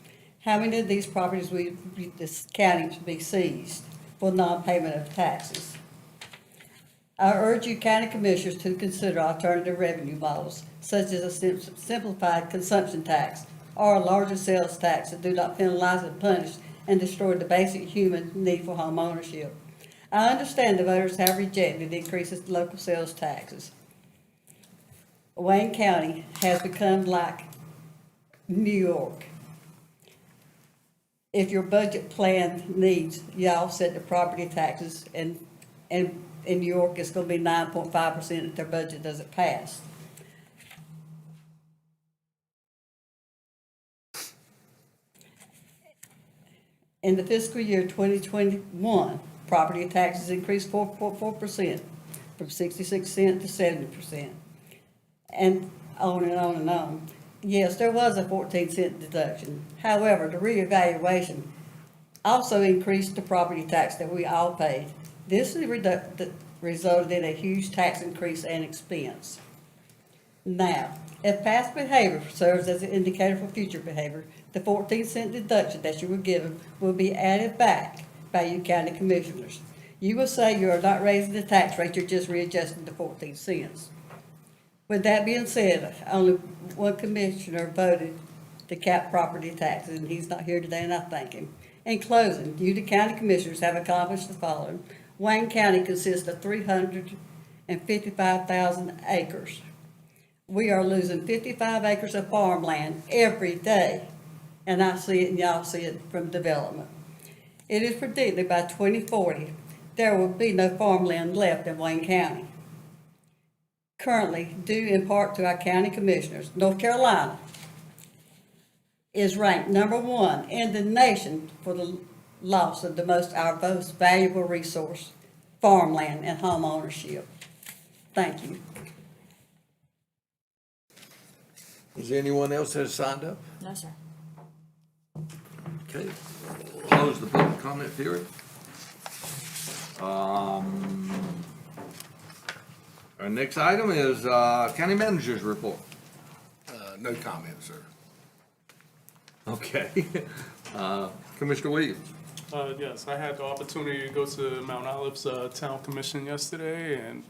How many of these properties will this county be seized for non-payment of taxes? I urge you county commissioners to consider alternative revenue models, such as a simplified consumption tax or a larger sales tax that do not penalize and punish and destroy the basic human need for home ownership. I understand the voters have rejected increases to local sales taxes. Wayne County has become like New York. If your budget plan needs, you offset the property taxes, and in New York, it's going to be 9.5% if their budget doesn't pass. In the fiscal year 2021, property taxes increased 4.4%, from 66 cents to 70%, and on and on and on. Yes, there was a 14-cent deduction. However, the reevaluation also increased the property tax that we all paid. This has resulted in a huge tax increase and expense. Now, if past behavior serves as an indicator for future behavior, the 14-cent deduction that you were given will be added back by you county commissioners. You will say you are not raising the tax rate, you're just readjusting the 14 cents. With that being said, only one commissioner voted to cap property taxes, and he's not here today, and I thank him. In closing, you, the county commissioners, have accomplished the following. Wayne County consists of 355,000 acres. We are losing 55 acres of farmland every day, and I see it and y'all see it from development. It is predicted by 2040, there will be no farmland left in Wayne County. Currently, due in part to our county commissioners, North Carolina is ranked #1 in the nation for the loss of our most valuable resource, farmland and home ownership. Thank you. Is there anyone else that has signed up? No, sir. Okay, close the public comment period. Our next item is, county manager's report. No comment, sir. Okay. Commissioner Williams. Yes, I had the opportunity to go to Mount Olive's Town Commission yesterday, and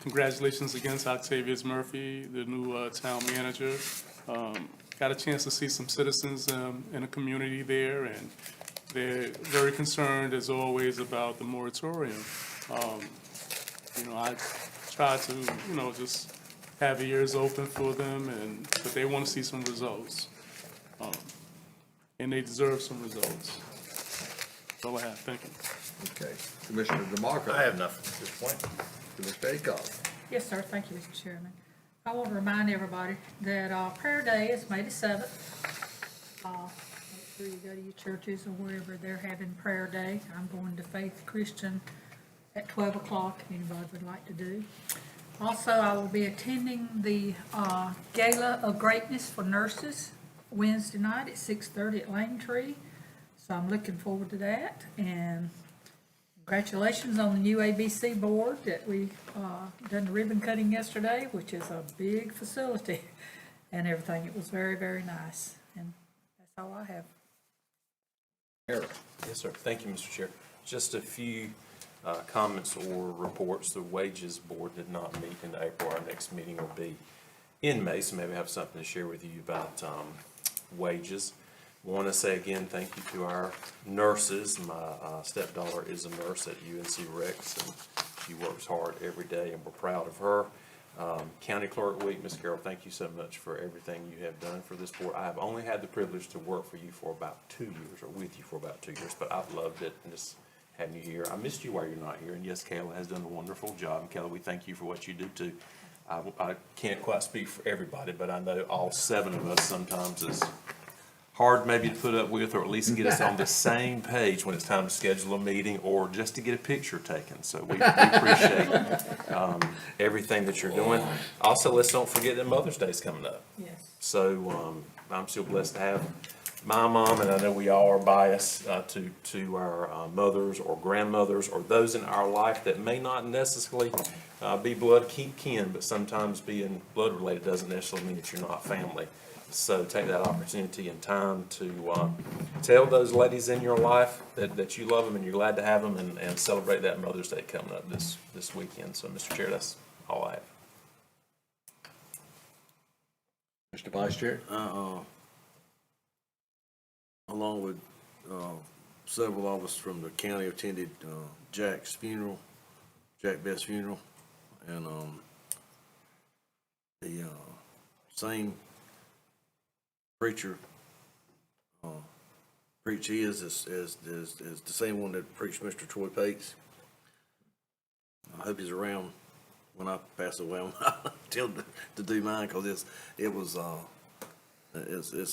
congratulations again to Octavius Murphy, the new town manager. Got a chance to see some citizens in the community there, and they're very concerned, as always, about the moratorium. I try to, just have ears open for them, but they want to see some results. And they deserve some results. That's all I have. Thank you. Okay. Commissioner DeMarco. I have nothing at this point. Commissioner Acott. Yes, sir. Thank you, Mr. Chairman. I want to remind everybody that Prayer Day is May the 7th. Make sure you go to your churches or wherever they're having Prayer Day. I'm going to Faith Christian at 12 o'clock, if anybody would like to do. Also, I will be attending the Gala of Greatness for Nurses Wednesday night at 6:30 at Lane Tree. So I'm looking forward to that. And congratulations on the new ABC board that we done the ribbon cutting yesterday, which is a big facility and everything. It was very, very nice. And that's all I have. Eric. Yes, sir. Thank you, Mr. Chair. Just a few comments or reports. The Wages Board did not meet in April. Our next meeting will be in May, so maybe I have something to share with you about wages. Want to say again, thank you to our nurses. My stepdaughter is a nurse at UNC Rex, and she works hard every day, and we're proud of her. County Clerk Week, Ms. Carroll, thank you so much for everything you have done for this board. I have only had the privilege to work for you for about 2 years, or with you for about 2 years, but I've loved it and just having you here. I missed you while you're not here, and yes, Kayla has done a wonderful job. And Kayla, we thank you for what you do too. I can't quite speak for everybody, but I know all 7 of us sometimes is hard maybe to put up with, or at least get us on the same page when it's time to schedule a meeting or just to get a picture taken. So we appreciate everything that you're doing. Also, let's don't forget that Mother's Day is coming up. Yes. So I'm still blessed to have my mom, and I know we all are biased to our mothers or grandmothers or those in our life that may not necessarily be blood kin, but sometimes being blood related doesn't necessarily mean that you're not family. So take that opportunity and time to tell those ladies in your life that you love them and you're glad to have them, and celebrate that Mother's Day coming up this weekend. So, Mr. Chair, that's all I have. Mr. Vice Chair. Along with several of us from the county attended Jack Best's funeral, and the same preacher preached his as the same one that preached Mr. Troy Pates. I hope he's around when I pass away. Tell him to do mine, because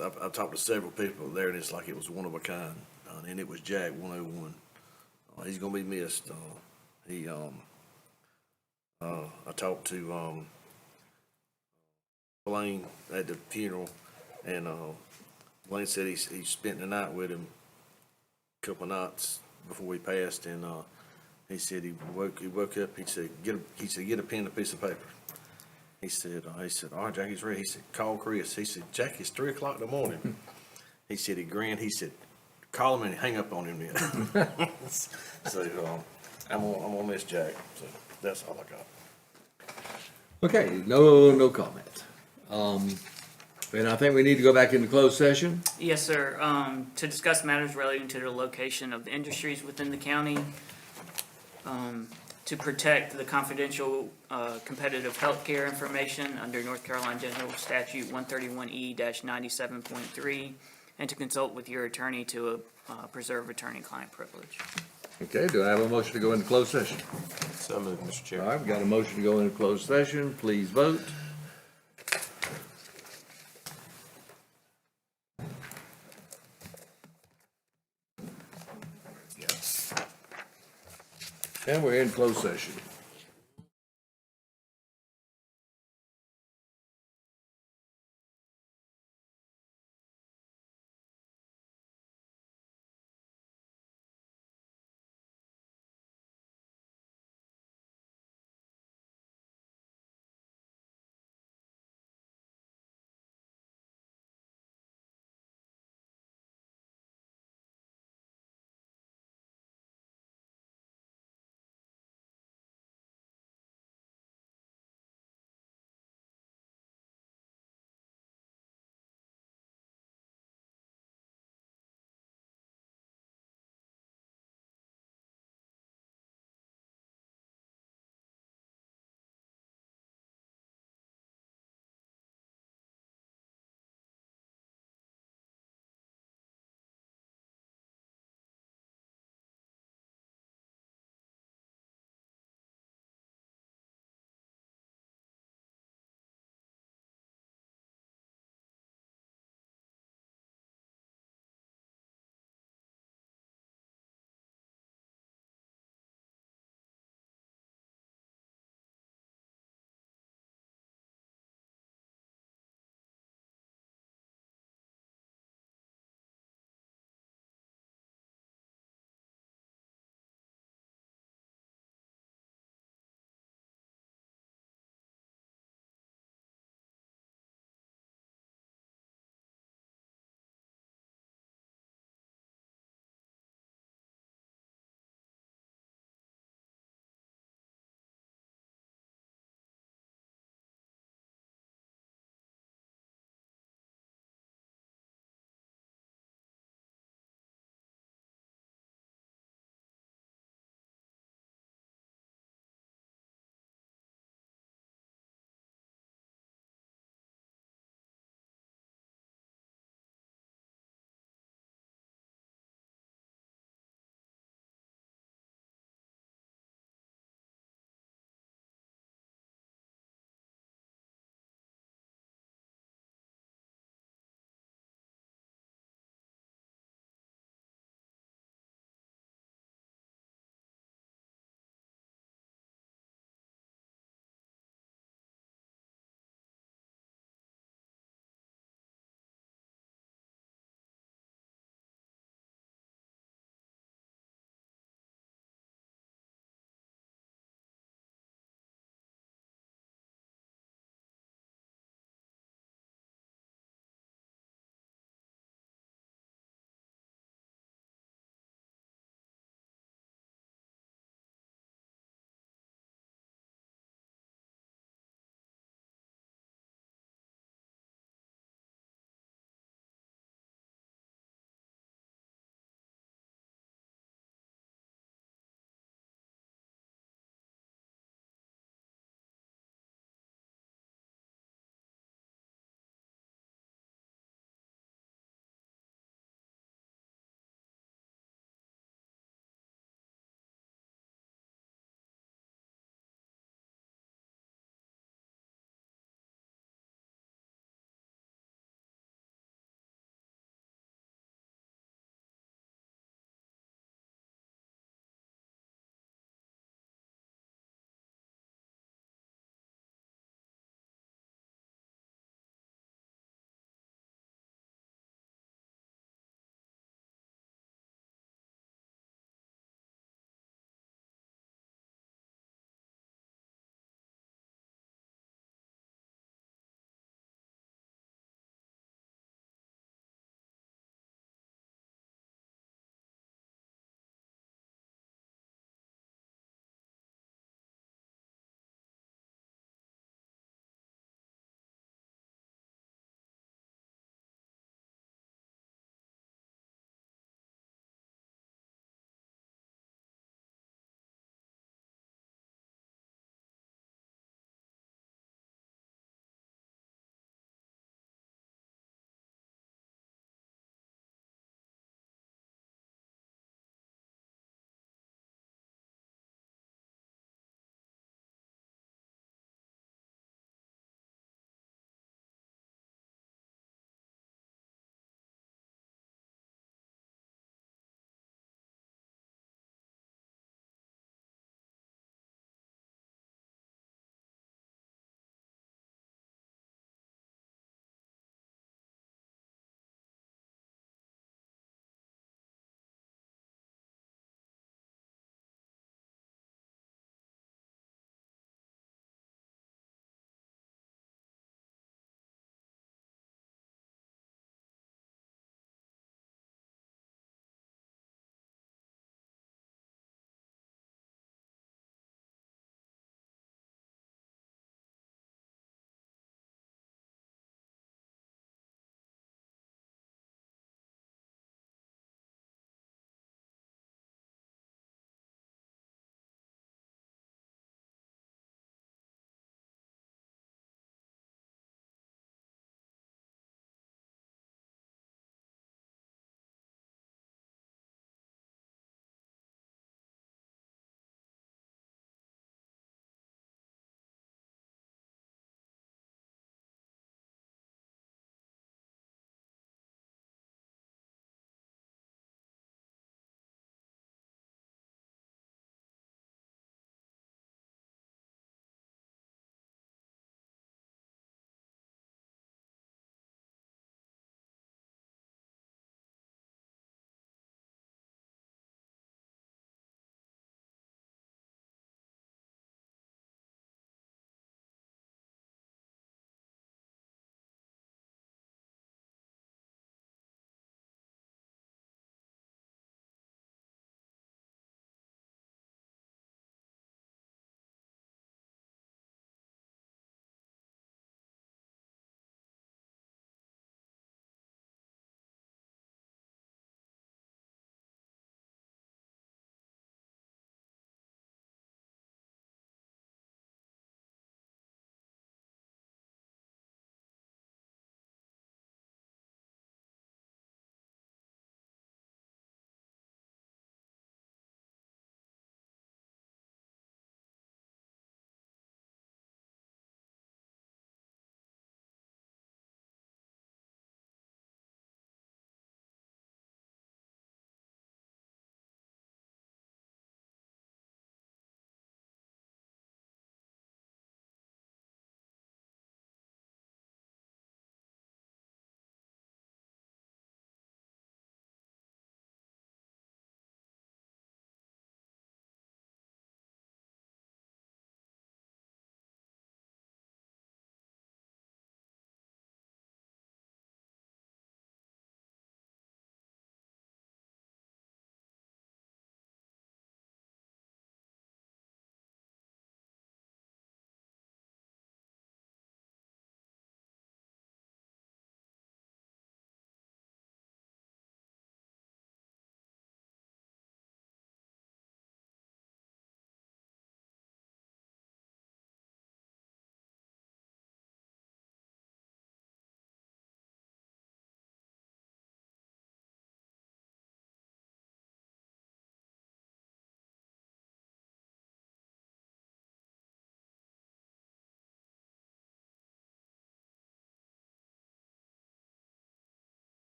I've talked to several people there, and it's like it was one of a kind, and it was Jack 101. He's gonna be missed. I talked to Blaine at the funeral, and Blaine said he spent the night with him couple nights before he passed, and, he said he woke up, he said, get a pen and a piece of paper. He said, all right, Jack, he's ready. He said, call Chris. He said, Jack, it's 3 o'clock in the morning. He said, he grinned, he said, call him and hang up on him then. So, I'm gonna miss Jack, so that's all I got. Okay, no comment. And I think we need to go back into closed session. Yes, sir. To discuss matters relating to the location of industries within the county, to protect the confidential, competitive healthcare information under North Carolina General Statute 131E-97.3, and to consult with your attorney to preserve attorney-client privilege. Okay, do I have a motion to go into closed session? So moved, Mr. Chair. All right, we've got a motion to go into closed session. Please vote. And we're in closed session.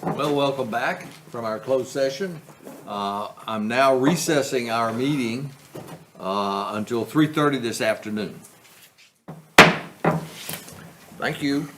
Well, welcome back from our closed session. I'm now recessing our meeting until 3:30 this afternoon. Thank you.